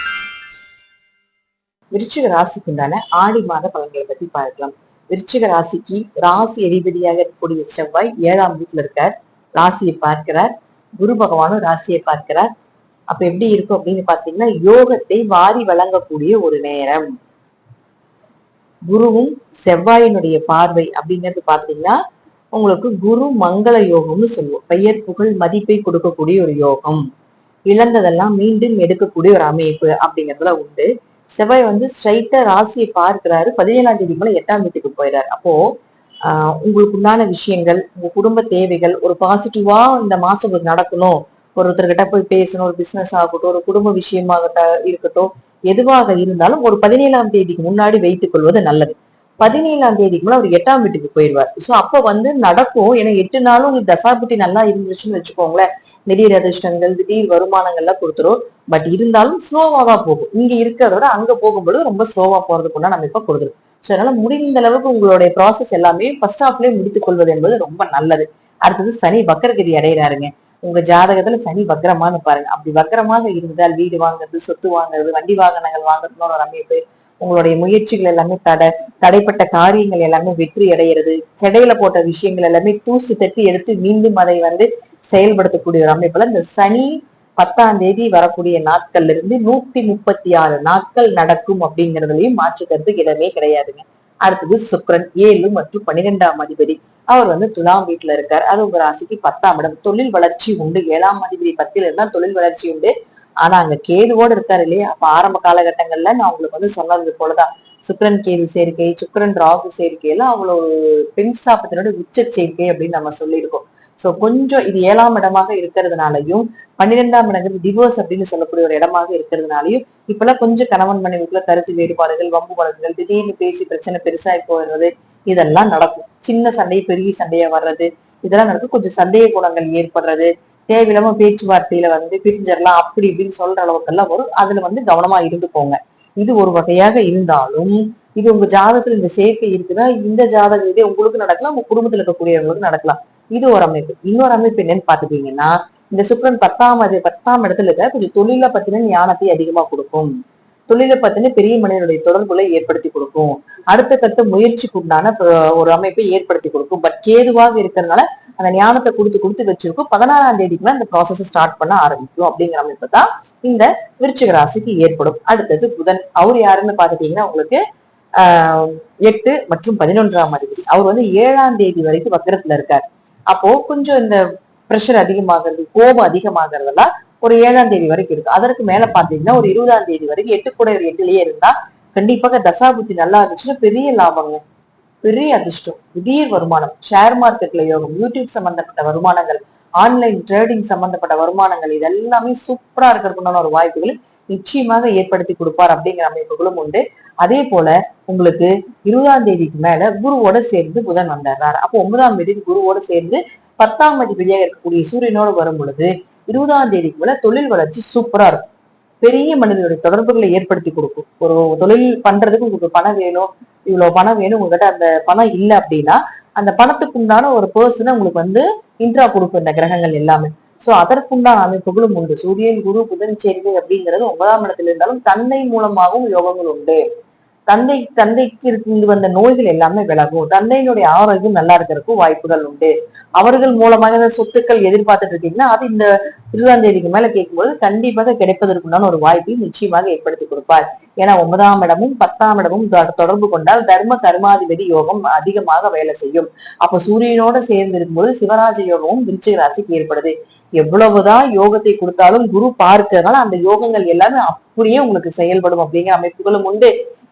விருச்சிக ராசிக்கு உண்டான ஆடி மாத பலன்களை பத்தி பார்க்கலாம். விருச்சிக ராசிக்கு ராசி அதிபதியாக இருக்கக்கூடிய செவ்வாய் 7ஆம் வீட்டுல இருக்கார், ராசியை பார்க்கிறார். குரு பகவானும் ராசியை பார்க்கிறார். அப்ப எப்படி இருக்கும் அப்படின்னு பாத்தீங்கன்னா யோகத்தை வாரி வழங்கக்கூடிய ஒரு நேரம். குருவும் செவ்வாயினுடைய பார்வை அப்படிங்கிறது பாத்தீங்கன்னா உங்களுக்கு குரு மங்கள யோகம்னு சொல்லுவோம். பெயர் புகழ் மதிப்பை கொடுக்கக்கூடிய ஒரு யோகம், இழந்ததெல்லாம் மீண்டும் எடுக்கக்கூடிய ஒரு அமைப்பு அப்படிங்கிறதுல உண்டு. செவ்வாய் வந்து ஸ்ட்ரைட்டா ராசியை பார்க்கிறாரு. 17ஆம் தேதி போல 8ஆம் வீட்டுக்கு போயிடாரு. அப்போ உங்களுக்கு உண்டான விஷயங்கள், உங்க குடும்ப தேவைகள் ஒரு பாசிட்டிவா இந்த மாசம் உங்களுக்கு நடக்கணும். ஒருத்தர்கிட்ட போய் பேசணும், ஒரு பிசினஸ் ஆகட்டும், ஒரு குடும்ப விஷயமாக இருக்கட்டும், எதுவாக இருந்தாலும் ஒரு 17ஆம் தேதிக்கு முன்னாடி வைத்துக் கொள்வது நல்லது. 17ஆம் தேதிக்கு மேல அவர் 8ஆம் வீட்டுக்கு போயிடுவார். சோ அப்ப வந்து நடக்கும். ஏன்னா 8 நாளும் உங்களுக்கு தசாபுத்தி நல்லா இருந்துச்சுன்னு வச்சுக்கோங்களேன், திடீர் அதிர்ஷ்டங்கள், திடீர் வருமானங்கள்லாம் கொடுத்துரும். பட் இருந்தாலும் ஸ்லோவா தான் போகும். இங்க இருக்கிறத விட அங்க போகும்பொழுது ரொம்ப ஸ்லோவா போறதுக்குன்னா நம்ம இப்ப கொடுத்துரும். சோ அதனால முடிந்த அளவுக்கு உங்களுடைய ப்ராசஸ் எல்லாமே ஃபர்ஸ்ட் ஹாஃப்லயே முடித்துக் கொள்வது என்பது ரொம்ப நல்லது. அடுத்தது சனி வக்கரகதி அடைகிறாருங்க. உங்க ஜாதகத்துல சனி வக்கரமானு பாருங்க. அப்படி வக்கரமாக இருந்தால் வீடு வாங்குறது, சொத்து வாங்குறது, வண்டி வாகனங்கள் வாங்குறதுன்னு ஒரு அமைப்பு. உங்களுடைய முயற்சிகள் எல்லாமே தடைப்பட்ட காரியங்கள் எல்லாமே வெற்றி அடைகிறது. கிடையில போட்ட விஷயங்கள் எல்லாமே தூசி தட்டி எடுத்து மீண்டும் அதை வந்து செயல்படுத்தக்கூடிய ஒரு அமைப்புல இந்த சனி 10ஆம் தேதி வரக்கூடிய நாட்கள்ல இருந்து 136 நாட்கள் நடக்கும் அப்படிங்கிறதுலயும் மாற்றுக்கிறதுக்கு இடமே கிடையாதுங்க. அடுத்தது சுக்கிரன் 7 மற்றும் 12ஆம் அதிபதி. அவர் வந்து துலாம் வீட்டுல இருக்காரு. அது உங்க ராசிக்கு 10ஆம் இடம். தொழில் வளர்ச்சி உண்டு. 7ஆம் அதிபதி 10ல இருந்தா தொழில் வளர்ச்சி உண்டு. ஆனா அங்க கேதுவோடு இருக்காரு இல்லையா, அப்ப ஆரம்ப காலகட்டங்கள்ல நான் உங்களுக்கு வந்து சொன்னது போலதான் சுக்கிரன் கேது சேர்க்கை, சுக்கிரன் ராகு சேர்க்கை எல்லாம் அவ்வளவு பெண் சாப்பத்தினுடைய உச்ச சேர்க்கை அப்படின்னு நம்ம சொல்லியிருக்கோம். சோ கொஞ்சம் இது 7ஆம் இடமாக இருக்கிறதுனாலையும் 12ஆம் இடங்கிறது டிவோர்ஸ் அப்படின்னு சொல்லக்கூடிய ஒரு இடமாக இருக்கிறதுனாலையும் இப்பெல்லாம் கொஞ்சம் கணவன் மனைவிக்குள்ள கருத்து வேறுபாடுகள், வம்பு வழக்குகள், திடீர்னு பேசி பிரச்சனை பெருசாகி போயிடுறது, இதெல்லாம் நடக்கும். சின்ன சண்டை பெரிய சண்டையா வர்றது, இதெல்லாம் நடக்கும். கொஞ்சம் சந்தேக குணங்கள் ஏற்படுறது, தேவையில்லாம பேச்சுவார்த்தையில வந்து பிரிஞ்சிடலாம் அப்படி இப்படின்னு சொல்ற அளவுக்கு எல்லாம் வரும். அதுல வந்து கவனமா இருந்துக்கோங்க. இது ஒரு வகையாக இருந்தாலும் இது உங்க ஜாதகத்துல இந்த சேர்க்கை இருக்குன்னா இந்த ஜாதகம் இதே உங்களுக்கு நடக்கலாம், உங்க குடும்பத்துல இருக்கக்கூடியவங்களுக்கு நடக்கலாம். இது ஒரு அமைப்பு. இன்னொரு அமைப்பு என்னன்னு பாத்துட்டீங்கன்னா இந்த சுக்கிரன் 10ஆம் இடத்துல இருக்க கொஞ்சம் தொழில பத்தின ஞானத்தை அதிகமா கொடுக்கும். தொழிலை பத்தின பெரிய மனிதனுடைய தொடர்புகளை ஏற்படுத்தி கொடுக்கும். அடுத்த கட்ட முயற்சிக்கு உண்டான ஒரு அமைப்பை ஏற்படுத்தி கொடுக்கும். பட் கேதுவாக இருக்கிறதுனால அந்த ஞானத்தை கொடுத்து வச்சிருக்கும். 16ஆம் தேதிக்குள்ள அந்த ப்ராசஸ் ஸ்டார்ட் பண்ண ஆரம்பிக்கும் அப்படிங்கிற அமைப்பு தான் இந்த விருச்சிக ராசிக்கு ஏற்படும். அடுத்தது புதன். அவர் யாருன்னு பாத்துட்டீங்கன்னா உங்களுக்கு 8 மற்றும் 11ஆம் அதிபதி. அவர் வந்து 7ஆம் தேதி வரைக்கும் வக்கரத்துல இருக்காரு. அப்போ கொஞ்சம் இந்த பிரஷர் அதிகமாகிறது, கோபம் அதிகமாகிறதெல்லாம் ஒரு 7ஆம் தேதி வரைக்கும் இருக்கு. அதற்கு மேல பாத்தீங்கன்னா ஒரு 20ஆம் தேதி வரைக்கும் 8 கூட ஒரு 8லயே இருந்தா கண்டிப்பாக தசாபுத்தி நல்லா இருந்துச்சுன்னா பெரிய லாபங்க, பெரிய அதிர்ஷ்டம், திடீர் வருமானம், ஷேர் மார்க்கெட்ல யோகம், யூடியூப் சம்பந்தப்பட்ட வருமானங்கள், ஆன்லைன் ட்ரேடிங் சம்பந்தப்பட்ட வருமானங்கள், இது எல்லாமே சூப்பரா இருக்கிறதுக்குண்டான ஒரு வாய்ப்புகளை நிச்சயமாக ஏற்படுத்தி கொடுப்பார் அப்படிங்கிற அமைப்புகளும் உண்டு. அதே போல உங்களுக்கு 20ஆம் தேதிக்கு மேல குருவோட சேர்ந்து புதன் வந்துடுறாரு. அப்போ 9ஆம் தேதிக்கு குருவோட சேர்ந்து 10ஆம் அதிபதியாக இருக்கக்கூடிய சூரியனோடு வரும் பொழுது 20ஆம் தேதிக்கு மேல தொழில் வளர்ச்சி சூப்பரா இருக்கும். பெரிய மனிதனுடைய தொடர்புகளை ஏற்படுத்தி கொடுக்கும். ஒரு தொழில் பண்றதுக்கு உங்களுக்கு பணம் வேணும், இவ்வளவு பணம் வேணும், உங்ககிட்ட அந்த பணம் இல்லை அப்படின்னா அந்த பணத்துக்கு உண்டான ஒரு பர்சனை உங்களுக்கு வந்து இன்ட்ரா கொடுக்கும் இந்த கிரகங்கள் எல்லாமே. சோ அதற்குண்டான அமைப்புகளும் உண்டு. சூரியன் குரு புதன் சேர்க்கை அப்படிங்கிறது 9ஆம் இடத்துல இருந்தாலும் தந்தை மூலமாகவும் யோகங்கள் உண்டு. தந்தைக்கு இருந்து வந்த நோய்கள் எல்லாமே விலகும். தந்தையினுடைய ஆரோக்கியம் நல்லா இருக்கிறதுக்கும் வாய்ப்புகள் உண்டு. அவர்கள் மூலமாக இந்த சொத்துக்கள் எதிர்பார்த்துட்டு இருக்கீங்கன்னா அது இந்த 20ஆம் தேதிக்கு மேல கேட்கும்போது கண்டிப்பாக கிடைப்பதற்குண்டான ஒரு வாய்ப்பை நிச்சயமாக ஏற்படுத்தி கொடுப்பார். ஏன்னா 9ஆம் இடமும் 10ஆம் இடமும் தொடர்பு கொண்டால் தர்ம கர்மாதிபதி யோகம் அதிகமாக வேலை செய்யும். அப்ப சூரியனோட சேர்ந்து இருக்கும்போது சிவராஜ யோகமும் விருச்சிக ராசிக்கு ஏற்படுது. எவ்வளவுதான் யோகத்தை கொடுத்தாலும் குரு பார்க்கிறதுனால அந்த யோகங்கள் எல்லாமே அப்படியே உங்களுக்கு செயல்படும் அப்படிங்கிற அமைப்புகளும் உண்டு.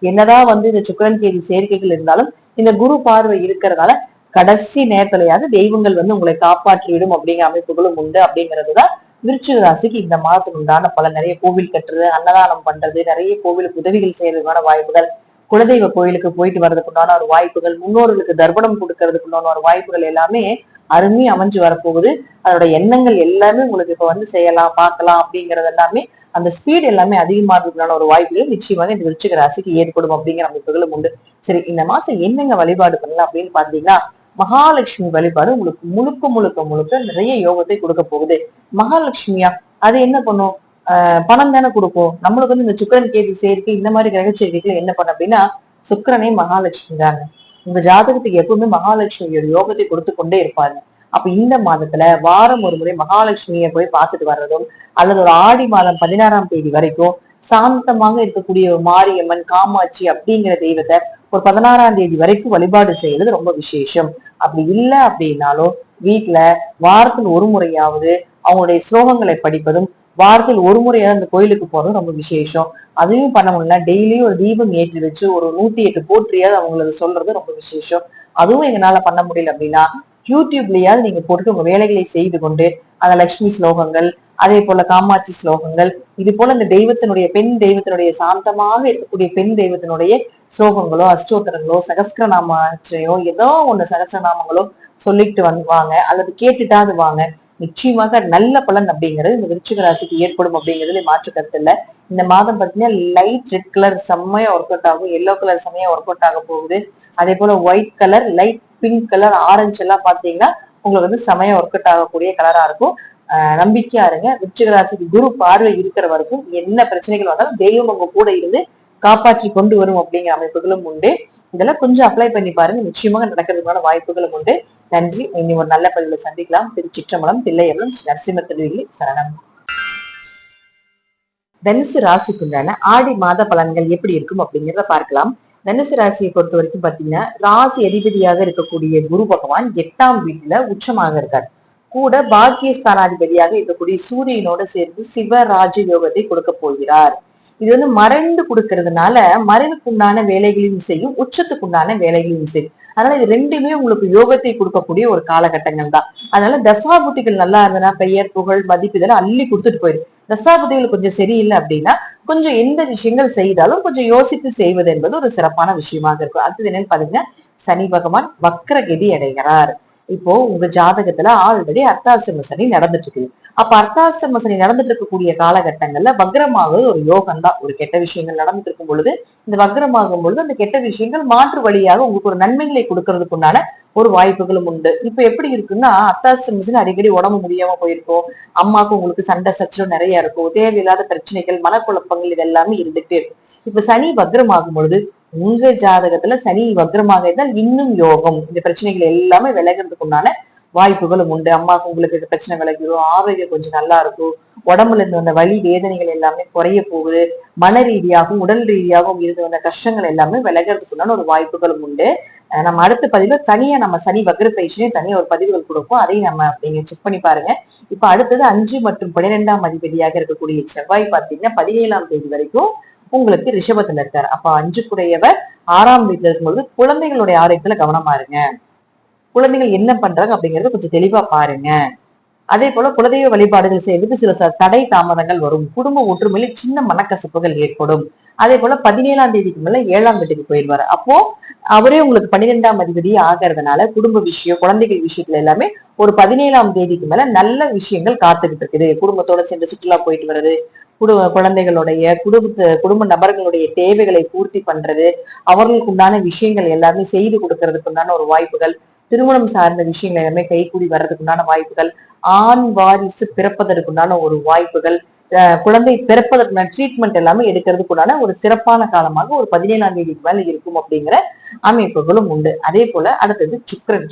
என்னதான் இந்த சுக்கிரன் கேது சேர்க்கைகள் இருந்தாலும் இந்த குரு பார்வை இருக்கிறதுனால கடைசி நேரத்திலேயாவது தெய்வங்கள் உங்களை காப்பாற்றிவிடும் அப்படிங்கிற அமைப்புகளும் உண்டு. அப்படிங்கிறதுதான் விருச்சிக ராசிக்கு இந்த மாதத்துக்கு உண்டான பல. நிறைய கோவில் கட்டுறது, அன்னதானம் பண்றது, நிறைய கோவிலுக்கு உதவிகள் செய்யறதுக்கான வாய்ப்புகள், குலதெய்வ கோயிலுக்கு போயிட்டு வர்றதுக்கு உண்டான ஒரு வாய்ப்புகள், முன்னோர்களுக்கு தர்ப்பணம் கொடுக்கறதுக்கு உண்டான ஒரு வாய்ப்புகள் எல்லாமே அருமையா அமைஞ்சு வரப்போகுது. அதோட எண்ணங்கள் எல்லாமே உங்களுக்கு இப்ப செய்யலாம் பார்க்கலாம் அப்படிங்கறது எல்லாமே அந்த ஸ்பீட் எல்லாமே அதிகமாகிறதுக்கான ஒரு வாய்ப்புகள் நிச்சயமாக இந்த விருச்சிக ராசிக்கு ஏற்படும் அப்படிங்கிற அமைப்புகளும் உண்டு. சரி, இந்த மாசம் என்னங்க வழிபாடு பண்ணலாம் அப்படின்னு பாத்தீங்கன்னா மகாலட்சுமி வழிபாடு உங்களுக்கு முழுக்க முழுக்க முழுக்க நிறைய யோகத்தை கொடுக்க போகுது. மகாலட்சுமியா அது என்ன பண்ணும்? பணம் தானே கொடுக்கும். நம்மளுக்கு இந்த சுக்கிரன் கேது சேர்க்கை இந்த மாதிரி கிரக சேர்க்கைகள் என்ன பண்ணும் அப்படின்னா சுக்கிரனே மகாலட்சுமி தாங்க. உங்க ஜாதகத்துக்கு எப்பவுமே மகாலட்சுமியோட யோகத்தை கொடுத்து கொண்டே இருப்பாங்க. அப்ப இந்த மாதத்துல வாரம் ஒரு முறை மகாலட்சுமியை போய் பார்த்துட்டு வர்றதும் அல்லது ஒரு ஆடி மாதம் 16ஆம் தேதி வரைக்கும் சாந்தமாக இருக்கக்கூடிய மாரியம்மன், காமாட்சி அப்படிங்கிற தெய்வத்தை ஒரு 16ஆம் தேதி வரைக்கும் வழிபாடு செய்யறது ரொம்ப விசேஷம். அப்படி இல்லை அப்படின்னாலும் வீட்டுல வாரத்தில் ஒரு முறையாவது அவங்களுடைய ஸ்லோகங்களை படிப்பதும் வாரத்தில் ஒரு முறையாவது அந்த கோயிலுக்கு போறதும் ரொம்ப விசேஷம். அதையும் பண்ண முடியல டெய்லியும் ஒரு தீபம் ஏற்றி வச்சு ஒரு 108 போற்றியாவது அவங்களுக்கு சொல்றது ரொம்ப விசேஷம். அதுவும் எங்களால பண்ண முடியல அப்படின்னா யூடியூப்லயாவது நீங்க போட்டு உங்க வேலைகளை செய்து கொண்டு அந்த லட்சுமி ஸ்லோகங்கள், அதே போல காமாட்சி ஸ்லோகங்கள், இது போல இந்த தெய்வத்தினுடைய பெண் தெய்வத்தினுடைய சாந்தமாக இருக்கக்கூடிய பெண் தெய்வத்தினுடைய ஸ்லோகங்களோ அஷ்டோத்திரங்களோ சகஸ்திரநாமத்தையோ ஏதோ ஒண்ணு சகஸ்திரநாமங்களோ சொல்லிட்டு வாங்க அல்லது கேட்டுட்டாது வாங்க. நிச்சயமாக நல்ல பலன் அப்படிங்கிறது இந்த விருச்சிக ராசிக்கு ஏற்படும் அப்படிங்கிறதுல மாற்று கருத்து இல்ல. இந்த மாதம் பாத்தீங்கன்னா லைட் ரெட் கலர் செம்மையா ஒர்க் அவுட் ஆகும், எல்லோ கலர் செம்மையா ஒர்க் அவுட் ஆக போகுது. அதே போல white colour, light pink colour, orange எல்லாம் பாத்தீங்கன்னா உங்களுக்கு செம்மையா ஒர்க் அவுட் ஆகக்கூடிய கலரா இருக்கும். நம்பிக்கையா இருங்க. விருச்சிக ராசிக்கு குரு பார்வை இருக்கிற வரைக்கும் என்ன பிரச்சனைகள் வந்தாலும் தெய்வம் உங்க கூட இருந்து காப்பாற்றி கொண்டு வரும் அப்படிங்கிற அமைப்புகளும் உண்டு. இதெல்லாம் கொஞ்சம் அப்ளை பண்ணி பாருங்க, நிச்சயமாக நடக்கிறதுக்கான வாய்ப்புகளும் உண்டு. நன்றி. இனி ஒரு நல்ல பதிவில் சந்திக்கலாம். திருச்சிற்றம்பலம், தில்லையம்பலம், நரசிம்ம திருவிழி சரணம். தனுசு ராசிக்குண்டான ஆடி மாத பலன்கள் எப்படி இருக்கும் அப்படிங்கிறத பார்க்கலாம். தனுசு ராசியை பொறுத்த வரைக்கும் பாத்தீங்கன்னா ராசி அதிபதியாக இருக்கக்கூடிய குரு பகவான் 8ஆம் வீட்டுல உச்சமாக இருக்கார். கூட பாக்கியஸ்தானாதிபதியாக இருக்கக்கூடிய சூரியனோட சேர்ந்து சிவராஜ யோகத்தை கொடுக்க போகிறார். இது மறைந்து கொடுக்கறதுனால மறைவுக்குண்டான வேலைகளையும் செய்யும், உச்சத்துக்குண்டான வேலைகளையும் செய்யும். அதனால இது ரெண்டுமே உங்களுக்கு யோகத்தை கொடுக்கக்கூடிய ஒரு காலகட்டங்கள் தான். அதனால தசாபுத்திகள் நல்லா இருந்ததுன்னா பெயர், புகழ், மதிப்பு இதெல்லாம் அள்ளி கொடுத்துட்டு போயிடும். தசாபுத்திகள் கொஞ்சம் சரியில்லை அப்படின்னா கொஞ்சம் எந்த விஷயங்கள் செய்தாலும் கொஞ்சம் யோசித்து செய்வது என்பது ஒரு சிறப்பான விஷயமாக இருக்கும். அடுத்தது என்னன்னு பாத்தீங்கன்னா சனி பகவான் வக்ரகதி அடைகிறார். இப்போ உங்க ஜாதகத்துல ஆல்ரெடி அர்த்தாசிரம சனி நடந்துட்டு இருக்குது. அப்ப அர்த்தாசிரம சனி நடந்துட்டு இருக்கக்கூடிய காலகட்டங்கள்ல வக்ரமாவது ஒரு யோகம் தான். ஒரு கெட்ட விஷயங்கள் நடந்துட்டு இருக்கும் பொழுது இந்த வக்ரமாகும் பொழுது அந்த கெட்ட விஷயங்கள் மாற்று வழியாக உங்களுக்கு ஒரு நன்மைகளை கொடுக்கறதுக்கு உண்டான ஒரு வாய்ப்புகளும் உண்டு. இப்ப எப்படி இருக்குன்னா அர்த்தாசிரம சனி அடிக்கடி உடம்பு முடியாம போயிருக்கும், அம்மாவுக்கு உங்களுக்கு சண்டை சச்சரவு நிறைய இருக்கும், தேவையில்லாத பிரச்சனைகள், மனக்குழப்பங்கள் இது எல்லாமே இருந்துட்டே இருக்கும். இப்ப சனி வக்ரமாகும் பொழுது உங்க ஜாதகத்துல சனி வக்ரமாக இருந்தால் இன்னும் யோகம். இந்த பிரச்சனைகள் எல்லாமே விலகிறதுக்கு உண்டான வாய்ப்புகளும் உண்டு. அம்மாவுக்கு உங்களுக்கு பிரச்சனை விலகிடும், ஆரோக்கியம் கொஞ்சம் நல்லா இருக்கும், உடம்புல இருந்து வந்த வலி வேதனைகள் எல்லாமே குறைய போகுது, மன ரீதியாகவும் உடல் ரீதியாகவும் இருந்து வந்த கஷ்டங்கள் எல்லாமே விலகிறதுக்கு உண்டான ஒரு வாய்ப்புகளும் உண்டு. நம்ம அடுத்த பதிவுல தனியா நம்ம சனி வக்ர பயிற்சியும் தனியா ஒரு பதிவுகள் கொடுப்போம், அதையும் நம்ம நீங்க செக் பண்ணி பாருங்க. இப்ப அடுத்தது 5 மற்றும் 12ஆம் அதிபதியாக இருக்கக்கூடிய செவ்வாய் பாத்தீங்கன்னா 17ஆம் தேதி வரைக்கும் உங்களுக்கு ரிஷபத்துல இருக்காரு. அப்ப 5 6ஆம் வீட்டுல இருக்கும்போது குழந்தைகளுடைய ஆரோக்கியத்துல கவனமா இருங்க. குழந்தைகள் என்ன பண்றாங்க அப்படிங்கறத கொஞ்சம் தெளிவா பாருங்க. அதே போல குலதெய்வ வழிபாடுகள் செய்வதற்கு சில தடை தாமதங்கள் வரும். குடும்ப ஒற்றுமையில சின்ன மனக்கசப்புகள் ஏற்படும். அதே போல 17ஆம் தேதிக்கு மேல 7ஆம் வீட்டுக்கு போயிடுவாரு. அப்போ அவரே உங்களுக்கு 12ஆம் அதிபதி ஆகிறதுனால குடும்ப விஷயம், குழந்தைகள் விஷயத்துல எல்லாமே ஒரு 17ஆம் தேதிக்கு மேல நல்ல விஷயங்கள் காத்துக்கிட்டு இருக்குது. குடும்பத்தோட சேர்ந்து சுற்றுலா போயிட்டு வர்றது, குழந்தைகளுடைய குடும்ப நபர்களுடைய தேவைகளை பூர்த்தி பண்றது, அவர்களுக்கு உண்டான விஷயங்கள் எல்லாமே செய்து கொடுக்கறதுக்கு உண்டான ஒரு வாய்ப்புகள், திருமணம் சார்ந்த விஷயங்கள் எல்லாமே கைகூடி வர்றதுக்கு உண்டான வாய்ப்புகள், ஆண் வாரிசு பிறப்பதற்குண்டான ஒரு வாய்ப்புகள், குழந்தை பிறப்பதற்கான ட்ரீட்மெண்ட் எல்லாமே எடுக்கிறதுக்குண்டான ஒரு சிறப்பான காலமாக ஒரு 17ஆம் தேதிக்கு மேல இருக்கும் அப்படிங்கிற அமைப்புகளும் உண்டு. அதே போல அடுத்தது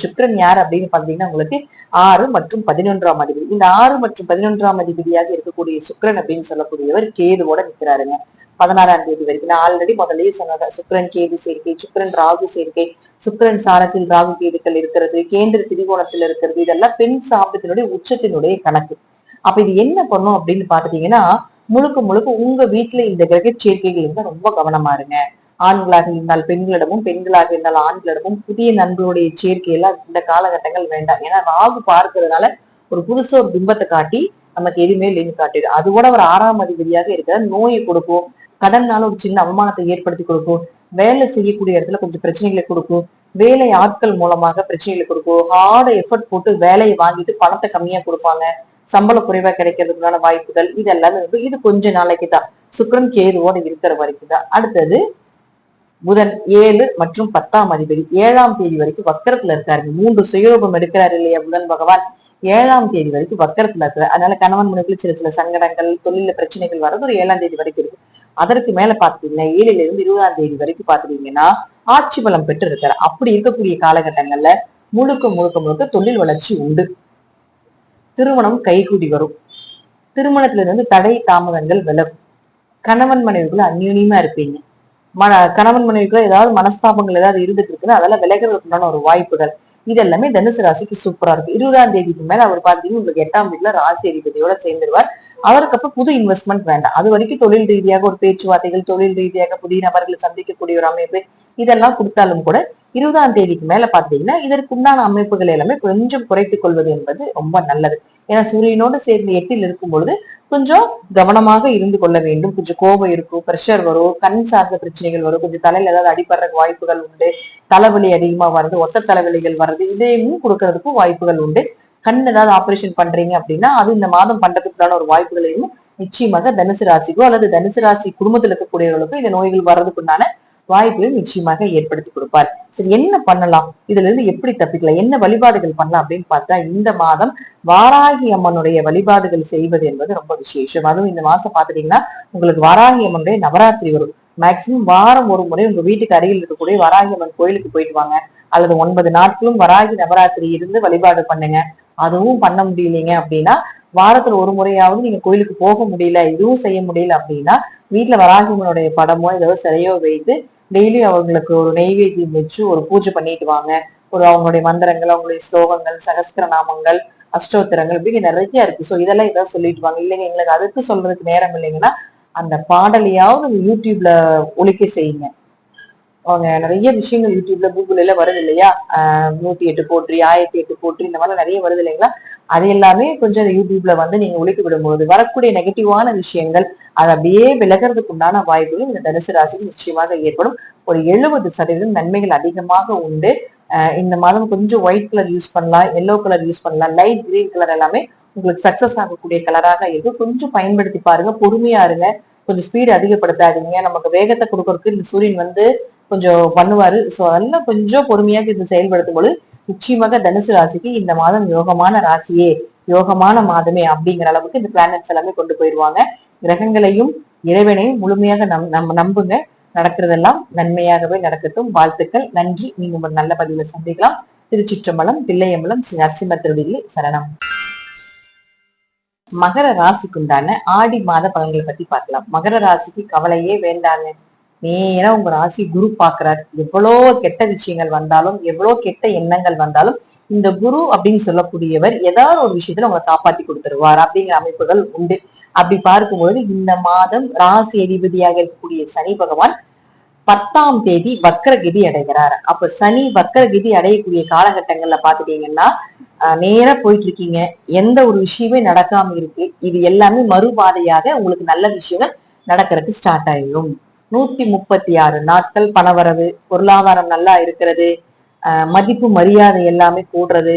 சுக்கிரன் யார் அப்படின்னு பாத்தீங்கன்னா உங்களுக்கு 6 மற்றும் 11ஆம் அதிபதி. இந்த 6 மற்றும் 11ஆம் அதிபதியாக இருக்கக்கூடிய சுக்கிரன் அப்படின்னு சொல்லக்கூடியவர் கேதுவோட நிற்கிறாருங்க 16ஆம் தேதி வரைக்கும். நான் ஆல்ரெடி முதல்லயே சொன்னதான், சுக்கிரன் கேது சேர்க்கை, சுக்கிரன் ராகு சேர்க்கை, சுக்கிரன் சாரத்தில் ராகு கேதுக்கள் இருக்கிறது, கேந்திர திரிகோணத்தில் இருக்கிறது, இதெல்லாம் பெண் சாபத்தினுடைய உச்சத்தினுடைய கணக்கு. அப்ப இது என்ன பண்ணும் அப்படின்னு பாத்துட்டீங்கன்னா, முழுக்க முழுக்க உங்க வீட்டுல இந்த கிரக சேர்க்கைகள் இருந்தா ரொம்ப கவனமா இருங்க. ஆண்களாக இருந்தால் பெண்களிடமும், பெண்களாக இருந்தால் ஆண்களிடமும் புதிய நண்பர்களுடைய சேர்க்கையெல்லாம் இந்த காலகட்டங்கள் வேண்டாம். ஏன்னா ராகு பார்க்கறதுனால ஒரு புதுசா ஒரு பிம்பத்தை காட்டி நமக்கு எதுவுமே இல்லைன்னு காட்டிடும். அது கூட ஒரு 6ஆம் அதிபதியாக இருக்கிற நோயை கொடுக்கும், கடன்னால ஒரு சின்ன அவமானத்தை ஏற்படுத்தி கொடுக்கும், வேலை செய்யக்கூடிய இடத்துல கொஞ்சம் பிரச்சனைகளை கொடுக்கும், வேலை ஆட்கள் மூலமாக பிரச்சனைகளை கொடுக்கும், ஹார்ட் எஃபர்ட் போட்டு வேலையை வாங்கிட்டு பணத்தை கம்மியா கொடுப்பாங்க, சம்பளம் குறைவா கிடைக்கிறதுக்கான வாய்ப்புகள் இதெல்லாமே இருக்கு. இது கொஞ்ச நாளைக்கு தான், சுக்கிரன் கேதுவோட இருக்கிற வரைக்கும் தான். அடுத்தது புதன் 7 மற்றும் 10ஆம் அதிபதி 7ஆம் தேதி வரைக்கும் வக்கரத்துல இருக்காரு. 3 சுயரூபம் எடுக்கிறாரு இல்லையா புதன் பகவான், 7ஆம் தேதி வரைக்கும் வக்கரத்துல இருக்கிறார். அதனால கணவன் மனைவிக்குள்ள சில சில சங்கடங்கள், தொழில பிரச்சனைகள் வர்றது ஒரு 7ஆம் தேதி வரைக்கும் இருக்கு. அதற்கு மேல பாத்துட்டீங்கன்னா 7ல இருந்து 20ஆம் தேதி வரைக்கும் பாத்துட்டீங்கன்னா ஆட்சி பலம் பெற்று இருக்காரு. அப்படி இருக்கக்கூடிய காலகட்டங்கள்ல முழுக்க முழுக்க முழுக்க தொழில் வளர்ச்சி உண்டு, திருமணம் கைகூடி வரும், திருமணத்துல இருந்து தடை தாமதங்கள் விலகும், கணவன் மனைவிக்குள்ள அந்யூன்யமா இருப்பீங்க, கணவன் மனைவிக்குள்ள ஏதாவது மனஸ்தாபங்கள் ஏதாவது இருந்துட்டு இருக்குன்னா அதெல்லாம் விலகிறதுக்கு உண்டான ஒரு வாய்ப்புகள், இதெல்லாமே தனுசு ராசிக்கு சூப்பரா இருக்கு. 20ஆம் தேதிக்கு மேல அவர் பாத்தீங்கன்னா உங்களுக்கு 8ஆம் வீட்டுல ராசி அதிபதியோட சேர்ந்துருவார். அதற்கப்புறம் புது இன்வெஸ்ட்மெண்ட் வேண்டாம். அது வரைக்கும் தொழில் ரீதியாக ஒரு பேச்சுவார்த்தைகள், தொழில் ரீதியாக புதிய நபர்களை சந்திக்கக்கூடிய ஒரு அமைப்பு இதெல்லாம் கொடுத்தாலும் கூட 20ஆம் தேதிக்கு மேல பாத்தீங்கன்னா இதற்கு உண்டான அமைப்புகள் எல்லாமே கொஞ்சம் குறைத்துக் கொள்வது என்பது ரொம்ப நல்லது. ஏன்னா சூரியனோடு சேர்ந்து 8ல் இருக்கும் பொழுது கொஞ்சம் கவனமாக இருந்து கொள்ள வேண்டும். கொஞ்சம் கோபம் இருக்கும், பிரஷர் வரும், கண் சார்ந்த பிரச்சனைகள் வரும், கொஞ்சம் தலையில ஏதாவது அடிபடுற வாய்ப்புகள் உண்டு, தலைவலி அதிகமா வருது, ஒத்த தலைவலிகள் வருது, இதையும் கொடுக்கறதுக்கும் வாய்ப்புகள் உண்டு. கண் ஏதாவது ஆபரேஷன் பண்றீங்க அப்படின்னா அது இந்த மாதம் பண்றதுக்குள்ளான ஒரு வாய்ப்புகளையும் நிச்சயமாக தனுசு ராசிக்கோ அல்லது தனுசு ராசி குடும்பத்தில் இருக்கக்கூடியவர்களுக்கும் இந்த நோய்கள் வர்றதுக்குண்டான வாய்ப்புகள் நிச்சயமாக ஏற்படுத்தி கொடுப்பார். சரி, என்ன பண்ணலாம், இதுல இருந்து எப்படி தப்பிக்கலாம், என்ன வழிபாடுகள் பண்ணலாம் அப்படின்னு பார்த்தா இந்த மாதம் வாராகி அம்மனுடைய வழிபாடுகள் செய்வது என்பது ரொம்ப விசேஷம். அதுவும் இந்த மாசம் பாத்துட்டீங்கன்னா உங்களுக்கு வாராகி அம்மனுடைய நவராத்திரி வரும். மேக்சிமம் வாரம் ஒரு முறை உங்க வீட்டுக்கு அருகில் இருக்கக்கூடிய வராகி அம்மன் கோயிலுக்கு போயிட்டு வாங்க, அல்லது 9 நாட்களும் வராகி நவராத்திரி இருந்து வழிபாடு பண்ணுங்க. அதுவும் பண்ண முடியலைங்க அப்படின்னா வாரத்துல ஒரு முறையாவது நீங்க கோயிலுக்கு போக முடியல, இதுவும் செய்ய முடியல அப்படின்னா வீட்டுல வராகியம்மனுடைய படமோ ஏதோ சிலையோ வைத்து டெய்லி அவங்களுக்கு ஒரு நெய்வேத்தியம் வச்சு ஒரு பூஜை பண்ணிட்டு வாங்க. ஒரு அவங்களுடைய மந்திரங்கள், அவங்களுடைய ஸ்லோகங்கள், சகஸ்கர நாமங்கள், அஷ்டோத்திரங்கள் இப்படி நிறைய இருக்கு. ஸோ இதெல்லாம் ஏதாவது சொல்லிட்டு வாங்க. இல்லைங்க எங்களுக்கு அதுக்கு சொல்றதுக்கு நேரம் இல்லைங்கன்னா அந்த பாடலையாவது யூடியூப்ல ஒலிக்க செய்யுங்க. அவங்க நிறைய விஷயங்கள் யூடியூப்ல கூகுள் எல்லாம் வருது இல்லையா, 108 போற்றி, 1008 போற்றி, இந்த மாதிரி நிறைய வருது இல்லைங்களா, அது எல்லாமே கொஞ்சம் யூடியூப்ல வந்து நீங்க ஒழிக்க விடும்போது வரக்கூடிய நெகட்டிவான விஷயங்கள் அது அப்படியே விலகிறதுக்கு உண்டான வாய்ப்புகள் இந்த தனுசு ராசிக்கு நிச்சயமாக ஏற்படும். ஒரு 70% நன்மைகள் அதிகமாக உண்டு. இந்த மாதம் கொஞ்சம் ஒயிட் கலர் யூஸ் பண்ணலாம், எல்லோ கலர் யூஸ் பண்ணலாம், லைட் கிரீன் கலர் எல்லாமே உங்களுக்கு சக்சஸ் ஆகக்கூடிய கலராக இருக்கு. கொஞ்சம் பயன்படுத்தி பாருங்க, பொறுமையா இருங்க, கொஞ்சம் ஸ்பீடு அதிகப்படுத்தாதீங்க. நமக்கு வேகத்தை கொடுக்கறதுக்கு இந்த சூரியன் வந்து கொஞ்சம் பண்ணுவாரு. சோ அதெல்லாம் கொஞ்சம் பொறுமையாக இது செயல்படுத்தும் பொழுது நிச்சயமாக தனுசு ராசிக்கு இந்த மாதம் யோகமான ராசியே, யோகமான மாதமே அப்படிங்கிற அளவுக்கு இந்த பிளானட்ஸ் எல்லாமே கொண்டு போயிடுவாங்க. கிரகங்களையும் இறைவனையும் முழுமையாக நம்ம நம்புங்க, நடக்கிறதெல்லாம் நன்மையாகவே நடக்கட்டும். வாழ்த்துக்கள், நன்றி. நீங்க ஒரு நல்ல பதிவுல சந்திக்கலாம். திருச்சிற்றம்பலம், தில்லையம்பலம், ஸ்ரீ நரசிம்ம திருவடிகளே சரணம். மகர ராசிக்குண்டான ஆடி மாத பலன்களை பத்தி பார்க்கலாம். மகர ராசிக்கு கவலையே வேண்டாங்க, நேரா உங்க ராசி குரு பாக்குறாரு. எவ்வளவு கெட்ட விஷயங்கள் வந்தாலும், எவ்வளவு கெட்ட எண்ணங்கள் வந்தாலும் இந்த குரு அப்படின்னு சொல்லக்கூடியவர் ஏதாவது ஒரு விஷயத்துல உங்களை காப்பாத்தி கொடுத்துருவார் அப்படிங்கிற அமைப்புகள் உண்டு. அப்படி பார்க்கும்போது இந்த மாதம் ராசி அதிபதியாக இருக்கக்கூடிய சனி பகவான் 10ஆம் தேதி வக்ரகதி அடைகிறார். அப்ப சனி வக்ரகதி அடையக்கூடிய காலகட்டங்கள்ல பாத்துட்டீங்கன்னா நேரா போயிட்டு இருக்கீங்க, எந்த ஒரு விஷயமே நடக்காம இருக்கு, இது எல்லாமே மறுபாதையாக உங்களுக்கு நல்ல விஷயங்கள் நடக்கிறதுக்கு ஸ்டார்ட் ஆயிடும். 136 நாட்கள் பணவரவு, பொருளாதாரம் நல்லா இருக்கிறது, மதிப்பு மரியாதை எல்லாமே கூடுறது,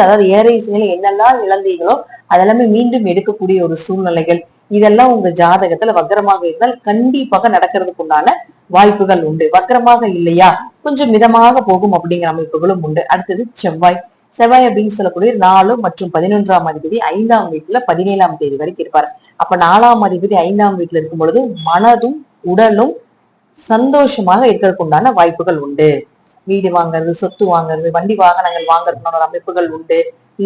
அதாவது ஏழை என்னெல்லாம் இழந்தீங்களோ அதெல்லாமே மீண்டும் எடுக்கக்கூடிய ஒரு சூழ்நிலைகள், இதெல்லாம் உங்க ஜாதகத்துல வக்ரமாக இருந்தால் கண்டிப்பாக நடக்கிறதுக்கு உண்டான வாய்ப்புகள் உண்டு. வக்ரமாக இல்லையா கொஞ்சம் மிதமாக போகும் அப்படிங்கிற அமைப்புகளும் உண்டு. அடுத்தது செவ்வாய். செவ்வாய் அப்படின்னு சொல்லக்கூடிய 4 மற்றும் 11ஆம் அதிபதி 5ஆம் வீட்டுல 17ஆம் தேதி வரைக்கும் இருப்பார். அப்ப 4ஆம் அதிபதி 5ஆம் வீட்டுல இருக்கும் பொழுது மனதும் உடலும் சந்தோஷமாக இருக்கிறதுக்கு உண்டான வாய்ப்புகள் உண்டு. வீடு வாங்குறது, சொத்து வாங்குறது, வண்டி வாகனங்கள் வாங்குறதுக்கான ஒரு அமைப்புகள் உண்டு.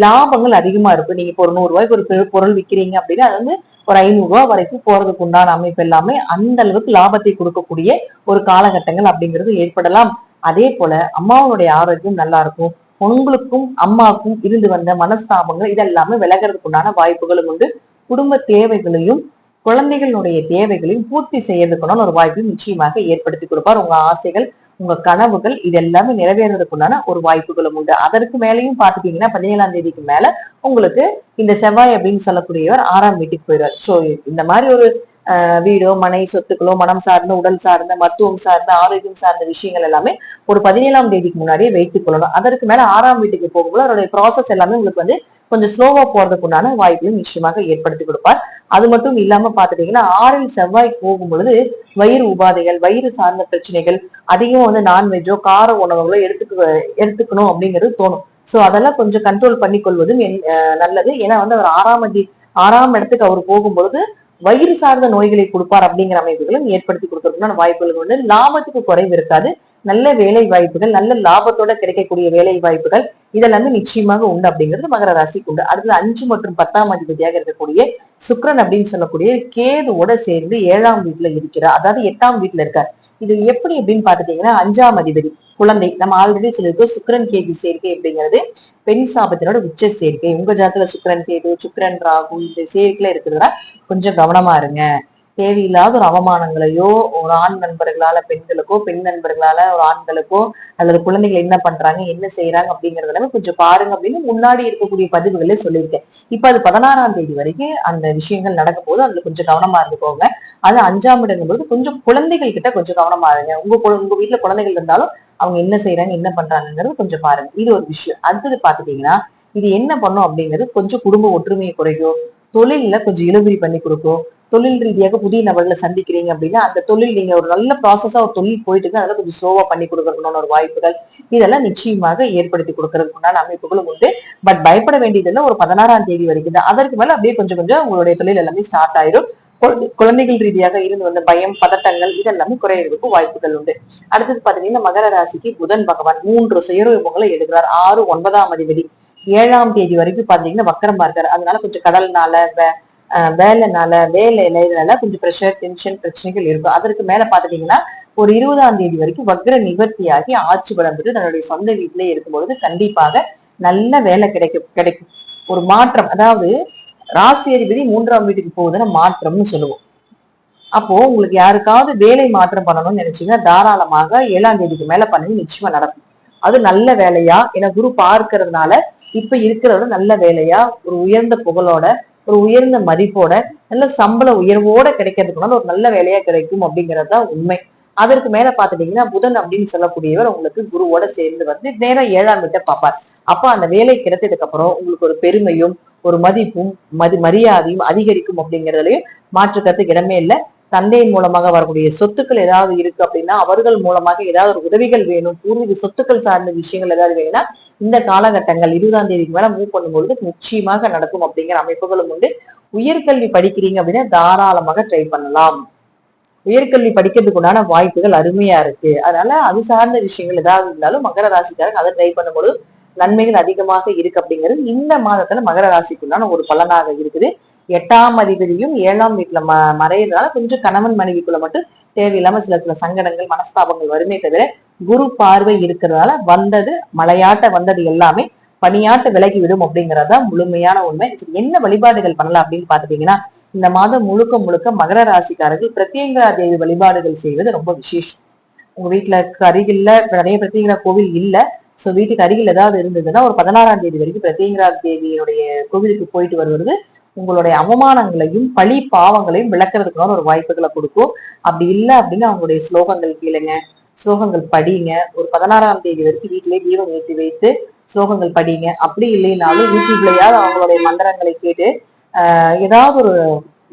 லாபங்கள் அதிகமா இருக்கும். நீங்க இப்போ ஒரு 100 ரூபாய்க்கு ஒரு பொருள் விற்கிறீங்க அப்படின்னா அது வந்து ஒரு 500 ரூபாய் வரைக்கும் போறதுக்கு உண்டான அமைப்பு எல்லாமே அந்த அளவுக்கு லாபத்தை கொடுக்கக்கூடிய ஒரு காலகட்டங்கள் அப்படிங்கிறது ஏற்படலாம். அதே போல அம்மாவுடைய ஆரோக்கியம் நல்லா இருக்கும். உங்களுக்கும் அம்மாவுக்கும் இருந்து வந்த மனஸ்தாபங்கள் இதெல்லாமே விலகிறதுக்கு உண்டான வாய்ப்புகளும் உண்டு. குடும்ப தேவைகளையும் குழந்தைகளுடைய தேவைகளையும் பூர்த்தி செய்யறதுக்குண்டான ஒரு வாய்ப்பையும் நிச்சயமாக ஏற்படுத்தி கொடுப்பார். உங்க ஆசைகள், உங்க கனவுகள் இது எல்லாமே நிறைவேறதுக்குண்டான ஒரு வாய்ப்புகளும் உண்டு. அதற்கு மேலையும் பாத்துட்டீங்கன்னா 17ஆம் தேதிக்கு மேல உங்களுக்கு இந்த செவ்வாய் அப்படின்னு சொல்லக்கூடியவர் 6ஆம் வீட்டுக்கு போயிடுவார். சோ இந்த மாதிரி ஒரு வீடோ, மனை, சொத்துக்களோ, மனம் சார்ந்த, உடல் சார்ந்த, மருத்துவம் சார்ந்த, ஆரோக்கியம் சார்ந்த விஷயங்கள் எல்லாமே ஒரு 17ஆம் தேதிக்கு முன்னாடியே வைத்துக் கொள்ளணும். அதற்கு மேல 6ஆம் வீட்டுக்கு போகும்போது அதனுடைய ப்ராசஸ் எல்லாமே உங்களுக்கு வந்து கொஞ்சம் ஸ்லோவா போறதுக்கு உண்டான வாய்ப்பையும் நிச்சயமாக ஏற்படுத்தி கொடுப்பார். அது மட்டும் இல்லாம பாத்துட்டீங்கன்னா 6இல் செவ்வாய் போகும் பொழுது வயிறு உபாதைகள், வயிறு சார்ந்த பிரச்சனைகள், அதிகம் வந்து நான்வெஜ்ஜோ கார உணவுகளோ எடுத்துக்கணும் அப்படிங்கிறது தோணும். சோ அதெல்லாம் கொஞ்சம் கண்ட்ரோல் பண்ணி கொள்வதும் நல்லது. ஏன்னா வந்து அவர் 6ஆம் இடத்துக்கு அவர் போகும்பொழுது வயிறு சார்ந்த நோய்களை கொடுப்பார் அப்படிங்கிற அமைப்புகளும் ஏற்படுத்தி கொடுக்கறதுக்கான வாய்ப்புகள் உண்டு. லாபத்துக்கு குறைவு இருக்காது. நல்ல வேலை வாய்ப்புகள், நல்ல லாபத்தோட கிடைக்கக்கூடிய வேலை வாய்ப்புகள் இதெல்லாமே நிச்சயமாக உண்டு அப்படிங்கிறது மகர ராசிக்கு உண்டு. அடுத்தது 5 மற்றும் 10ஆம் அதிபதியாக இருக்கக்கூடிய சுக்கிரன் அப்படின்னு சொல்லக்கூடிய கேதுவோட சேர்ந்து 7ஆம் வீட்டுல இருக்கிறார். அதாவது 8ஆம் வீட்டுல இருக்கார். இது எப்படி அப்படின்னு பாத்துட்டீங்கன்னா 5ஆம் அதிபதி குழந்தை, நம்ம ஆல்ரெடி சொல்லியிருக்கோம் சுக்கிரன் கேது சேர்க்கை அப்படிங்கிறது பெண் சாபத்தினோட உச்ச சேர்க்கை. உங்க ஜாதகத்துல சுக்கிரன் கேது, சுக்கிரன் ராகு இந்த சேர்க்கையில இருக்கிறதுனா கொஞ்சம் கவனமா இருங்க. தேவையில்லாத ஒரு அவமானங்களையோ ஒரு ஆண் நண்பர்களால பெண்களுக்கோ, பெண் நண்பர்களால ஒரு ஆண்களுக்கோ அல்லது குழந்தைகள் என்ன பண்றாங்க, என்ன செய்யறாங்க அப்படிங்கறது எல்லாமே கொஞ்சம் பாருங்க அப்படின்னு முன்னாடி இருக்கக்கூடிய பதிவுகளே சொல்லியிருக்கேன். இப்ப அது 16ஆம் தேதி வரைக்கும் அந்த விஷயங்கள் நடக்கும் போது அதுல கொஞ்சம் கவனமா இருந்துக்கோங்க. அது 5ஆம் இடங்கும்போது கொஞ்சம் குழந்தைகள் கிட்ட கொஞ்சம் கவனமா இருங்க. உங்க வீட்டுல குழந்தைகள் இருந்தாலும் அவங்க என்ன செய்யறாங்க, என்ன பண்றாங்கிறது கொஞ்சம் பாருங்க. இது ஒரு விஷயம். அடுத்தது பாத்துட்டீங்கன்னா இது என்ன பண்ணும் அப்படிங்கிறது கொஞ்சம் குடும்ப ஒற்றுமையை குறைக்கும். தொழில்ல கொஞ்சம் இழுபறி பண்ணி கொடுக்கும். தொழில் ரீதியாக புதிய நபர்களை சந்திக்கிறீங்க அப்படின்னா அந்த தொழில் நீங்க ஒரு நல்ல ப்ராசஸா ஒரு தொழில் போயிட்டு இருக்கு அதெல்லாம் கொஞ்சம் ஸ்லோவா பண்ணி கொடுக்கறதுக்குண்டான ஒரு வாய்ப்புகள் இதெல்லாம் நிச்சயமாக ஏற்படுத்தி கொடுக்கறதுக்கு உண்டான அமைப்புகளும் உண்டு. பட் பயப்பட வேண்டியதுல ஒரு 16ஆம் தேதி வரைக்கும் தான். அதற்கு மேல அப்படியே கொஞ்சம் கொஞ்சம் உங்களுடைய தொழில் எல்லாமே ஸ்டார்ட் ஆயிரும். குழந்தைகள் ரீதியாக இருந்து வந்த பயம், பதட்டங்கள் இதெல்லாமே குறையறதுக்கு வாய்ப்புகள் உண்டு. அடுத்தது பாத்தீங்கன்னா மகர ராசிக்கு புதன் பகவான் 3 சுயரூபங்களை எடுக்கிறார். 6, 9ஆம் அதிபதி 7ஆம் தேதி வரைக்கும் பாத்தீங்கன்னா வக்கரமா இருக்காரு. அதனால கொஞ்சம் கடல்னால வேலையில இதனால கொஞ்சம் ப்ரெஷர், டென்ஷன், பிரச்சனைகள் இருக்கும். அதற்கு மேல பாத்துட்டீங்கன்னா ஒரு 20ஆம் தேதி வரைக்கும் வக்ர நிவர்த்தியாகி ஆட்சி பலம் பெற்று தன்னுடைய சொந்த வீட்டிலேயே இருக்கும்பொழுது கண்டிப்பாக நல்ல வேலை கிடைக்கும். ஒரு மாற்றம், அதாவது ராசி அதிபதி 3ஆம் வீட்டுக்கு போகுதுன்னா மாற்றம்னு சொல்லுவோம். அப்போ உங்களுக்கு யாருக்காவது வேலை மாற்றம் பண்ணணும்னு நினைச்சீங்கன்னா தாராளமாக 7ஆம் தேதிக்கு மேல பண்ணி நிச்சயமா நடக்கும். அது நல்ல வேலையா, ஏன்னா குரு பார்க்கறதுனால இப்ப இருக்கிறத நல்ல வேலையா, ஒரு உயர்ந்த புகழோட, ஒரு உயர்ந்த மதிப்போட, நல்ல சம்பள உயர்வோட கிடைக்கிறதுக்குனால ஒரு நல்ல வேலையா கிடைக்கும் அப்படிங்கறதுதான் உண்மை. அதற்கு மேல பாத்துட்டீங்கன்னா புதன் அப்படின்னு சொல்லக்கூடியவர் உங்களுக்கு குருவோட சேர்ந்து வந்து நேரம் 7ஆம் வீட்டை பார்ப்பார். அப்ப அந்த வேலை கிடைத்ததுக்கு அப்புறம் உங்களுக்கு ஒரு பெருமையும் ஒரு மதிப்பும் மரியாதையும் அதிகரிக்கும் அப்படிங்கிறதுலயும் மாற்று கருத்துக்கு இடமே இல்லை. தந்தையின் மூலமாக வரக்கூடிய சொத்துக்கள் ஏதாவது இருக்கு அப்படின்னா அவர்கள் மூலமாக ஏதாவது ஒரு உதவிகள் வேணும், பூர்வீக சொத்துக்கள் சார்ந்த விஷயங்கள் ஏதாவது வேணும்னா இந்த காலகட்டங்கள் 20ஆம் தேதிக்கு மேல மூவ் பண்ணும்பொழுது நிச்சயமாக நடக்கும் அப்படிங்கிற அமைப்புகளும் உண்டு. உயர்கல்வி படிக்கிறீங்க அப்படின்னா தாராளமாக ட்ரை பண்ணலாம். உயர்கல்வி படிக்கிறதுக்கு உண்டான வாய்ப்புகள் அருமையா இருக்கு. அதனால அது சார்ந்த விஷயங்கள் ஏதாவது இருந்தாலும் மகர ராசிக்காரங்க அதை ட்ரை பண்ணும்போது நன்மைகள் அதிகமாக இருக்கு அப்படிங்கிறது இந்த மாதத்துல மகர ராசிக்குள்ளான ஒரு பலனாக இருக்குது. 8ஆம் அதிபதியும் 7ஆம் வீட்டுல மறையறதுனால கொஞ்சம் கணவன் மனைவிக்குள்ள மட்டும் தேவையில்லாம சில சங்கடங்கள், மனஸ்தாபங்கள் வருமே தவிர குரு பார்வை இருக்கிறதுனால வந்தது மலையாட்ட வந்தது எல்லாமே பணியாட்ட விலகி விடும் அப்படிங்கறதுதான் முழுமையான உண்மை. என்ன வழிபாடுகள் பண்ணலாம் அப்படின்னு பாத்துட்டீங்கன்னா இந்த மாதம் முழுக்க முழுக்க மகர ராசிக்காரர்கள் பிரத்யங்கரா தேவி வழிபாடுகள் செய்வது ரொம்ப விசேஷம். உங்க வீட்டுல அருகில்ல நிறைய பிரத்யங்கரா கோவில் இல்ல, சோ வீட்டுக்கு அருகில் ஏதாவது இருந்ததுன்னா ஒரு 16ஆம் தேதி வரைக்கும் பிரத்யங்கரா தேவியுடைய கோவிலுக்கு போயிட்டு வருவது உங்களுடைய அவமானங்களையும் பழி பாவங்களையும் விளக்குறதுக்கான ஒரு வாய்ப்புகளை கொடுக்கும். அப்படி இல்லை அப்படின்னா அவங்களுடைய ஸ்லோகங்கள் கேளுங்க, ஸ்லோகங்கள் படிங்க. ஒரு 16ஆம் தேதி வரைக்கும் வீட்டிலேயே தீபம் ஏற்றி வைத்து ஸ்லோகங்கள் படிங்க. அப்படி இல்லைனாலும் யூடியூப்லயாவது அவங்களுடைய மந்திரங்களை கேட்டு ஏதாவது ஒரு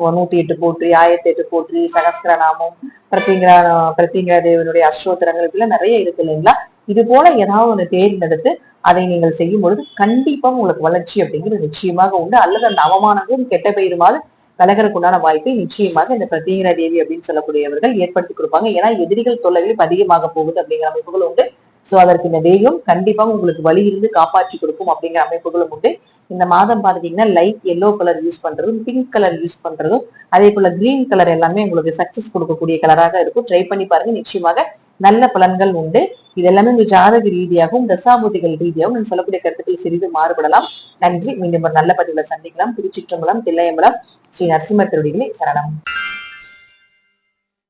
108 போற்றி, 1008 போற்றி, சகஸ்கரநாமம், பிரத்யங்கரா தேவனுடைய அஷ்டோத்திரங்கள் இப்படிலாம் நிறைய இருக்கு இல்லைங்களா. இது போல ஏதாவது ஒண்ணு தேர்ந்தெடுத்து அதை நீங்கள் செய்யும் பொழுது கண்டிப்பா உங்களுக்கு வளர்ச்சி அப்படிங்கிறது நிச்சயமாக உண்டு. அல்லது அந்த அவமானங்களும் கெட்ட பெயருமாவது விலகறதுக்குண்டான வாய்ப்பை நிச்சயமாக இந்த பிரத்யேகரா தேவி அப்படின்னு சொல்லக்கூடியவர்கள் ஏற்படுத்தி கொடுப்பாங்க. ஏன்னா எதிரிகள் தொல்லைகள் இப்ப அதிகமாக போகுது அப்படிங்கிற அமைப்புகள் உண்டு. சோ அதற்கு இந்த தெய்வம் கண்டிப்பாக உங்களுக்கு வழி இருந்து காப்பாற்றி கொடுக்கும் அப்படிங்கிற அமைப்புகளும் உண்டு. இந்த மாதம் பாத்தீங்கன்னா லைட் எல்லோ கலர் யூஸ் பண்றதும், பிங்க் கலர் யூஸ் பண்றதும், அதே போல கிரீன் கலர் எல்லாமே உங்களுக்கு சக்சஸ் கொடுக்கக்கூடிய கலராக இருக்கும். ட்ரை பண்ணி பாருங்க, நிச்சயமாக நல்ல பலன்கள் உண்டு. இது எல்லாமே உங்க ஜாதக ரீதியாகவும் தசாபூதிகள் ரீதியாகவும் நான் சொல்லக்கூடிய கருத்துக்கள் சிறிது மாறுபடலாம். நன்றி. மீண்டும் ஒரு நல்ல பதிவுல சந்திக்கலாம். திருச்சிற்றம்பலம், தில்லையம்பலம், ஸ்ரீ நரசிம்மர் திருவடிகளே சரணம்.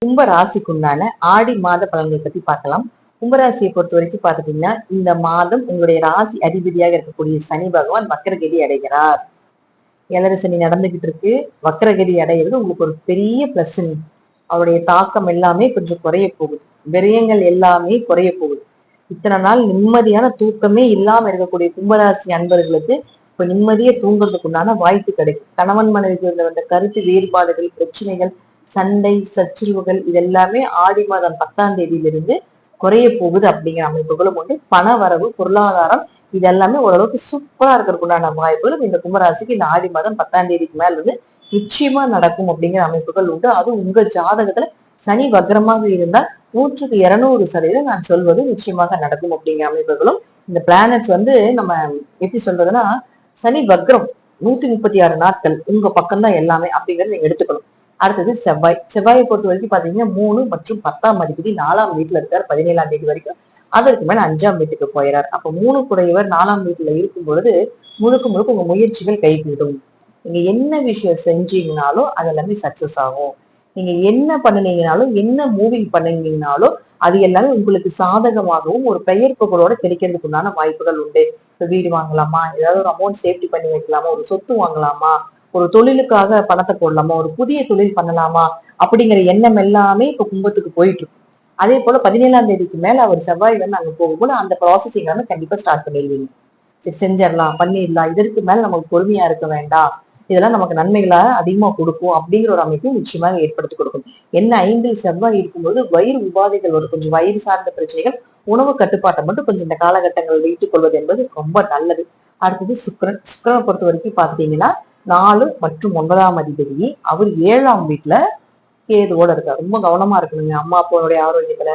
கும்ப ராசிக்குண்டான ஆடி மாத பலன்களை பத்தி பார்க்கலாம். கும்பராசியை பொறுத்த வரைக்கும் பாத்துட்டீங்கன்னா இந்த மாதம் உங்களுடைய ராசி அதிபதியாக இருக்கக்கூடிய சனி பகவான் வக்கரகதி அடைகிறார். ஏழரை சனி நடந்துகிட்டு இருக்கு. வக்கரகதி அடைகிறது உங்களுக்கு ஒரு பெரிய பிளஸ். அவருடைய தாக்கம் எல்லாமே கொஞ்சம் குறைய போகுது. விரயங்கள் எல்லாமே குறைய போகுது. இத்தனை நாள் நிம்மதியான தூக்கமே இல்லாம இருக்கக்கூடிய கும்பராசி அன்பர்களுக்கு இப்ப நிம்மதியை தூங்குறதுக்கு உண்டான வாய்ப்பு கிடைக்கும். கணவன் மனைவிக்கு வந்த கருத்து வேறுபாடுகள், பிரச்சனைகள், சண்டை, சச்சரவுகள் இதெல்லாமே ஆடி மாதம் 10ஆம் தேதியிலிருந்து குறைய போகுது அப்படிங்கிற அமைப்புகளும் உண்டு. பண வரவு, பொருளாதாரம் இதெல்லாமே ஓரளவுக்கு சூப்பரா இருக்கிறதுக்குண்டான வாய்ப்புகளும் இந்த கும்பராசிக்கு இந்த ஆடி மாதம் 10ஆம் தேதிக்கு மேல் நிச்சயமா நடக்கும் அப்படிங்கிற அமைப்புகள் உண்டு. அது உங்க ஜாதகத்துல சனி வக்ரமாக இருந்தால் 100க்கு 200% நான் சொல்வது நிச்சயமாக நடக்கும் அப்படிங்கிற அமைப்புகளும் இந்த பிளானட்ஸ் நம்ம எப்படி சொல்றதுன்னா, சனி வக்ரம் 136 நாட்கள் உங்க பக்கம்தான் எல்லாமே அப்படிங்கறத நீங்க எடுத்துக்கணும். அடுத்தது செவ்வாய். செவ்வாயை பொறுத்த வரைக்கும் பாத்தீங்கன்னா 3 மற்றும் 10ஆம் அதிபதி 4ஆம் வீட்டுல இருக்காரு 17ஆம் தேதி வரைக்கும். அதற்கு மேல 5ஆம் வீட்டுக்கு போயிறார். அப்ப 3 குடையவர் 4ஆம் வீட்டுல இருக்கும் பொழுது முழுக்க முழுக்க உங்க முயற்சிகள் கைகூடும். நீங்க என்ன விஷயம் செஞ்சீங்கனாலும் அது எல்லாமே சக்சஸ் ஆகும். நீங்க என்ன பண்ணினீங்கனாலும், என்ன மூவிங் பண்ணினீங்கனாலும் அது எல்லாமே உங்களுக்கு சாதகமாகவும் ஒரு பெயர் புகழோட கிடைக்கிறதுக்கு உண்டான வாய்ப்புகள் உண்டு. இப்ப வீடு வாங்கலாமா, ஏதாவது ஒரு அமௌண்ட் சேஃப்டி பண்ணி வைக்கலாமா, ஒரு சொத்து வாங்கலாமா, ஒரு தொழிலுக்காக பணத்தை போடலாமா, ஒரு புதிய தொழில் பண்ணலாமா அப்படிங்கிற எண்ணம் எல்லாமே இப்ப கும்பத்துக்கு போயிட்டு இருக்கும். அதே போல 17ஆம் தேதிக்கு மேல அவர் செவ்வாய் அங்க போகும்போது அந்த ப்ராசஸிங் எல்லாமே கண்டிப்பா ஸ்டார்ட் பண்ணிடுவீங்க. சரி செஞ்சிடலாம், பண்ணிடலாம், இதற்கு மேல நமக்கு பொறுமையா இருக்க வேண்டாம், இதெல்லாம் நமக்கு நன்மைகளா அதிகமா கொடுக்கும் அப்படிங்கிற ஒரு அமைப்பையும் நிச்சயமாக ஏற்படுத்தி கொடுக்கும். என்ன 5 செவ்வாய் இருக்கும்போது வயிறு உபாதைகள் வரும். கொஞ்சம் வயிறு சார்ந்த பிரச்சனைகள், உணவு கட்டுப்பாட்டை மட்டும் கொஞ்சம் இந்த காலகட்டங்கள் வைத்துக் கொள்வது என்பது ரொம்ப நல்லது. அடுத்தது சுக்கிரன். சுக்கிரனை பொறுத்த வரைக்கும் பாத்துட்டீங்கன்னா 4 மற்றும் 9ஆம் அதிபதி அவர் 7ஆம் வீட்டுல கேதுவோட இருக்காரு. ரொம்ப கவனமா இருக்கணுங்க. அம்மா அப்பாவுடைய ஆரோக்கியத்துல,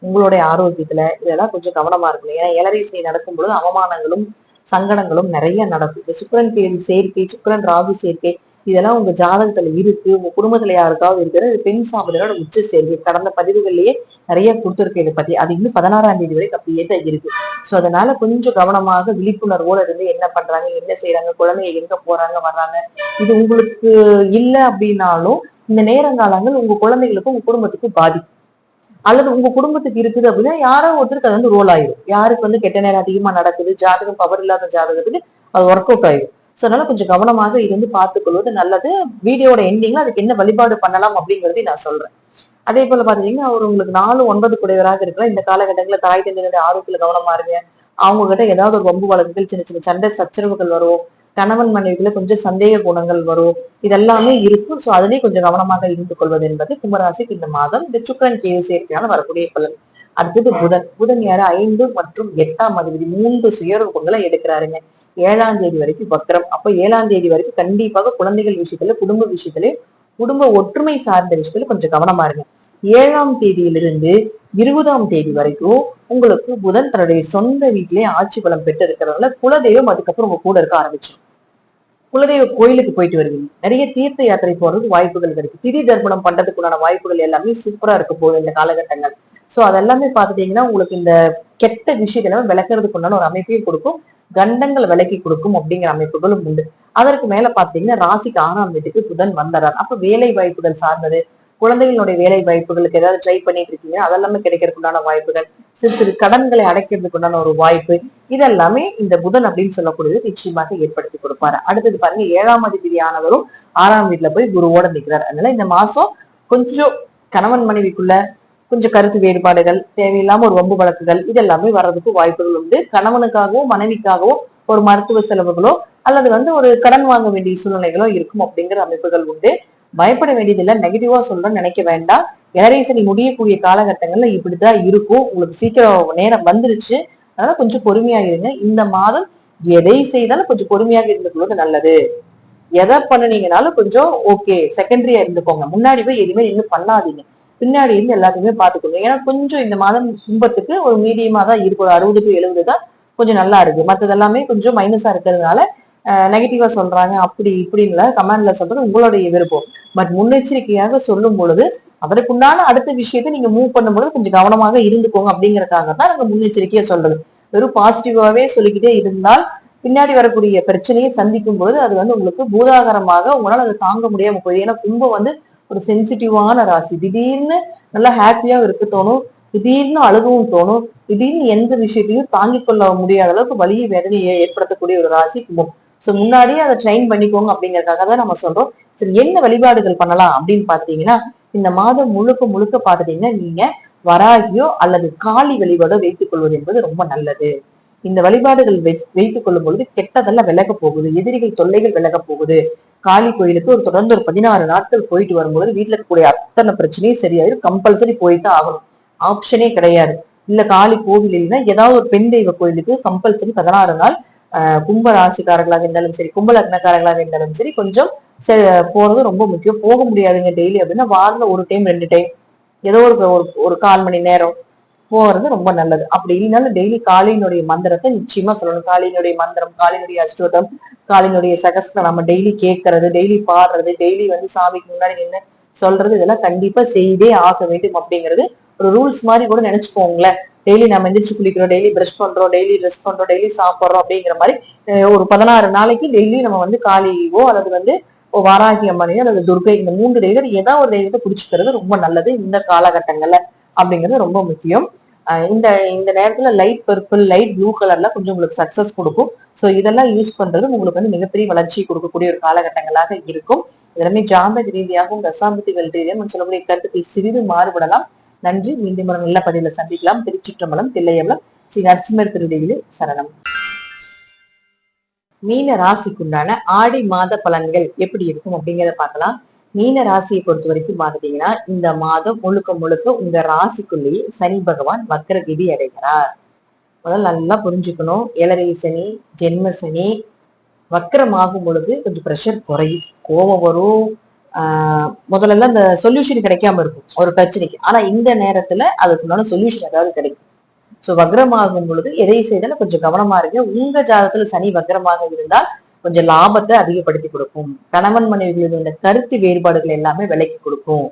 உங்களுடைய ஆரோக்கியத்துல இதெல்லாம் கொஞ்சம் கவனமா இருக்கணும். ஏன்னா ஏழரை சனி நடக்கும் பொழுது அவமானங்களும் சங்கடங்களும் நிறைய நடக்கும். இந்த சுக்கிரன் கேது சேர்க்கை, சுக்கிரன் ராகு சேர்க்கை இதெல்லாம் உங்க ஜாதகத்துல இருக்கு. உங்க குடும்பத்துல யாருக்காவது இருக்கிற பெண் சாபத்தினோட உச்ச சேர்க்கை கடந்த பதிவுகள்லயே நிறைய கொடுத்துருக்கு இதை பத்தி. அது இன்னும் 16ஆம் தேதி வரைக்கும் அப்படியே தான் இருக்கு. சோ அதனால கொஞ்சம் கவனமாக விழிப்புணர்வோட இருந்து என்ன பண்றாங்க, என்ன செய்யறாங்க, குழந்தைங்க எங்க போறாங்க வர்றாங்க, இது உங்களுக்கு இல்லை அப்படின்னாலும் இந்த நேரங்காலங்கள் உங்க குழந்தைகளுக்கும் உங்க குடும்பத்துக்கும் பாதிக்கும். அல்லது உங்க குடும்பத்துக்கு இருக்குது அப்படின்னா யாரோ ஒருத்தருக்கு அது ரோல் ஆயிடும். யாருக்கு கெட்ட நேரம் அதிகமா நடக்குது, ஜாதகம் பவர் இல்லாத ஜாதகத்துக்கு அது ஒர்க் அவுட் ஆயிடும். சோ அதனால கொஞ்சம் கவனமாக இருந்து பார்த்துக் கொள்வது நல்லது. வீடியோட எண்டிங்ல அதுக்கு என்ன வழிபாடு பண்ணலாம் அப்படிங்கறதையும் நான் சொல்றேன். அதே போல பாத்தீங்கன்னா அவர் உங்களுக்கு 4, 9 குடையவராக இருக்கலாம். இந்த காலகட்டங்களில் தாய் தந்தையினுடைய ஆரோக்கியத்துல கவனமா இருங்க. அவங்க கிட்ட ஏதாவது ஒரு வம்பு வழக்குகள், சின்ன சின்ன சண்டை சச்சரவுகள் வரும். கணவன் மனைவிக்குள்ள கொஞ்சம் சந்தேக குணங்கள் வரும். இதெல்லாமே இருக்கும். சோ அதுலயே கொஞ்சம் கவனமாக இருந்து கொள்வது என்பது கும்பராசிக்கு இந்த மாதம் இந்த சுக்கிரன் கேது சேர்க்கையால வரக்கூடிய பலன். அடுத்தது புதன். புதன் யாரு 5 மற்றும் 8ஆம் அதிபதி 3 சுயரூபங்களை எடுக்கிறாருங்க. 7ஆம் தேதி வரைக்கும் வக்ரம். அப்ப 7ஆம் தேதி வரைக்கும் கண்டிப்பாக குழந்தைகள் விஷயத்துல, குடும்ப விஷயத்துல, குடும்ப ஒற்றுமை சார்ந்த விஷயத்துல கொஞ்சம் கவனமா இருங்க. 7ஆம் தேதியிலிருந்து 20ஆம் தேதி வரைக்கும் உங்களுக்கு புதன் தன்னுடைய சொந்த வீட்டிலேயே ஆட்சி பலம் பெற்று இருக்கிறதுனால குலதெய்வம் அதுக்கப்புறம் உங்க கூட இருக்க ஆரம்பிச்சிடும். குலதெய்வ கோயிலுக்கு போயிட்டு வருவீங்க. நிறைய தீர்த்த யாத்திரை போறதுக்கு வாய்ப்புகள் கிடைக்கும். திதி தர்ப்பணம் பண்றதுக்குண்டான வாய்ப்புகள் எல்லாமே சூப்பரா இருக்க போகுது இந்த காலகட்டங்கள். சோ அதெல்லாமே பாத்துட்டீங்கன்னா உங்களுக்கு இந்த கெட்ட விஷயத்துல விளக்குறதுக்கு உண்டான ஒரு அமைப்பையும் கொடுக்கும், கண்டங்களை விலக்கி கொடுக்கும் அப்படிங்கிற அமைப்புகளும் உண்டு. அதற்கு மேல பாத்தீங்கன்னா ராசிக்கு 6ஆம் வீட்டுக்கு புதன் வந்துடுறார். அப்ப வேலை வாய்ப்புகள் சார்ந்தது, குழந்தைகளுடைய வேலை வாய்ப்புகளுக்கு ஏதாவது ட்ரை பண்ணிட்டு இருக்கீங்க, அதெல்லாமே கிடைக்கிறதுக்குண்டான வாய்ப்புகள், சிறு சிறு கடன்களை அடைக்கிறதுக்குண்டான ஒரு வாய்ப்பு, இதெல்லாமே இந்த புதன் அப்படின்னு சொல்லக்கூடியது நிச்சயமாக ஏற்படுத்தி கொடுப்பாரு. அடுத்தது பாருங்க 7ஆம் அதிபதியானவரும் 6ஆம் வீட்டுல போய் குருவோட நிற்கிறார். அதனால இந்த மாசம் கொஞ்சம் கணவன் மனைவிக்குள்ள கொஞ்சம் கருத்து வேறுபாடுகள், தேவையில்லாம ஒரு வம்பு வழக்குகள் இதெல்லாமே வர்றதுக்கு வாய்ப்புகள் உண்டு. கணவனுக்காகவோ மனைவிக்காகவோ ஒரு மருத்துவ செலவுகளோ அல்லது ஒரு கடன் வாங்க வேண்டிய சூழ்நிலைகளோ இருக்கும் அப்படிங்கிற அமைப்புகள் உண்டு. பயப்பட வேண்டியதில்லை. நெகட்டிவா சொல்றேன்னு நினைக்க வேண்டாம். ஏழரை சனி முடியக்கூடிய காலகட்டங்கள்ல இப்படித்தான் இருக்கும். உங்களுக்கு சீக்கிரம் நேரம் வந்துருச்சு. அதனால கொஞ்சம் பொறுமையாக இருங்க. இந்த மாதம் எதை செய்தாலும் கொஞ்சம் பொறுமையாக இருந்து கொள்வது நல்லது. எதை பண்ணுனீங்கனாலும் கொஞ்சம் ஓகே செகண்டரியா இருந்துக்கோங்க. முன்னாடி போய் எதுவுமே இன்னும் பண்ணாதீங்க. பின்னாடி இருந்து எல்லாத்தையுமே பாத்துக்கோங்க. ஏன்னா கொஞ்சம் இந்த மாதம் கும்பத்துக்கு ஒரு மீடியமா தான் இருக்கு. ஒரு 60 to 70 தான் கொஞ்சம் நல்லா இருக்கு. மத்தது எல்லாமே கொஞ்சம் மைனஸா இருக்கிறதுனால நெகட்டிவா சொல்றாங்க அப்படி இப்படின்னு கமெண்ட்ல சொல்றது உங்களுடைய விருப்பம். பட் முன்னெச்சரிக்கையாக சொல்லும் பொழுது அதற்குண்டான அடுத்த விஷயத்தை நீங்க மூவ் பண்ணும்போது கொஞ்சம் கவனமாக இருந்துக்கோங்க அப்படிங்கறதுக்காக தான் நாங்க முன்னெச்சரிக்கையா சொல்றது. வெறும் பாசிட்டிவாவே சொல்லிக்கிட்டே இருந்தால் பின்னாடி வரக்கூடிய பிரச்சனையை சந்திக்கும் பொழுது அது உங்களுக்கு பூதாகரமாக உங்களால அதை தாங்க முடியாம போகுது. ஏன்னா கும்பம் ஒரு சென்சிட்டிவான ராசி. திடீர்னு நல்லா ஹாப்பியா இருக்க தோணும், திடீர்னு அழுகவும் தோணும், திடீர்னு எந்த விஷயத்தையும் தாங்கிக் கொள்ள முடியாத அளவுக்கு வலியை வேதனையை ஏற்படுத்தக்கூடிய ஒரு ராசி கும்பம். சோ முன்னாடியே அதை ட்ரெயின் பண்ணிக்கோங்க அப்படிங்கறதுக்காக தான் நம்ம சொல்றோம். சரி, என்ன வழிபாடுகள் பண்ணலாம் அப்படின்னு பாத்தீங்கன்னா, இந்த மாதம் முழுக்க முழுக்க பாத்துட்டீங்கன்னா நீங்க வராகியோ அல்லது காளி வழிபாடோ வைத்துக் கொள்வது என்பது ரொம்ப நல்லது. இந்த வழிபாடுகள் வைத்துக் கொள்ளும் பொழுது கெட்டதெல்லாம் விலக போகுது, எதிரிகள் தொல்லைகள் விலக போகுது. காளி கோயிலுக்கு தொடர்ந்து ஒரு 16 நாட்கள் போயிட்டு வரும்போது வீட்டுல இருக்கக்கூடிய அத்தனை பிரச்சனையும் சரியாயிரும். கம்பல்சரி போயிட்டு ஆகணும், ஆப்ஷனே கிடையாது. இல்ல காளி கோவில் இல்லைன்னா ஏதாவது ஒரு பெண் தெய்வ கோயிலுக்கு கம்பல்சரி 16 நாள் கும்ப ராசிக்காரர்களாக இருந்தாலும் சரி, கும்ப லக்னக்காரர்களாக இருந்தாலும் சரி கொஞ்சம் போறது ரொம்ப முக்கியம். போக முடியாதுங்க டெய்லி அப்படின்னா வாரத்துல ஒரு டைம் 2 டைம் ஏதோ ஒரு 1/4 மணி நேரம் போறது ரொம்ப நல்லது. அப்படி இல்லைனாலும் டெய்லி காளியினுடைய மந்திரத்தை நிச்சயமா சொல்லணும். காளியினுடைய மந்திரம், காளியினுடைய அஷ்டோத்தம், காளியினுடைய சகஸ்திரம் நம்ம டெய்லி கேட்கறது, டெய்லி பாடுறது, டெய்லி சாமிக்கு முன்னாடி நின்று சொல்றது, இதெல்லாம் கண்டிப்பா செய்தே ஆக வேண்டும் அப்படிங்கிறது ஒரு ரூல்ஸ் மாதிரி கூட நினைச்சுக்கோங்களேன். டெய்லி நம்ம எந்திரிச்சு குளிக்கிறோம், டெய்லி பிரஷ் பண்றோம், டெய்லி ட்ரெஸ் பண்றோம், டெய்லி சாப்பிடுறோம் அப்படிங்கிற மாதிரி ஒரு 16 நாளைக்கு டெய்லி நம்ம காளியோ அல்லது வாராகி அம்மனையோ அல்லது துர்கை, இந்த 3 தெய்வம் ஏதாவது ஒரு தெய்வத்தை பிடிச்சுக்கிறது ரொம்ப நல்லது இந்த காலகட்டங்கள்ல அப்படிங்கிறது ரொம்ப முக்கியம். இந்த இந்த நேரத்துல லைட் பர்பிள், லைட் ப்ளூ கலர்ல கொஞ்சம் உங்களுக்கு சக்சஸ் கொடுக்கும். சோ இதெல்லாம் யூஸ் பண்றது உங்களுக்கு மிகப்பெரிய வளர்ச்சி கொடுக்கக்கூடிய ஒரு காலகட்டங்களாக இருக்கும். இதெல்லாமே ஜாதக ரீதியாகவும் தசாம்பதிகள் ரீதியாகவும் சொல்லக்கூடிய கருத்துக்கள் சிறிது மாறுபடலாம். நன்றி. மீண்டும் ஒரு நல்ல பதில சந்திக்கலாம். திருச்சிற்றம்பலம், தில்லையம்பலம், ஸ்ரீ நரசிம்மர் திருடியிலே சரணம். மீன ராசிக்குண்டான ஆடி மாத பலன்கள் எப்படி இருக்கும் அப்படிங்கிறத பார்க்கலாம். மீன ராசியை பொறுத்த வரைக்கும் பாத்தீங்கன்னா இந்த மாதம் முழுக்க முழுக்க உங்க ராசிக்குள்ளேயே சனி பகவான் வக்ர கதி அடைகிறார். முதல்ல நல்லா புரிஞ்சுக்கணும். 7.5 சனி, ஜென்ம சனி வக்ரமாகும் பொழுது கொஞ்சம் ப்ரெஷர் குறையும், கோபம் வரும். முதல்ல இந்த சொல்யூஷன் கிடைக்காம இருக்கும் ஒரு பிரச்சனைக்கு. ஆனா இந்த நேரத்துல அதுக்குண்டான சொல்யூஷன் ஏதாவது கிடைக்கும். சோ வக்ரமாகும் பொழுது எதை செய்தாலும் கொஞ்சம் கவனமா இருக்கு. உங்க ஜாதகத்துல சனி வக்ரமாக இருந்தால் கொஞ்சம் லாபத்தை அதிகப்படுத்தி கொடுக்கும். கணவன் மனைவிகளுடைய கருத்து வேறுபாடுகள் எல்லாமே விலக்கி கொடுக்கும்.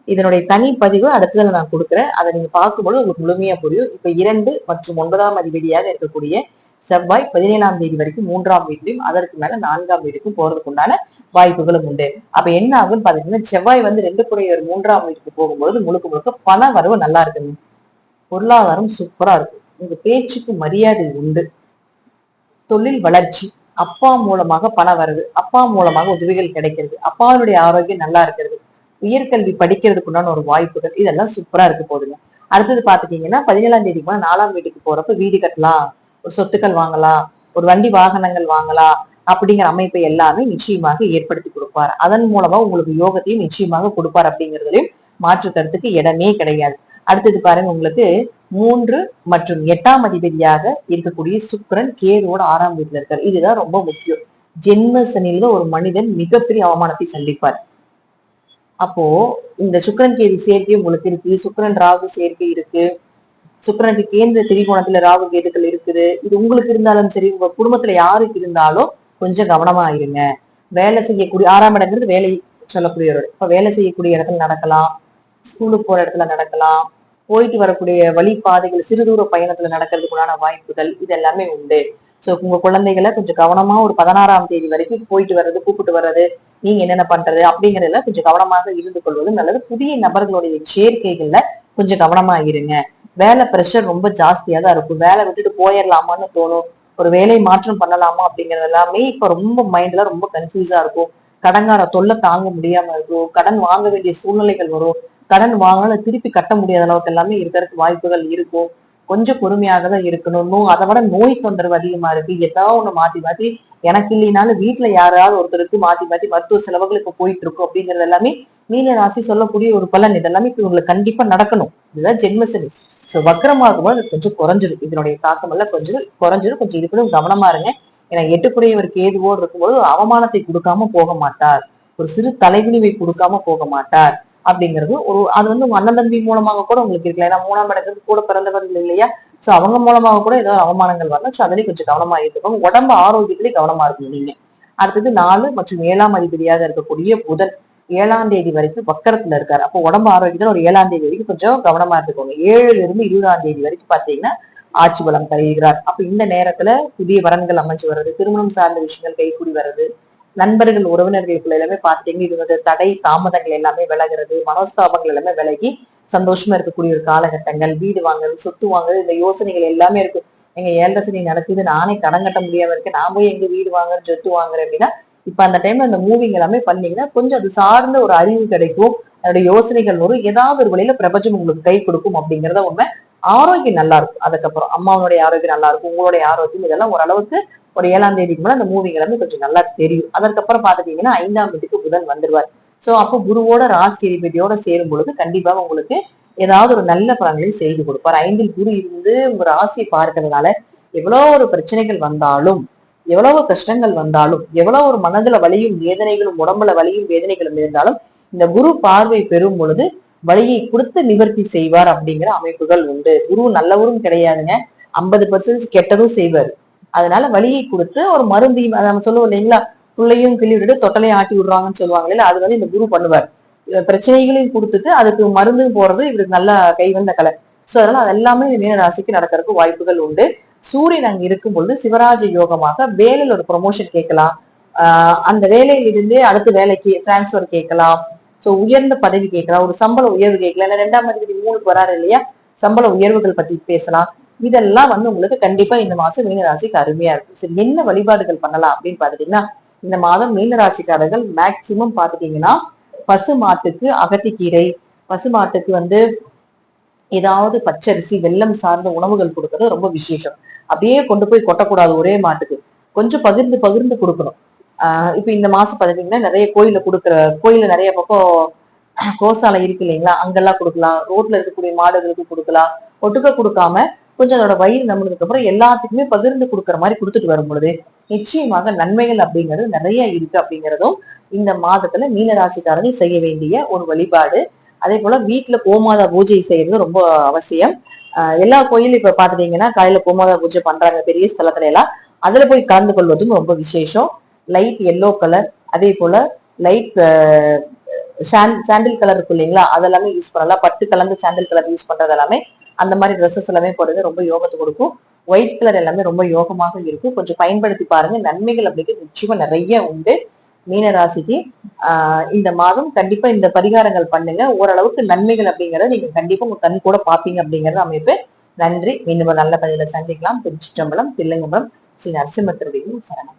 இதனுடைய தனி பதிவு அடுத்ததுல நான் கொடுக்குறேன். அதை நீங்க பார்க்கும்போது உங்களுக்கு முழுமையா புரியும். இப்ப 2 மற்றும் 9ஆம் அதிபதியாக இருக்கக்கூடிய செவ்வாய் 17ஆம் தேதி வரைக்கும் 3ஆம் வீட்லயும் அதற்கு மேல 4ஆம் வீட்டுக்கும் போறதுக்கு உண்டான வாய்ப்புகளும் உண்டு. அப்ப என்ன ஆகுன்னு பாத்தீங்கன்னா, செவ்வாய் 2 கூடிய 3ஆம் வீட்டுக்கு போகும்போது முழுக்க முழுக்க பண வரவு நல்லா இருக்குங்க. பொருளாதாரம் சூப்பரா இருக்கு. உங்க பேச்சுக்கு மரியாதை உண்டு. தொழில் வளர்ச்சி, அப்பா மூலமாக பணம் வருது, அப்பா மூலமாக உதவிகள் கிடைக்கிறது, அப்பாவுடைய ஆரோக்கியம் நல்லா இருக்கிறது, உயர்கல்வி படிக்கிறதுக்கு உண்டான ஒரு வாய்ப்புகள், இதெல்லாம் சூப்பரா இருக்கு போதுங்க. அடுத்தது பாத்துட்டீங்கன்னா 17ஆம் தேதிக்கு 4ஆம் வீட்டுக்கு போறப்ப வீடு கட்டலாம், ஒரு சொத்துக்கள் வாங்கலாம், ஒரு வண்டி வாகனங்கள் வாங்கலாம் அப்படிங்கிற அமைப்பை எல்லாமே நிச்சயமாக ஏற்படுத்தி கொடுப்பார். அதன் மூலமா உங்களுக்கு யோகத்தையும் நிச்சயமாக கொடுப்பார் அப்படிங்கிறதுலயும் மாற்று கருத்துக்கு இடமே கிடையாது. அடுத்தது பாருங்க, உங்களுக்கு 3 மற்றும் 8ஆம் அதிபதியாக இருக்கக்கூடிய சுக்கிரன் கேதுவோட 6ஆம் வீட்டுல இருக்காரு. இதுதான் ரொம்ப முக்கியம். ஜென்ம சனியில ஒரு மனிதன் மிகப்பெரிய அவமானத்தை சந்திப்பார். அப்போ இந்த சுக்கிரன் கேது சேர்க்கை உங்களுக்கு இருக்கு, சுக்கிரன் ராகு சேர்க்கை இருக்கு, சுக்கிரனுக்கு கேந்திர திரிகோணத்துல ராகு கேதுக்கள் இருக்குது. இது உங்களுக்கு இருந்தாலும் சரி, உங்க குடும்பத்துல யாருக்கு இருந்தாலும் கொஞ்சம் கவனமா இருங்க. வேலை செய்யக்கூடிய 6ஆம் இடங்கிறது வேலை சொல்லக்கூடிய ஒரு, இப்ப வேலை செய்யக்கூடிய இடத்துல நடக்கலாம், ஸ்கூலுக்கு போற இடத்துல நடக்கலாம், போயிட்டு வரக்கூடிய வழி பாதைகள் சிறு தூர பயணத்துல நடக்கிறதுக்குள்ளான வாய்ப்புகள் இது எல்லாமே உண்டு. சோ உங்க குழந்தைகளை கொஞ்சம் கவனமா ஒரு 16ஆம் தேதி வரைக்கும் போயிட்டு வர்றது, கூப்பிட்டு வர்றது, நீங்க என்னென்ன பண்றது அப்படிங்கறதுல கொஞ்சம் கவனமாக இருந்து கொள்வது நல்லது. புதிய நபர்களுடைய சேர்க்கைகள்ல கொஞ்சம் கவனமா இருங்க. வேலை பிரஷர் ரொம்ப ஜாஸ்தியா தான் இருக்கும். வேலை விட்டுட்டு போயிடலாமான்னு தோணும். ஒரு வேலை மாற்றம் பண்ணலாமா அப்படிங்கறது எல்லாமே இப்ப ரொம்ப மைண்ட்ல ரொம்ப கன்ஃபியூஸா இருக்கும். கடன்கார தொல்லை தாங்க முடியாம இருக்கும். கடன் வாங்க வேண்டிய சூழ்நிலைகள் வரும். கடன் வாங்கினாலும் திருப்பி கட்ட முடியாத அளவுக்கு எல்லாமே இருக்கிறதுக்கு வாய்ப்புகள் இருக்கும். கொஞ்சம் பொறுமையாக தான் இருக்கணும். அதை விட நோய் தொந்தரவு அதிகமா இருக்கு. ஏதாவது ஒண்ணு மாத்தி மாத்தி, எனக்கு இல்லைனாலும் வீட்டுல யாராவது ஒருத்தருக்கு மாத்தி மாத்தி மருத்துவ செலவுகள் இப்ப போயிட்டு இருக்கும் அப்படிங்கிறது எல்லாமே மீன ராசி சொல்லக்கூடிய ஒரு பலன். இதெல்லாமே இப்ப உங்களுக்கு கண்டிப்பா நடக்கணும். இதுதான் ஜென்மசனி. சோ வக்கரமாகும் போது அது கொஞ்சம் குறைஞ்சிடும், இதனுடைய தாக்கம் எல்லாம் கொஞ்சம் குறைஞ்சிடும். கொஞ்சம் இதுக்குள்ள கவனமா இருங்க. ஏன்னா எட்டுக்குரியவர் கேதுவோடு இருக்கும்போது ஒரு அவமானத்தை கொடுக்காம போக மாட்டார், ஒரு சிறு தலைகுனிவை கொடுக்காம போக மாட்டார் அப்படிங்கிறது ஒரு அது வந்து உங்க அண்ணன் தம்பி மூலமாக கூட உங்களுக்கு இருக்கல. ஏன்னா 3ஆம் இடத்துக்கு கூட பிறந்தவர்கள் இல்லையா, சோ அவங்க மூலமாக கூட ஏதாவது அவமானங்கள் வரலாம். சோ அதுலயும் கொஞ்சம் கவனமா இருந்துக்கோங்க. உடம்பு ஆரோக்கியத்திலேயே கவனமா இருக்கணும் நீங்க. அடுத்தது 4 மற்றும் 7ஆம் அதிபதியாக இருக்கக்கூடிய புதன் 7ஆம் தேதி வரைக்கும் வக்கரத்துல இருக்காரு. அப்போ உடம்பு ஆரோக்கியத்துல ஒரு 7ஆம் தேதி வரைக்கும் கொஞ்சம் கவனமா இருந்துக்கோங்க. 7ல இருந்து 20ஆம் தேதி வரைக்கும் பாத்தீங்கன்னா ஆட்சி பலம் தருகிறார். அப்ப இந்த நேரத்துல புதிய வரன்கள் அமைஞ்சு வர்றது, திருமணம் சார்ந்த விஷயங்கள் கைகூடி வர்றது, நண்பர்கள் உறவினர்களுக்குள்ள எல்லாமே பாத்தீங்கன்னா இது வந்து தடை தாமதங்கள் எல்லாமே விலகிறது, மனோஸ்தாபங்கள் எல்லாமே விலகி சந்தோஷமா இருக்கக்கூடிய ஒரு காலகட்டங்கள், வீடு வாங்குறது சொத்து வாங்குறது இந்த யோசனைகள் எல்லாமே இருக்கு. எங்க 7 சனி நடக்குது, நானே கடன் கட்ட முடியாம இருக்கேன், நான் போய் எங்க வீடு வாங்குறேன் சொத்து வாங்குறேன் அப்படின்னா இப்ப அந்த டைம்ல அந்த மூவிங் எல்லாமே பண்ணீங்கன்னா கொஞ்சம் அது சார்ந்த ஒரு அறிவு கிடைக்கும், அதோட யோசனைகள் வரும், ஏதாவது ஒரு வழியில பிரபஞ்சம் உங்களுக்கு கை கொடுக்கும் அப்படிங்கறத உண்மை. ஆரோக்கியம் நல்லா இருக்கும். அதுக்கப்புறம் அம்மாவுடைய ஆரோக்கியம் நல்லா இருக்கும், உங்களுடைய ஆரோக்கியம் இதெல்லாம் ஓரளவுக்கு ஒரு 7ஆம் தேதிக்கு மேல அந்த மூவிங் எல்லாமே கொஞ்சம் நல்லா தெரியும். அதற்கப்புறம் பாத்துட்டீங்கன்னா 5ஆம் வீட்டுக்கு புதன் வந்துருவார். சோ அப்போ குருவோட ராசி அதிபதியோட சேரும் பொழுது கண்டிப்பாக உங்களுக்கு ஏதாவது ஒரு நல்ல பலன்களை செய்து கொடுப்பார். 5ல் குரு இருந்து உங்க ராசியை பார்க்கறதுனால எவ்வளவு ஒரு பிரச்சனைகள் வந்தாலும், எவ்வளவு கஷ்டங்கள் வந்தாலும், எவ்வளவு ஒரு மனதுல வலியும் வேதனைகளும் உடம்புல வலியும் வேதனைகளும் இருந்தாலும் இந்த குரு பார்வை பெறும் பொழுது வழியை கொடுத்து நிவர்த்தி செய்வார் அப்படிங்கிற அமைப்புகள் உண்டு. குரு நல்லவரும் கிடையாதுங்க, 50% கெட்டதும் செய்வார். அதனால வழியை கொடுத்து ஒரு மருந்தையும் நம்ம சொல்லுவோம் இல்லைங்களா, புள்ளையும் கிள்ளி விட்டுட்டு தொட்டலையும் ஆட்டி விடுறாங்கன்னு சொல்லுவாங்க இல்லையா, அது வந்து இந்த குரு பண்ணுவார். பிரச்சனைகளையும் கொடுத்துட்டு அதுக்கு மருந்தும் போறது இவருக்கு நல்லா கைவந்த கலை. சோ அதனால அது எல்லாமே மீன ராசிக்கு நடக்கிறதுக்கு வாய்ப்புகள் உண்டு. சூரியன் அங்க இருக்கும் பொழுது சிவராஜ யோகமாக வேலையில ஒரு ப்ரொமோஷன் கேட்கலாம், அந்த வேலையில இருந்தே அடுத்த வேலைக்கு டிரான்ஸ்பர் கேட்கலாம், சோ உயர்ந்த பதவி கேட்கலாம், ஒரு சம்பள உயர்வு கேட்கலாம். ஏன்னா 2ஆம் அதிபதி 3க்கு வராரு இல்லையா, சம்பள உயர்வுகள் பத்தி பேசலாம். இதெல்லாம் வந்து உங்களுக்கு கண்டிப்பா இந்த மாசம் மீனராசிக்கு அருமையா இருக்கு. சரி, என்ன வழிபாடுகள் பண்ணலாம் அப்படின்னு பாத்துட்டீங்கன்னா இந்த மாதம் மீனராசிக்காரர்கள் மேக்சிமம் பாத்துட்டீங்கன்னா பசு மாட்டுக்கு அகத்திக்கீரை, பசு மாட்டுக்கு வந்து ஏதாவது பச்சரிசி வெல்லம் சார்ந்த உணவுகள் கொடுக்கறது ரொம்ப விசேஷம். அப்படியே கொண்டு போய் கொட்டக்கூடாது ஒரே மாட்டுக்கு, கொஞ்சம் பகிர்ந்து பகிர்ந்து கொடுக்கணும். இப்ப இந்த மாசம் பாத்தீங்கன்னா நிறைய கோயில நிறைய பக்கம் கோசாலை இருக்கு இல்லைங்களா, அங்கெல்லாம் கொடுக்கலாம், ரோட்ல இருக்கக்கூடிய மாடுகளுக்கு கொடுக்கலாம். ஒட்டுக்க கொடுக்காம கொஞ்சம் அதோட வயிறு நம்மளுக்கு அப்புறம் எல்லாத்துக்குமே பகிர்ந்து கொடுக்குற மாதிரி கொடுத்துட்டு வரும் பொழுது நிச்சயமாக நன்மைகள் அப்படிங்கிறது நிறைய இருக்கு அப்படிங்கிறதும் இந்த மாதத்துல மீனராசிக்காரர்கள் செய்ய வேண்டிய ஒரு வழிபாடு. அதே போல வீட்டுல கோமாதா பூஜை செய்யறது ரொம்ப அவசியம். எல்லா கோயிலும் இப்ப பாத்துட்டீங்கன்னா காலையில கோமாதா பூஜை பண்றாங்க பெரிய ஸ்தலத்துல எல்லாம், அதுல போய் கலந்து கொள்வதும் ரொம்ப விசேஷம். லைட் எல்லோ கலர், அதே போல லைட் சாண்டில் கலர் இருக்கு இல்லைங்களா, அதெல்லாமே யூஸ் பண்ணலாம். பட்டு கலந்து சாண்டில் கலர் யூஸ் பண்றது எல்லாமே அந்த மாதிரி ட்ரெஸ்ஸஸ் எல்லாமே போடுறது ரொம்ப யோகத்தை கொடுக்கும். ஒயிட் கலர் எல்லாமே ரொம்ப யோகமாக இருக்கும். கொஞ்சம் பயன்படுத்தி பாருங்க, நன்மைகள் அப்படிங்கிறது நிச்சயமா நிறைய உண்டு மீன ராசிக்கு. இந்த மாதம் கண்டிப்பா இந்த பரிகாரங்கள் பண்ணுங்க, ஓரளவுக்கு நன்மைகள் அப்படிங்கறத நீங்க கண்டிப்பா உங்க கண் கூட பாப்பீங்க அப்படிங்கறது அமைப்பு. நன்றி, மீண்டும் நல்ல பதில சந்திக்கலாம். திருச்சிற்றம்பலம், தில்லையம்பலம், ஸ்ரீ நரசிம்மத்தினுடைய சரணம்.